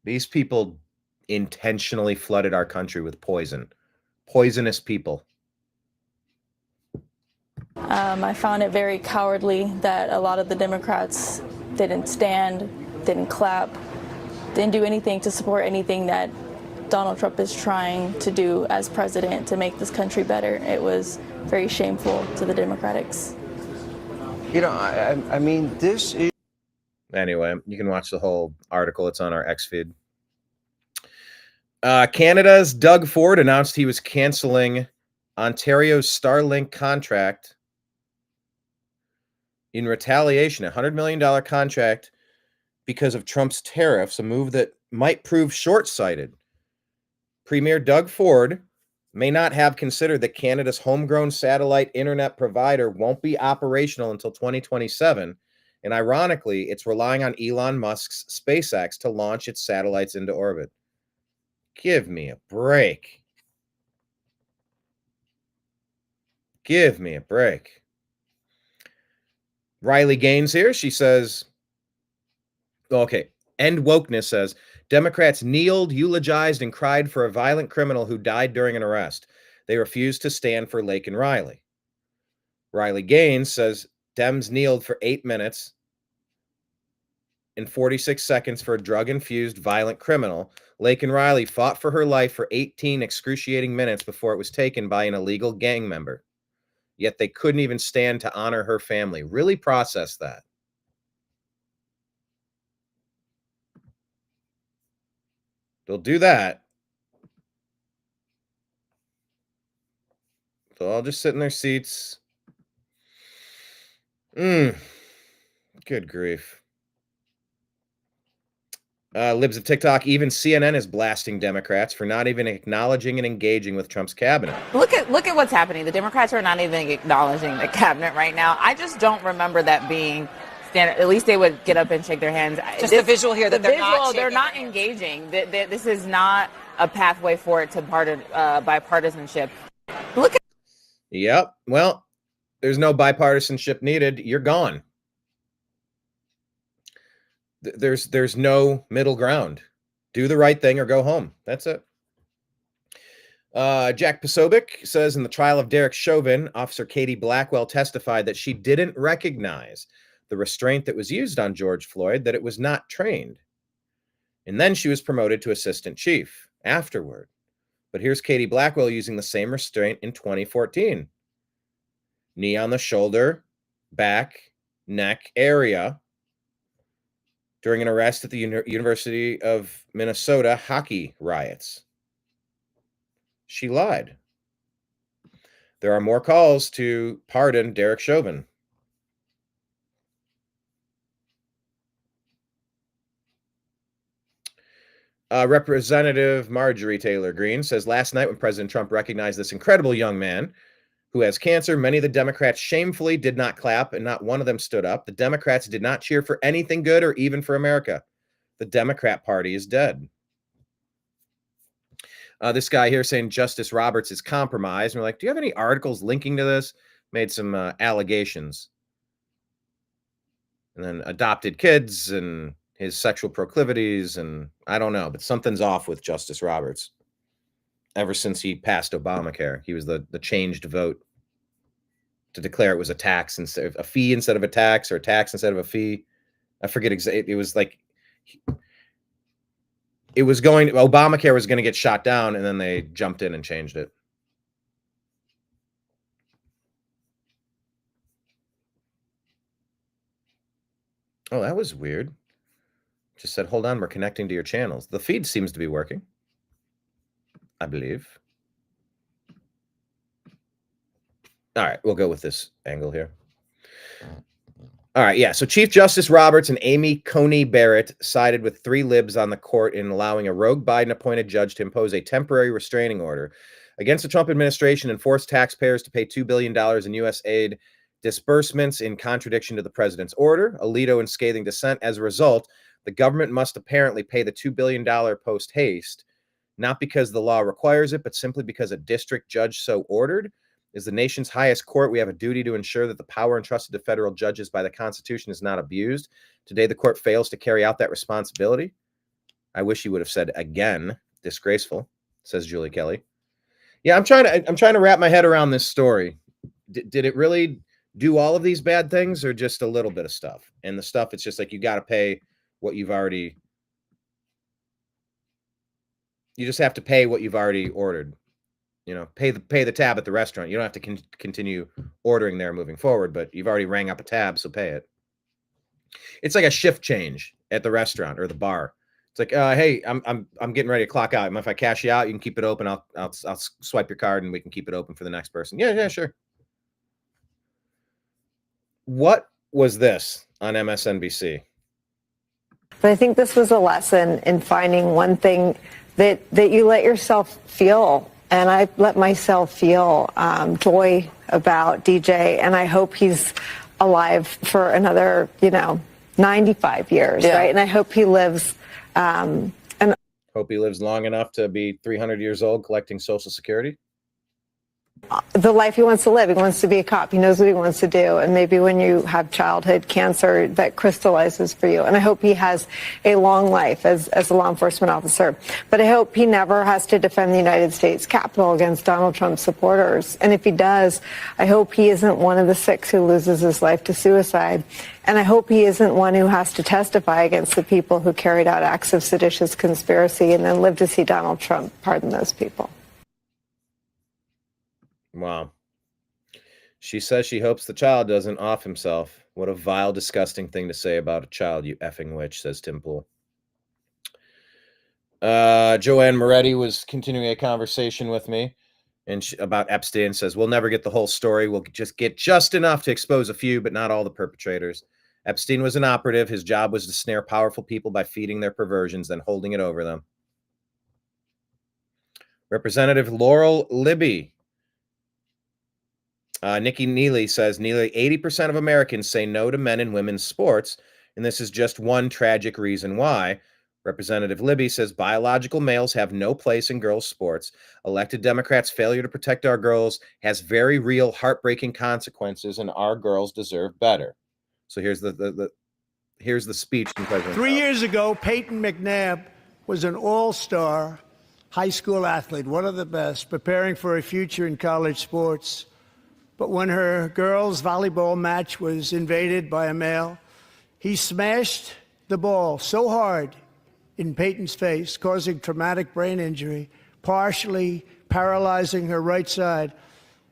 S1: These people intentionally flooded our country with poison. Poisonous people.
S20: I found it very cowardly that a lot of the Democrats didn't stand, didn't clap, didn't do anything to support anything that Donald Trump is trying to do as president to make this country better. It was very shameful to the Democrats.
S3: You know, I mean, this is...
S1: Anyway, you can watch the whole article. It's on our X feed. Canada's Doug Ford announced he was canceling Ontario's Starlink contract in retaliation, a $100 million contract because of Trump's tariffs, a move that might prove short-sighted. Premier Doug Ford may not have considered that Canada's homegrown satellite internet provider won't be operational until 2027, And ironically, it's relying on Elon Musk's SpaceX to launch its satellites into orbit. Give me a break. Give me a break. Riley Gaines here, she says, okay, End Wokeness says, Democrats kneeled, eulogized, and cried for a violent criminal who died during an arrest. They refused to stand for Laken Riley. Riley Gaines says, Dems kneeled for 8 minutes and 46 seconds for a drug-infused violent criminal. Laken Riley fought for her life for 18 excruciating minutes before it was taken by an illegal gang member. Yet they couldn't even stand to honor her family. Really process that. They'll do that. They'll all just sit in their seats. Good grief. Libs of TikTok, even CNN is blasting Democrats for not even acknowledging and engaging with Trump's cabinet.
S9: Look at what's happening. The Democrats are not even acknowledging the cabinet right now. I just don't remember that being standard. At least they would get up and shake their hands.
S18: Just the visual here that
S9: they're not engaging. This is not a pathway for it to bipartisanship. Look at.
S1: Yep. Well, there's no bipartisanship needed. You're gone. There's no middle ground. Do the right thing or go home. That's it. Jack Posobiec says, in the trial of Derek Chauvin, Officer Katie Blackwell testified that she didn't recognize the restraint that was used on George Floyd, that it was not trained. And then she was promoted to assistant chief afterward. But here's Katie Blackwell using the same restraint in 2014. Knee on the shoulder, back, neck area during an arrest at the University of Minnesota hockey riots. She lied. There are more calls to pardon Derek Chauvin. Representative Marjorie Taylor Greene says, last night when President Trump recognized this incredible young man who has cancer, many of the Democrats shamefully did not clap, and not one of them stood up. The Democrats did not cheer for anything good or even for America. The Democrat Party is dead. This guy here saying Justice Roberts is compromised. And we're like, do you have any articles linking to this? Made some allegations. And then adopted kids and his sexual proclivities, and I don't know, but something's off with Justice Roberts. Ever since he passed Obamacare, he was the changed vote to declare it was a tax instead of a fee instead of a tax, or a tax instead of a fee. I forget exactly. It was like Obamacare was going to get shot down, and then they jumped in and changed it. Oh, that was weird. Just said, hold on, we're connecting to your channels. The feed seems to be working, I believe. All right, we'll go with this angle here. All right, yeah. So Chief Justice Roberts and Amy Coney Barrett sided with 3 libs on the court in allowing a rogue Biden-appointed judge to impose a temporary restraining order against the Trump administration and force taxpayers to pay $2 billion in U.S. aid disbursements in contradiction to the president's order. Alito in scathing dissent. As a result, the government must apparently pay the $2 billion post haste, not because the law requires it, but simply because a district judge so ordered. As the nation's highest court, we have a duty to ensure that the power entrusted to federal judges by the Constitution is not abused. Today, the court fails to carry out that responsibility. I wish you would have said again, disgraceful, says Julie Kelly. Yeah, I'm trying to wrap my head around this story. Did it really do all of these bad things, or just a little bit of stuff? And the stuff, it's just like, you got to pay what you've already. You just have to pay what you've already ordered. You know, pay the tab at the restaurant. You don't have to continue ordering there moving forward, but you've already rang up a tab, so pay it. It's like a shift change at the restaurant or the bar. It's like, hey, I'm getting ready to clock out. If I cash you out, you can keep it open. I'll swipe your card and we can keep it open for the next person. Yeah, sure. What was this on MSNBC?
S21: But I think this was a lesson in finding one thing that you let yourself feel. And I let myself feel joy about DJ, and I hope he's alive for another, 95 years, right? And I hope he lives.
S1: Hope he lives long enough to be 300 years old collecting Social Security.
S21: The life he wants to live. He wants to be a cop. He knows what he wants to do. And maybe when you have childhood cancer, that crystallizes for you. And I hope he has a long life as a law enforcement officer. But I hope he never has to defend the United States Capitol against Donald Trump's supporters. And if he does, I hope he isn't one of the 6 who loses his life to suicide. And I hope he isn't one who has to testify against the people who carried out acts of seditious conspiracy and then live to see Donald Trump pardon those people.
S1: Wow. She says she hopes the child doesn't off himself. What a vile, disgusting thing to say about a child, you effing witch, says Tim Pool. Joanne Moretti was continuing a conversation with me and about Epstein. Says, we'll never get the whole story. We'll just get just enough to expose a few, but not all the perpetrators. Epstein was an operative. His job was to snare powerful people by feeding their perversions, then holding it over them. Representative Laurel Libby. Nikki Neely says nearly 80% of Americans say no to men and women's sports, and this is just one tragic reason why. Representative Libby says biological males have no place in girls' sports. Elected Democrats' failure to protect our girls has very real, heartbreaking consequences, and our girls deserve better. So here's the speech from President
S4: 3
S1: Trump.
S4: years ago, Peyton McNabb was an all-star high school athlete, one of the best, preparing for a future in college sports. But when her girls' volleyball match was invaded by a male, he smashed the ball so hard in Peyton's face, causing traumatic brain injury, partially paralyzing her right side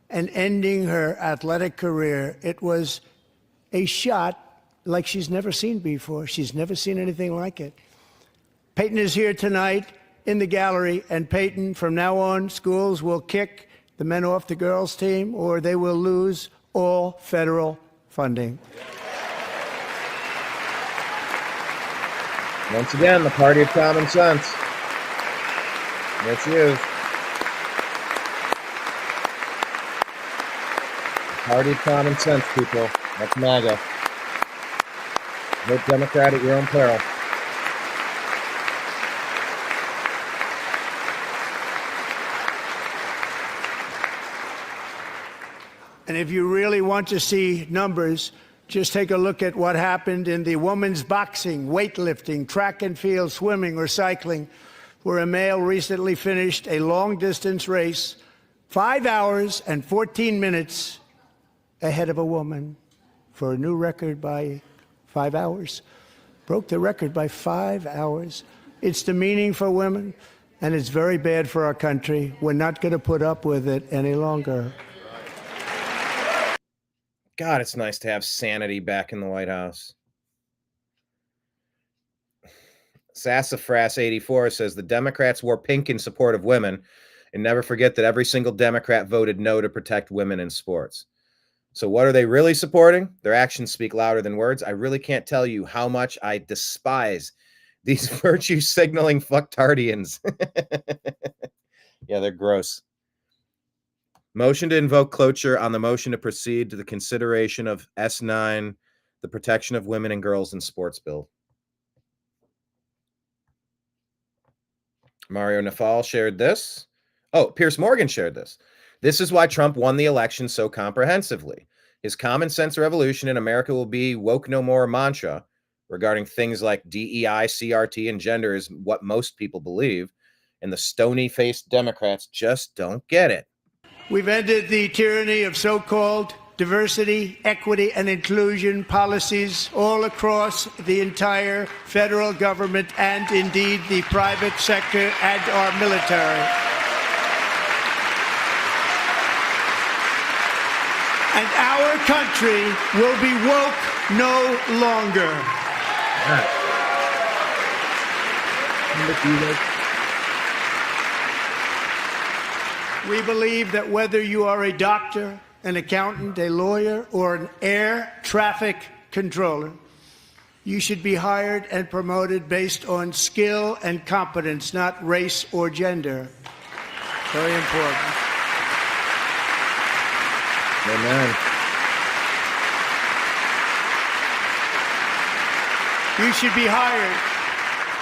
S4: and ending her athletic career. It was a shot like she's never seen before. She's never seen anything like it. Peyton is here tonight in the gallery, and Peyton, from now on, schools will kick the men off the girls' team, or they will lose all federal funding.
S1: Once again, the party of common sense. That's you. Party of common sense, people. That's MAGA. Vote Democrat at your own peril.
S4: And if you really want to see numbers, just take a look at what happened in the women's boxing, weightlifting, track and field, swimming, or cycling, where a male recently finished a long-distance race 5 hours and 14 minutes ahead of a woman for a new record by 5 hours. Broke the record by 5 hours. It's demeaning for women, and it's very bad for our country. We're not going to put up with it any longer.
S1: God, it's nice to have sanity back in the White House. Sassafras84 says the Democrats wore pink in support of women, and never forget that every single Democrat voted no to protect women in sports. So what are they really supporting? Their actions speak louder than words. I really can't tell you how much I despise these virtue signaling fucktardians. Yeah, they're gross. Motion to invoke cloture on the motion to proceed to the consideration of S9, the Protection of Women and Girls in Sports Bill. Mario Nafal shared this. Oh, Pierce Morgan shared this. This is why Trump won the election so comprehensively. His common sense revolution in America will be woke no more mantra regarding things like DEI, CRT, and gender is what most people believe. And the stony-faced Democrats just don't get it.
S4: We've ended the tyranny of so-called diversity, equity, and inclusion policies all across the entire federal government and indeed the private sector and our military. And our country will be woke no longer. We believe that whether you are a doctor, an accountant, a lawyer, or an air traffic controller, you should be hired and promoted based on skill and competence, not race or gender. Very important.
S1: Amen.
S4: You should be hired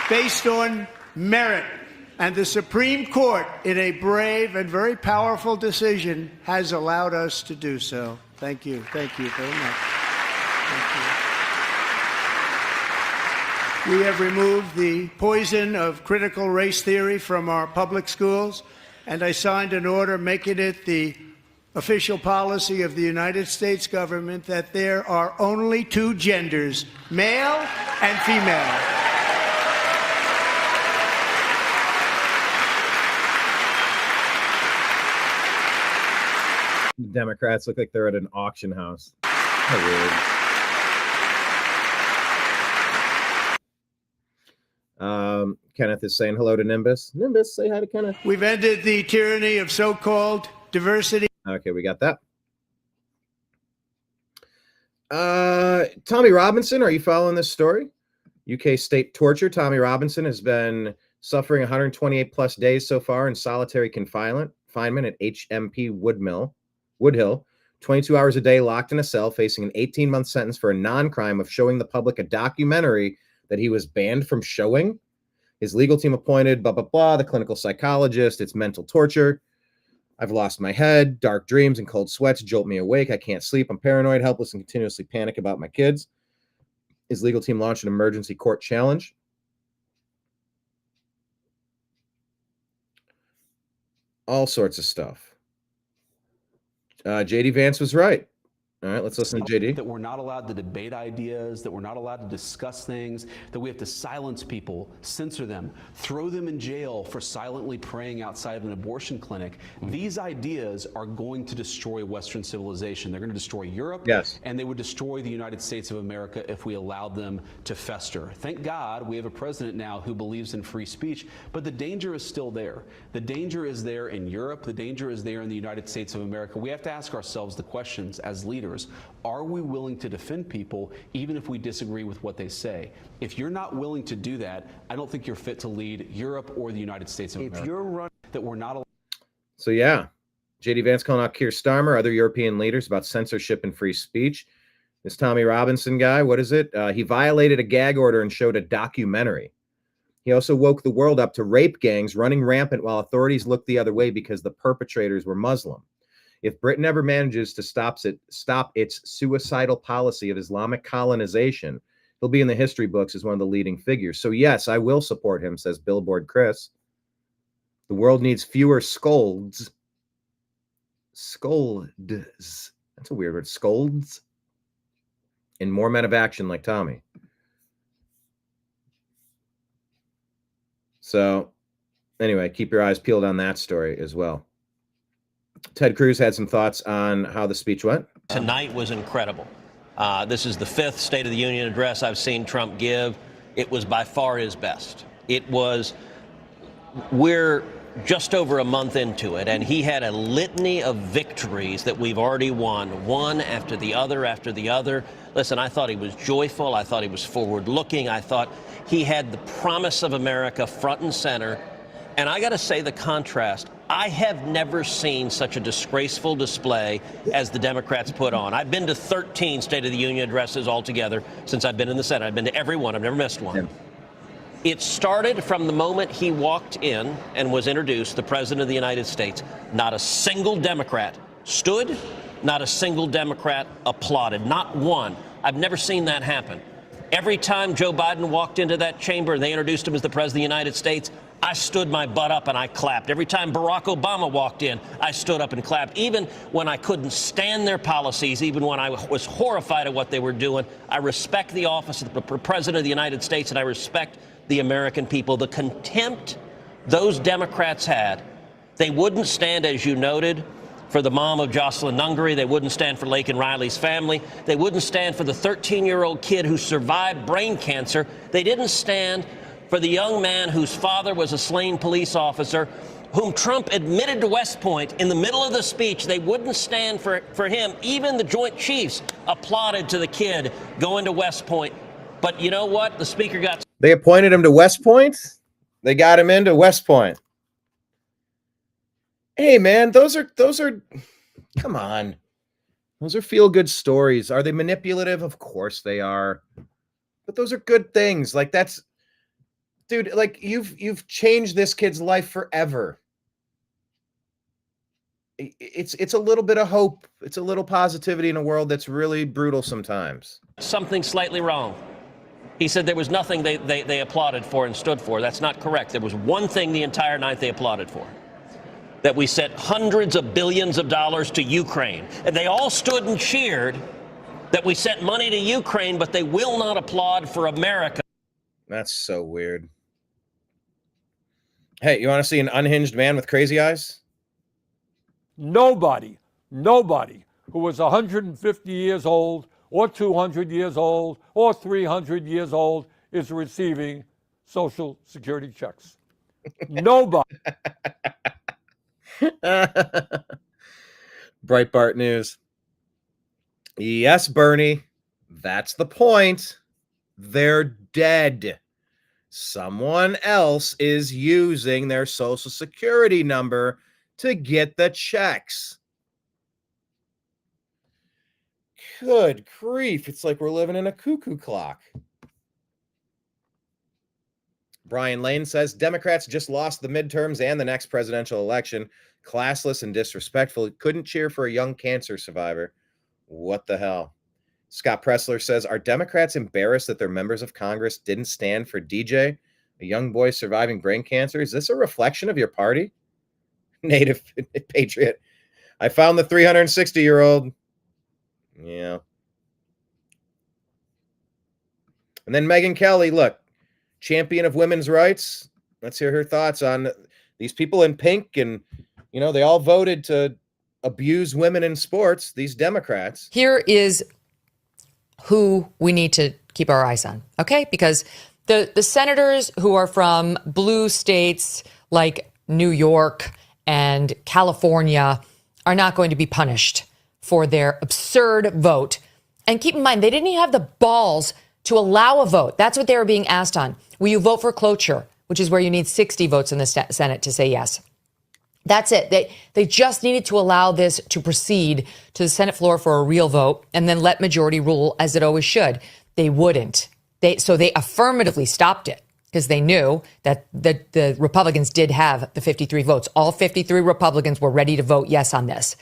S4: based on merit. And the Supreme Court, in a brave and very powerful decision, has allowed us to do so. Thank you. Thank you very much. Thank you. We have removed the poison of critical race theory from our public schools, and I signed an order making it the official policy of the United States government that there are only two genders, male and female.
S1: The Democrats look like they're at an auction house. How weird. Kenneth is saying hello to Nimbus. Nimbus, say hi to Kenneth.
S4: We've ended the tyranny of so-called diversity.
S1: Okay, we got that. Tommy Robinson, are you following this story? UK state torture. Tommy Robinson has been suffering 128 plus days so far in solitary confinement at HMP Woodhill, 22 hours a day locked in a cell, facing an 18-month sentence for a non-crime of showing the public a documentary that he was banned from showing. His legal team appointed, blah, blah, blah, the clinical psychologist. It's mental torture. I've lost my head. Dark dreams and cold sweats jolt me awake. I can't sleep. I'm paranoid, helpless, and continuously panic about my kids. His legal team launched an emergency court challenge. All sorts of stuff. JD Vance was right. All right, let's listen to JD.
S2: That we're not allowed to debate ideas, that we're not allowed to discuss things, that we have to silence people, censor them, throw them in jail for silently praying outside of an abortion clinic. These ideas are going to destroy Western civilization. They're going to destroy Europe.
S1: Yes.
S2: And they would destroy the United States of America if we allowed them to fester. Thank God we have a president now who believes in free speech, but the danger is still there. The danger is there in Europe. The danger is there in the United States of America. We have to ask ourselves the questions as leaders. Are we willing to defend people even if we disagree with what they say? If you're not willing to do that, I don't think you're fit to lead Europe or the United States of America. If you're running that we're not.
S1: So yeah, JD Vance calling out Keir Starmer, other European leaders about censorship and free speech. This Tommy Robinson guy, what is it? He violated a gag order and showed a documentary. He also woke the world up to rape gangs running rampant while authorities looked the other way because the perpetrators were Muslim. If Britain ever manages to stop its suicidal policy of Islamic colonization, he'll be in the history books as one of the leading figures. So yes, I will support him, says Billboard Chris. The world needs fewer scolds. Scolds. That's a weird word. Scolds. And more men of action like Tommy. So anyway, keep your eyes peeled on that story as well. Ted Cruz had some thoughts on how the speech went.
S22: Tonight was incredible. This is the fifth State of the Union address I've seen Trump give. It was by far his best. We're just over a month into it, and he had a litany of victories that we've already won, one after the other after the other. Listen, I thought he was joyful. I thought he was forward-looking. I thought he had the promise of America front and center. And I got to say the contrast. I have never seen such a disgraceful display as the Democrats put on. I've been to 13 State of the Union addresses altogether since I've been in the Senate. I've been to every one. I've never missed one. Yeah. It started from the moment he walked in and was introduced, the President of the United States. Not a single Democrat stood, not a single Democrat applauded, not one. I've never seen that happen. Every time Joe Biden walked into that chamber and they introduced him as the President of the United States, I stood my butt up and I clapped. Every time Barack Obama walked in, I stood up and clapped. Even when I couldn't stand their policies, even when I was horrified at what they were doing, I respect the office of the President of the United States, and I respect the American people. The contempt those Democrats had, they wouldn't stand, as you noted, for the mom of Jocelyn Nungary. They wouldn't stand for Laken Riley's family. They wouldn't stand for the 13-year-old kid who survived brain cancer. They didn't stand for the young man whose father was a slain police officer, whom Trump admitted to West Point in the middle of the speech. They wouldn't stand for him. Even the Joint Chiefs applauded to the kid going to West Point. But you know what? The speaker got...
S1: They appointed him to West Point? They got him into West Point. Hey, man, those are, come on. Those are feel-good stories. Are they manipulative? Of course they are. But those are good things. Like that's, dude, like you've changed this kid's life forever. It's a little bit of hope. It's a little positivity in a world that's really brutal sometimes.
S22: Something slightly wrong. He said there was nothing they applauded for and stood for. That's not correct. There was one thing the entire night they applauded for. That we sent hundreds of billions of dollars to Ukraine. And they all stood and cheered that we sent money to Ukraine, but they will not applaud for America.
S1: That's so weird. Hey, you want to see an unhinged man with crazy eyes?
S5: Nobody who was 150 years old or 200 years old or 300 years old is receiving Social Security checks. Nobody.
S1: Breitbart News. Yes, Bernie, that's the point. They're dead. Someone else is using their Social Security number to get the checks. Good grief. It's like we're living in a cuckoo clock. Brian Lane says Democrats just lost the midterms and the next presidential election. Classless and disrespectful. Couldn't cheer for a young cancer survivor. What the hell? Scott Pressler says, are Democrats embarrassed that their members of Congress didn't stand for DJ, a young boy surviving brain cancer? Is this a reflection of your party? Native Patriot. I found the 360-year-old. Yeah. And then Megyn Kelly, look, champion of women's rights. Let's hear her thoughts on these people in pink. And, you know, they all voted to abuse women in sports, these Democrats.
S6: Here is who we need to keep our eyes on, okay? Because the senators who are from blue states like New York and California are not going to be punished for their absurd vote. And keep in mind, they didn't even have the balls to allow a vote. That's what they were being asked on. Will you vote for cloture, which is where you need 60 votes in the Senate to say yes. That's it. They just needed to allow this to proceed to the Senate floor for a real vote and then let majority rule as it always should. They wouldn't. So they affirmatively stopped it because they knew that the Republicans did have the 53 votes. All 53 Republicans were ready to vote yes on this.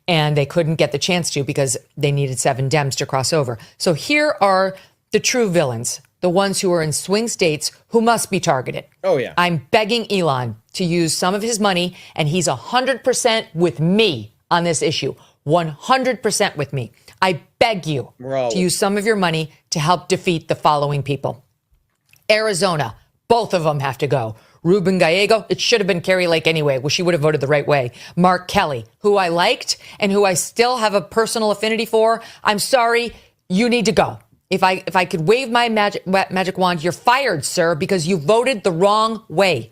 S6: And they couldn't get the chance to because they needed 7 Dems to cross over. So here are the true villains, the ones who are in swing states who must be targeted.
S1: Oh, yeah.
S6: I'm begging Elon to use some of his money, and he's 100% with me on this issue. 100% with me. I beg you to use some of your money to help defeat the following people. Arizona, both of them have to go. Ruben Gallego, it should have been Carrie Lake anyway. Well, she would have voted the right way. Mark Kelly, who I liked and who I still have a personal affinity for. I'm sorry, you need to go. If I could wave my magic wand, you're fired, sir, because you voted the wrong way.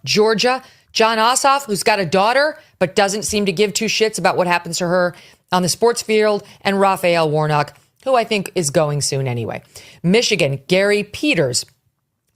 S6: Georgia, John Ossoff, who's got a daughter, but doesn't seem to give two shits about what happens to her on the sports field. And Raphael Warnock, who I think is going soon anyway. Michigan, Gary Peters.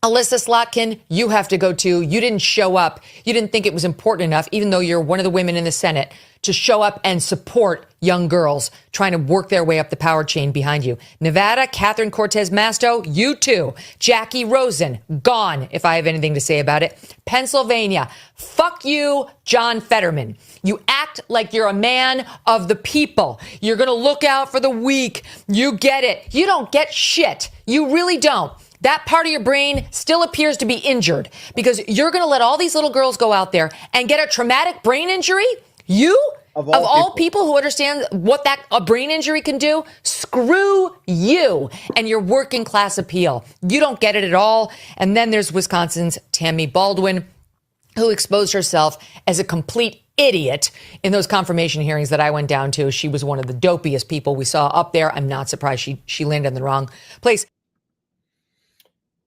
S6: Alyssa Slotkin, you have to go too. You didn't show up. You didn't think it was important enough, even though you're one of the women in the Senate, to show up and support young girls trying to work their way up the power chain behind you. Nevada, Catherine Cortez Masto, you too. Jackie Rosen, gone, if I have anything to say about it. Pennsylvania, fuck you, John Fetterman. You act like you're a man of the people. You're going to look out for the weak. You get it. You don't get shit. You really don't. That part of your brain still appears to be injured because you're going to let all these little girls go out there and get a traumatic brain injury? You? Of all people who understand what a brain injury can do? Screw you and your working class appeal. You don't get it at all. And then there's Wisconsin's Tammy Baldwin, who exposed herself as a complete idiot in those confirmation hearings that I went down to. She was one of the dopiest people we saw up there. I'm not surprised she landed in the wrong place.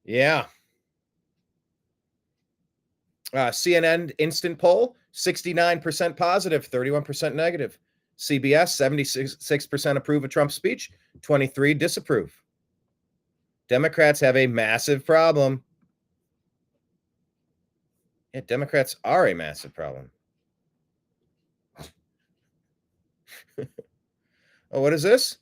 S1: Yeah. CNN instant poll, 69% positive, 31% negative. CBS, 76% approve of Trump's speech, 23% disapprove. Democrats have a massive problem. Yeah, Democrats are a massive problem. Oh, what is this?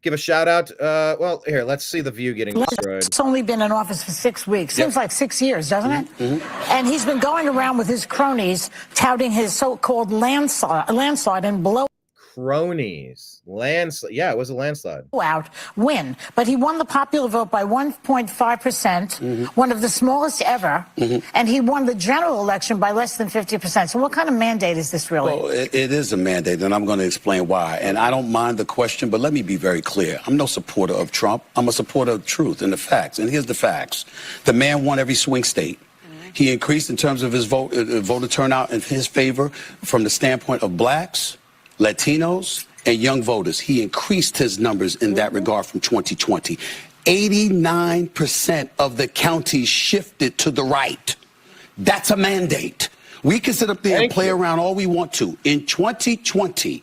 S1: give a shout out. Well, here, let's see the View getting destroyed.
S7: He's only been in office for 6 weeks. Seems like 6 years, doesn't it?
S1: Mm-hmm.
S7: And he's been going around with his cronies touting his so-called landslide and blow.
S1: Cronies. Landslide. Yeah, it was a landslide.
S7: Out win. But he won the popular vote by 1.5%, one of the smallest ever, and he won the general election by less than 50%. So what kind of mandate is this really?
S11: Well, it is a mandate, and I'm going to explain why. And I don't mind the question, but let me be very clear. I'm no supporter of Trump. I'm a supporter of truth and the facts. And here's the facts. The man won every swing state. He increased in terms of his voter turnout in his favor from the standpoint of blacks, Latinos, and young voters. He increased his numbers in that regard from 2020. 89% of the counties shifted to the right. That's a mandate. We can sit up there and play around all we want to. In 2020,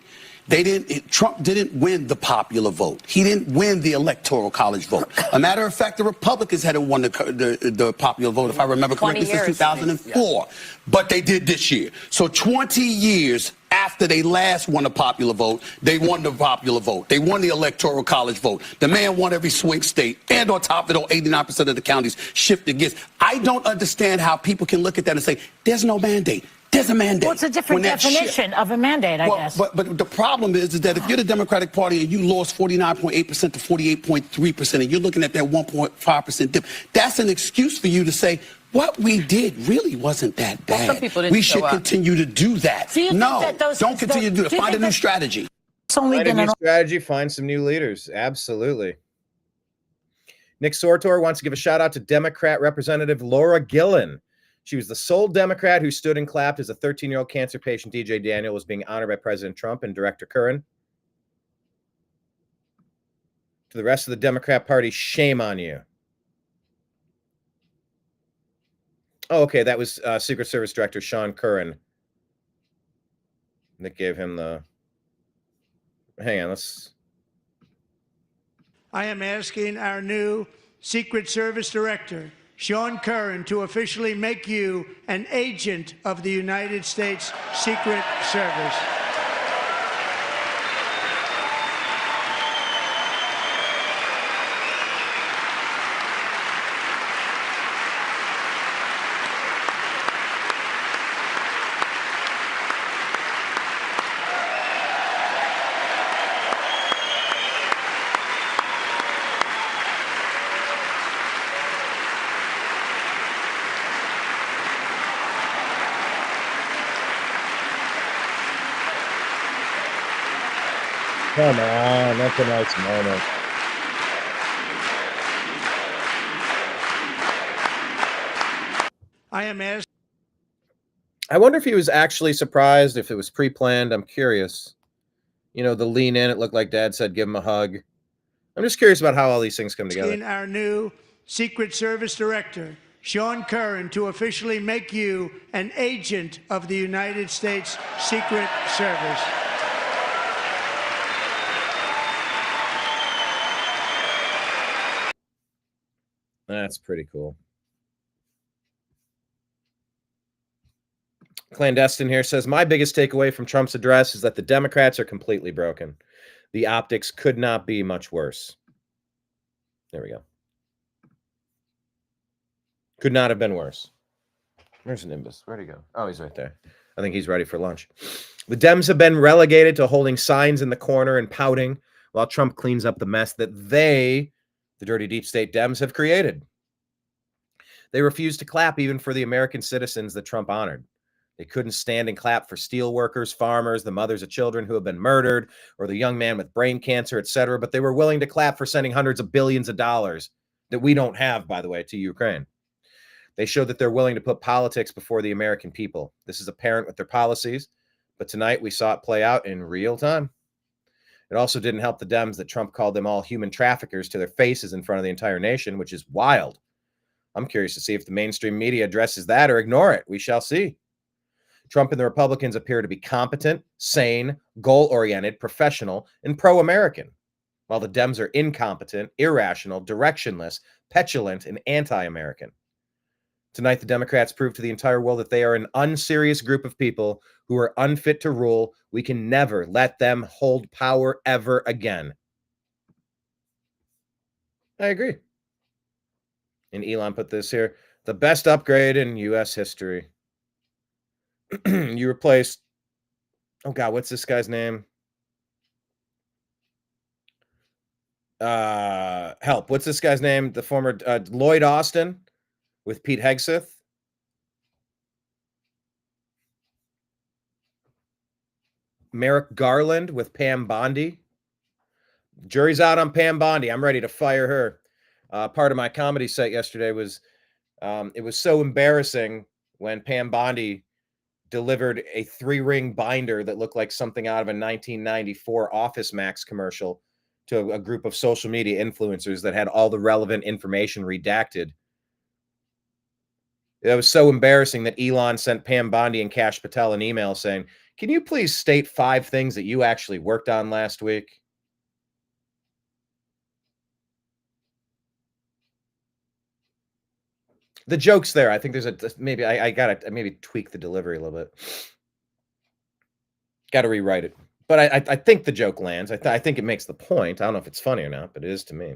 S11: Trump didn't win the popular vote. He didn't win the electoral college vote. A matter of fact, the Republicans hadn't won the popular vote, if I remember correctly, since 2004. But they did this year. So 20 years after they last won a popular vote, they won the popular vote. They won the electoral college vote. The man won every swing state. And on top of it, 89% of the counties shifted against. I don't understand how people can look at that and say, there's no mandate. There's a mandate.
S7: Well, it's a different definition of a mandate, I guess.
S11: But the problem is that if you're the Democratic Party and you lost 49.8% to 48.3%, and you're looking at that 1.5% dip, that's an excuse for you to say, what we did really wasn't that bad. We should continue to do that. No, don't continue to do that. Find a new strategy.
S1: Find a new strategy, find some new leaders. Absolutely. Nick Sortor wants to give a shout out to Democrat Representative Laura Gillen. She was the sole Democrat who stood and clapped as a 13-year-old cancer patient, DJ Daniel, was being honored by President Trump and Director Curran. To the rest of the Democrat Party, shame on you. Oh, okay, that was Secret Service Director Sean Curran. Nick gave him the... Hang on, let's...
S4: I am asking our new Secret Service Director, Sean Curran, to officially make you an agent of the United States Secret Service.
S1: Come on, that's a nice moment.
S4: I am asking.
S1: I wonder if he was actually surprised, if it was pre-planned. I'm curious. You know, the lean in, it looked like Dad said, give him a hug. I'm just curious about how all these things come together.
S4: Our new Secret Service Director, Sean Curran, to officially make you an agent of the United States Secret Service.
S1: That's pretty cool. Clandestine here says, my biggest takeaway from Trump's address is that the Democrats are completely broken. The optics could not be much worse. There we go. Could not have been worse. Where's Nimbus? Where'd he go? Oh, he's right there. I think he's ready for lunch. The Dems have been relegated to holding signs in the corner and pouting while Trump cleans up the mess that they, the dirty deep state Dems, have created. They refused to clap even for the American citizens that Trump honored. They couldn't stand and clap for steel workers, farmers, the mothers of children who have been murdered, or the young man with brain cancer, etc. But they were willing to clap for sending hundreds of billions of dollars that we don't have, by the way, to Ukraine. They showed that they're willing to put politics before the American people. This is apparent with their policies, but tonight we saw it play out in real time. It also didn't help the Dems that Trump called them all human traffickers to their faces in front of the entire nation, which is wild. I'm curious to see if the mainstream media addresses that or ignore it. We shall see. Trump and the Republicans appear to be competent, sane, goal-oriented, professional, and pro-American, while the Dems are incompetent, irrational, directionless, petulant, and anti-American. Tonight, the Democrats prove to the entire world that they are an unserious group of people who are unfit to rule. We can never let them hold power ever again. I agree. And Elon put this here, the best upgrade in U.S. history. You replaced, oh God, what's this guy's name? Help. What's this guy's name? The former Lloyd Austin with Pete Hegseth. Merrick Garland with Pam Bondi. Jury's out on Pam Bondi. I'm ready to fire her. Part of my comedy set yesterday was, it was so embarrassing when Pam Bondi delivered a 3-ring binder that looked like something out of a 1994 Office Max commercial to a group of social media influencers that had all the relevant information redacted. It was so embarrassing that Elon sent Pam Bondi and Kash Patel an email saying, can you please state 5 things that you actually worked on last week? The joke's there. I think there's maybe I gotta maybe tweak the delivery a little bit. Got to rewrite it. But I think the joke lands. I think it makes the point. I don't know if it's funny or not, but it is to me.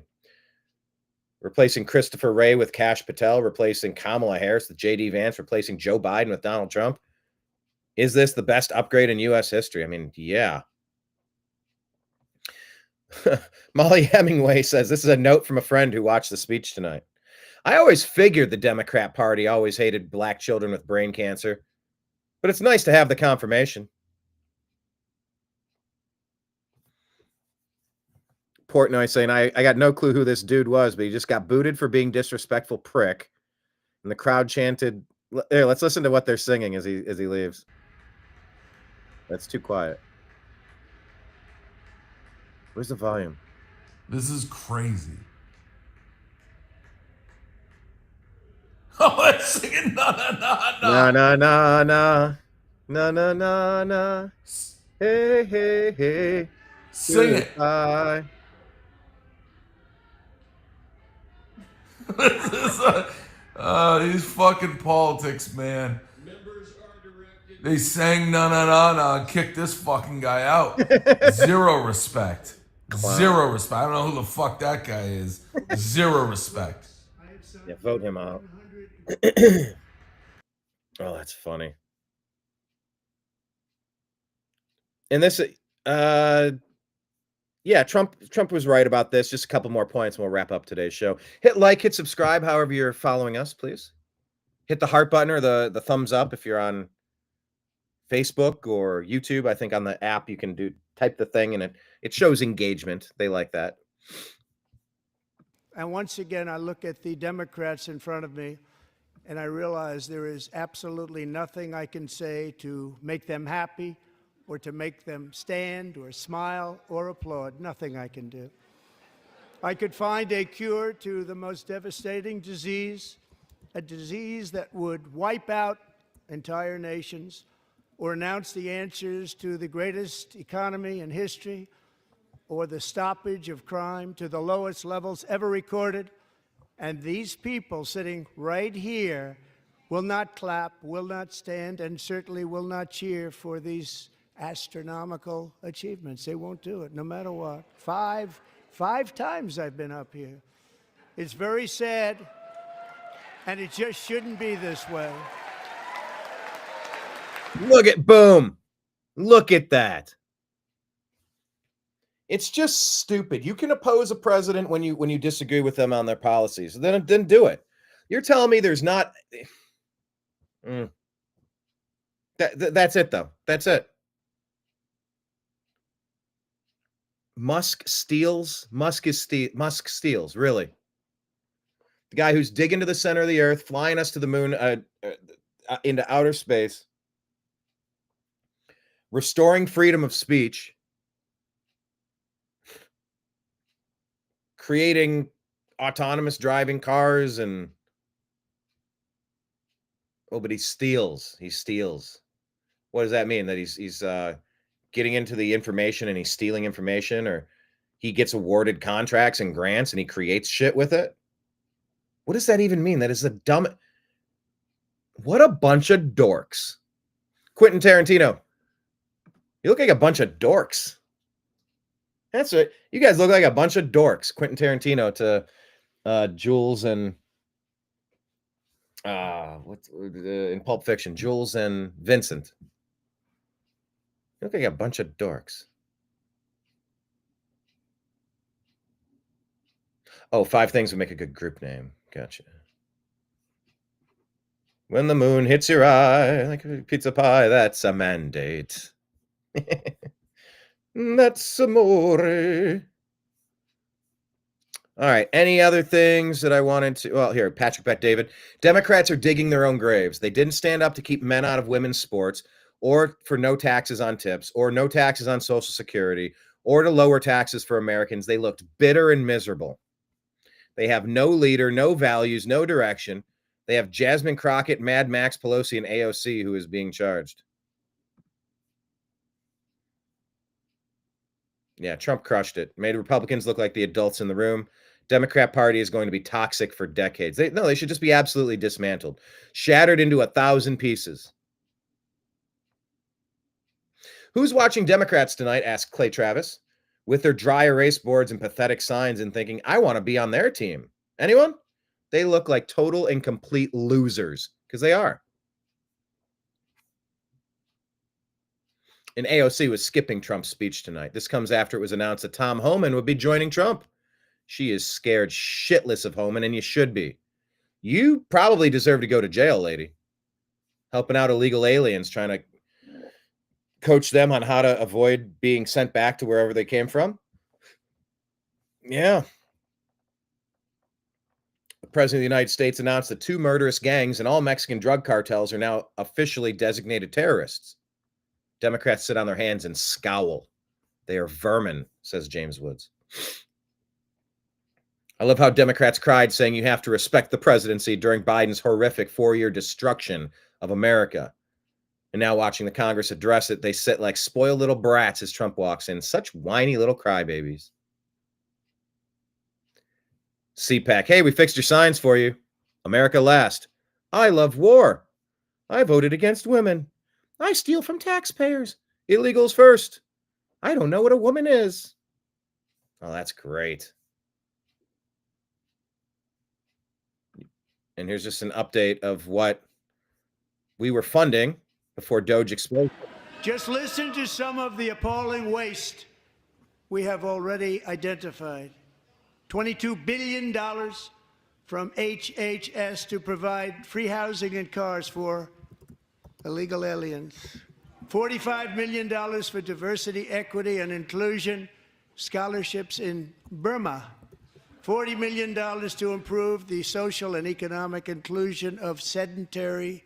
S1: Replacing Christopher Wray with Kash Patel, replacing Kamala Harris with J.D. Vance, replacing Joe Biden with Donald Trump. Is this the best upgrade in U.S. history? I mean, yeah. Molly Hemingway says, this is a note from a friend who watched the speech tonight. I always figured the Democrat Party always hated black children with brain cancer, but it's nice to have the confirmation. Portnoy saying, I got no clue who this dude was, but he just got booted for being disrespectful prick. And the crowd chanted, here, let's listen to what they're singing as he leaves. That's too quiet. Where's the volume?
S8: This is crazy. Oh, it's singing na na na na
S1: na na na na na na na. Hey hey hey.
S8: Sing it.
S1: Goodbye.
S8: These fucking politics, man. They sang na na na na and kicked this fucking guy out. Zero respect.
S1: Clown.
S8: Zero respect. I don't know who the fuck that guy is. Zero respect.
S1: Yeah, vote him out. Oh, that's funny. And this, yeah, Trump was right about this. Just a couple more points and we'll wrap up today's show. Hit like, hit subscribe, however you're following us, please. Hit the heart button or the thumbs up if you're on Facebook or YouTube. I think on the app you can type the thing and it shows engagement. They like that.
S4: And once again, I look at the Democrats in front of me and I realize there is absolutely nothing I can say to make them happy or to make them stand or smile or applaud. Nothing I can do. I could find a cure to the most devastating disease, a disease that would wipe out entire nations, or announce the answers to the greatest economy in history, or the stoppage of crime to the lowest levels ever recorded. And these people sitting right here will not clap, will not stand, and certainly will not cheer for these astronomical achievements. They won't do it, no matter what. Five times I've been up here. It's very sad, and it just shouldn't be this way.
S1: Look at, boom. Look at that. It's just stupid. You can oppose a president when you disagree with them on their policies. Then do it. You're telling me there's not. That's it, though. That's it. Musk steals. Musk steals. Really. The guy who's digging to the center of the earth, flying us to the moon, into outer space, restoring freedom of speech, creating autonomous driving cars, and but he steals. He steals. What does that mean? That he's getting into the information and he's stealing information, or he gets awarded contracts and grants and he creates shit with it? What does that even mean? That is the dumb. What a bunch of dorks. Quentin Tarantino. You look like a bunch of dorks. That's right. You guys look like a bunch of dorks. Quentin Tarantino to Jules and in Pulp Fiction, Jules and Vincent. You look like a bunch of dorks. Oh, 5 things would make a good group name. Gotcha. When the moon hits your eye like a pizza pie, that's a mandate. That's amore. All right. Any other things that I wanted to? Well, here, Patrick Bet David. Democrats are digging their own graves. They didn't stand up to keep men out of women's sports, or for no taxes on tips, or no taxes on Social Security, or to lower taxes for Americans. They looked bitter and miserable. They have no leader, no values, no direction. They have Jasmine Crockett, Mad Max Pelosi, and AOC who is being charged. Yeah, Trump crushed it. Made Republicans look like the adults in the room. Democrat Party is going to be toxic for decades. They should just be absolutely dismantled. Shattered into 1,000 pieces. Who's watching Democrats tonight, asked Clay Travis, with their dry erase boards and pathetic signs and thinking, I want to be on their team. Anyone? They look like total and complete losers, because they are. And AOC was skipping Trump's speech tonight. This comes after it was announced that Tom Homan would be joining Trump. She is scared shitless of Homan, and you should be. You probably deserve to go to jail, lady. Helping out illegal aliens, trying to coach them on how to avoid being sent back to wherever they came from. Yeah. The President of the United States announced that 2 murderous gangs and all Mexican drug cartels are now officially designated terrorists. Democrats sit on their hands and scowl. They are vermin, says James Woods. I love how Democrats cried saying you have to respect the presidency during Biden's horrific 4-year destruction of America. And now watching the Congress address it, they sit like spoiled little brats as Trump walks in. Such whiny little crybabies. CPAC, hey, we fixed your signs for you. America last. I love war. I voted against women. I steal from taxpayers. Illegals first. I don't know what a woman is. Oh, that's great. And here's just an update of what we were funding before Doge exploded.
S4: Just listen to some of the appalling waste we have already identified. $22 billion from HHS to provide free housing and cars for illegal aliens. $45 million for diversity, equity, and inclusion scholarships in Burma. $40 million to improve the social and economic inclusion of sedentary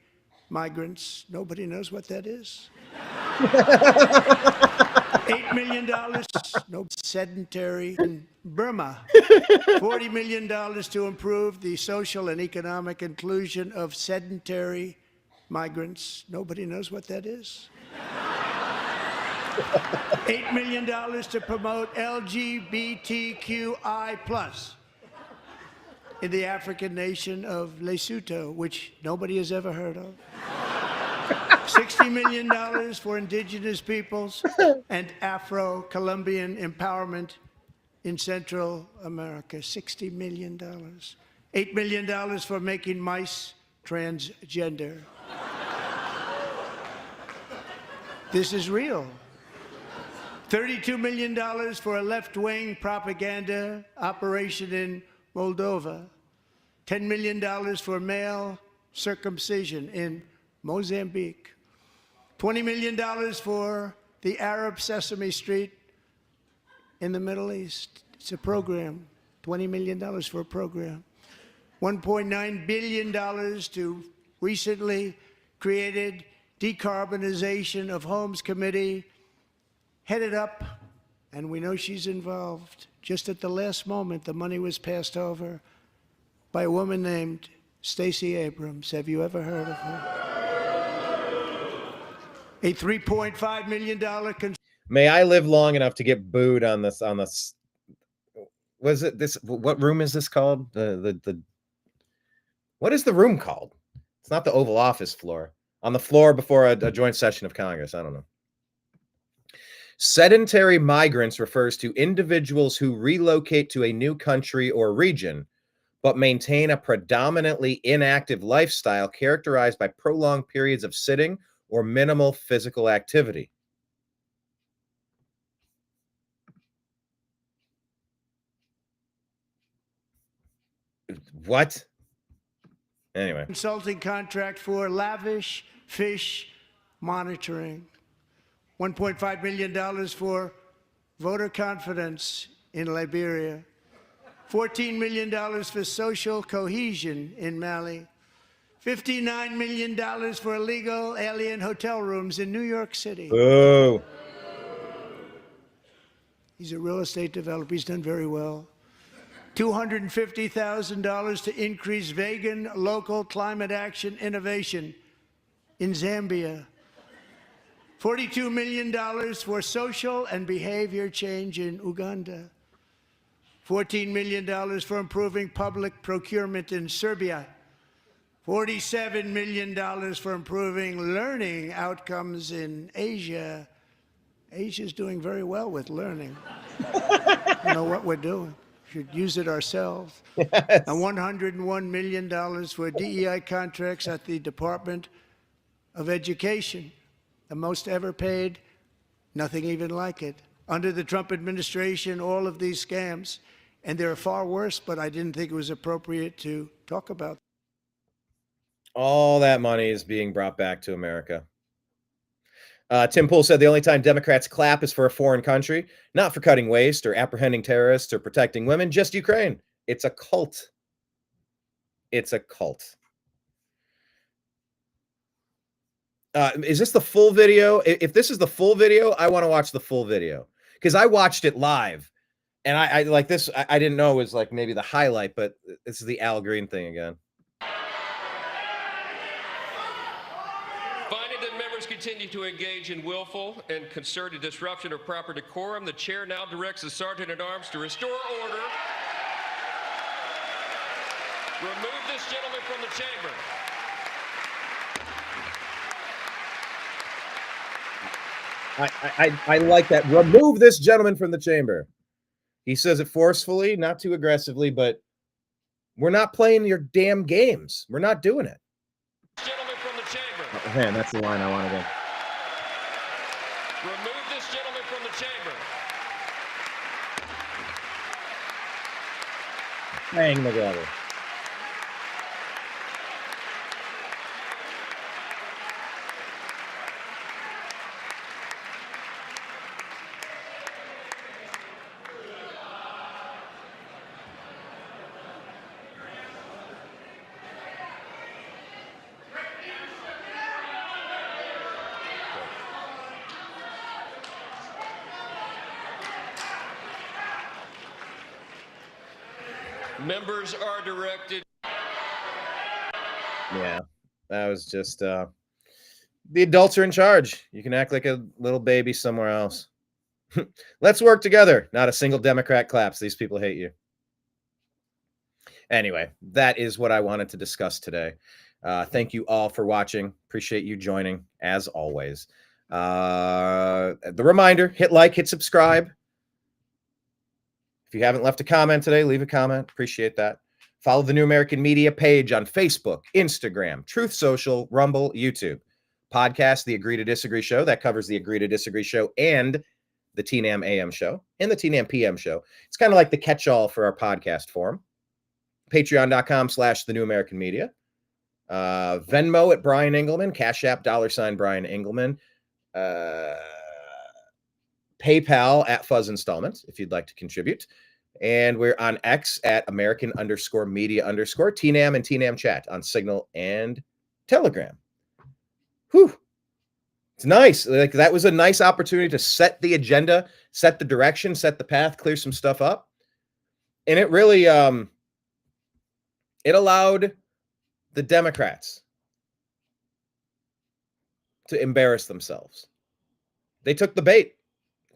S4: migrants. Nobody knows what that is. $8 million, no sedentary in Burma. $40 million to improve the social and economic inclusion of sedentary migrants. Nobody knows what that is. $8 million to promote LGBTQI+ in the African nation of Lesotho, which nobody has ever heard of. $60 million for indigenous peoples and Afro-Colombian empowerment in Central America. $60 million. $8 million for making mice transgender. This is real. $32 million for a left-wing propaganda operation in Moldova. $10 million for male circumcision in Mozambique. $20 million for the Arab Sesame Street in the Middle East. It's a program. $20 million for a program. $1.9 billion to recently created Decarbonization of Homes Committee, headed up, and we know she's involved. Just at the last moment, the money was passed over by a woman named Stacey Abrams. Have you ever heard of her? A $3.5 million.
S1: May I live long enough to get booed on this. Was it this? What room is this called? The what is the room called? It's not the Oval Office floor. On the floor before a joint session of Congress. I don't know. Sedentary migrants refers to individuals who relocate to a new country or region, but maintain a predominantly inactive lifestyle characterized by prolonged periods of sitting or minimal physical activity. What? Anyway.
S4: Consulting contract for lavish fish monitoring. $1.5 million for voter confidence in Liberia. $14 million for social cohesion in Mali. $59 million for illegal alien hotel rooms in New York City.
S1: Oh.
S4: He's a real estate developer. He's done very well. $250,000 to increase vegan local climate action innovation in Zambia. $42 million for social and behavior change in Uganda. $14 million for improving public procurement in Serbia. $47 million for improving learning outcomes in Asia. Asia's doing very well with learning. You know what we're doing. Should use it ourselves.
S1: Yes.
S4: And $101 million for DEI contracts at the Department of Education. The most ever paid, nothing even like it. Under the Trump administration, all of these scams, and they're far worse, but I didn't think it was appropriate to talk about.
S1: All that money is being brought back to America. Tim Pool said the only time Democrats clap is for a foreign country, not for cutting waste or apprehending terrorists or protecting women, just Ukraine. It's a cult. It's a cult. Is this the full video? If this is the full video, I want to watch the full video because I watched it live and I like this. I didn't know it was like maybe the highlight, but this is the Al Green thing again.
S17: Finding that members continue to engage in willful and concerted disruption of proper decorum, the chair now directs the Sergeant at Arms to restore order. Remove this gentleman from the chamber.
S1: I like that. Remove this gentleman from the chamber. He says it forcefully, not too aggressively, but we're not playing your damn games. We're not doing it.
S17: Gentleman from the chamber.
S1: Oh, man, that's the line I want to get.
S17: Remove this gentleman from the chamber.
S1: Bang the gavel.
S17: Members are directed.
S1: Yeah, that was just the adults are in charge. You can act like a little baby somewhere else. Let's work together. Not a single Democrat claps. These people hate you. Anyway, that is what I wanted to discuss today. Thank you all for watching. Appreciate you joining as always. The reminder, hit like, hit subscribe. If you haven't left a comment today, leave a comment. Appreciate that. Follow the New American Media page on Facebook, Instagram, Truth Social, Rumble, YouTube. Podcast, The Agree to Disagree Show. That covers the Agree to Disagree Show and the TNAM AM Show and the TNAM PM Show. It's kind of like the catch-all for our podcast form. Patreon.com/The New American Media. Venmo at Brian Engelman. Cash App, $Brian Engelman. PayPal at Fuzz Installments if you'd like to contribute. And we're on X at American_media_, TNAM and TNAM chat on Signal and Telegram. Whew. It's nice. Like that was a nice opportunity to set the agenda, set the direction, set the path, clear some stuff up. And it really it allowed the Democrats to embarrass themselves. They took the bait.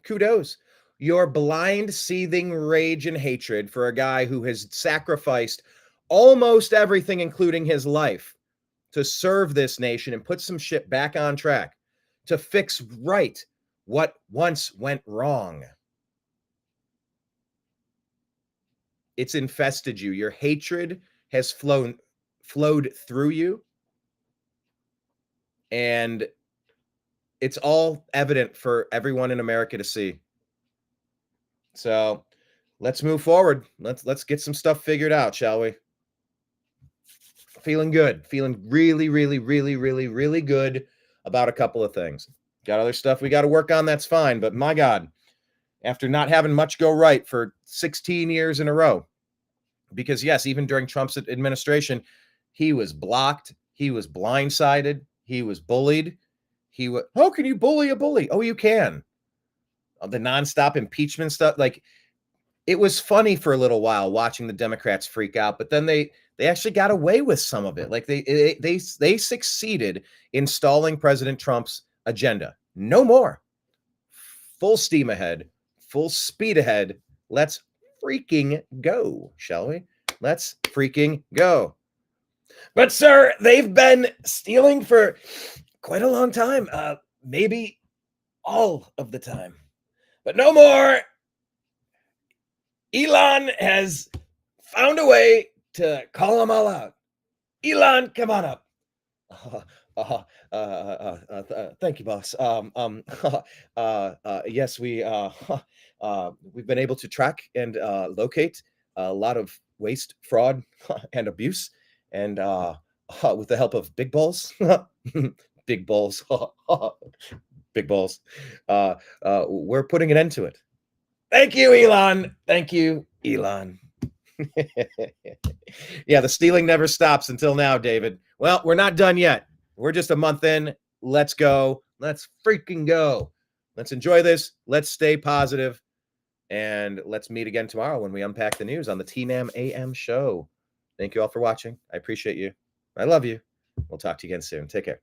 S1: Kudos. Your blind, seething rage and hatred for a guy who has sacrificed almost everything, including his life, to serve this nation and put some shit back on track, to fix right what once went wrong. It's infested you. Your hatred has flowed through you. And it's all evident for everyone in America to see. So let's move forward. Let's get some stuff figured out, shall we? Feeling good. Feeling really, really, really, really, really good about a couple of things. Got other stuff we got to work on. That's fine. But my God, after not having much go right for 16 years in a row, because yes, even during Trump's administration, he was blocked. He was blindsided. He was bullied. How can you bully a bully? Oh, you can. The nonstop impeachment stuff. Like, it was funny for a little while watching the Democrats freak out, but then they actually got away with some of it. Like they succeeded in stalling President Trump's agenda. No more. Full steam ahead, full speed ahead. Let's freaking go, shall we? Let's freaking go. But sir, they've been stealing for quite a long time. Maybe all of the time. But no more. Elon has found a way to call them all out. Elon, come on up. Thank you, boss. Yes, we've been able to track and locate a lot of waste, fraud, and abuse, and with the help of big balls, big balls, big balls, we're putting an end to it. Thank you, Elon. Thank you, Elon. Yeah, the stealing never stops until now, David. Well, we're not done yet. We're just a month in. Let's go. Let's freaking go. Let's enjoy this. Let's stay positive. And let's meet again tomorrow when we unpack the news on the TNAM AM Show. Thank you all for watching. I appreciate you. I love you. We'll talk to you again soon. Take care.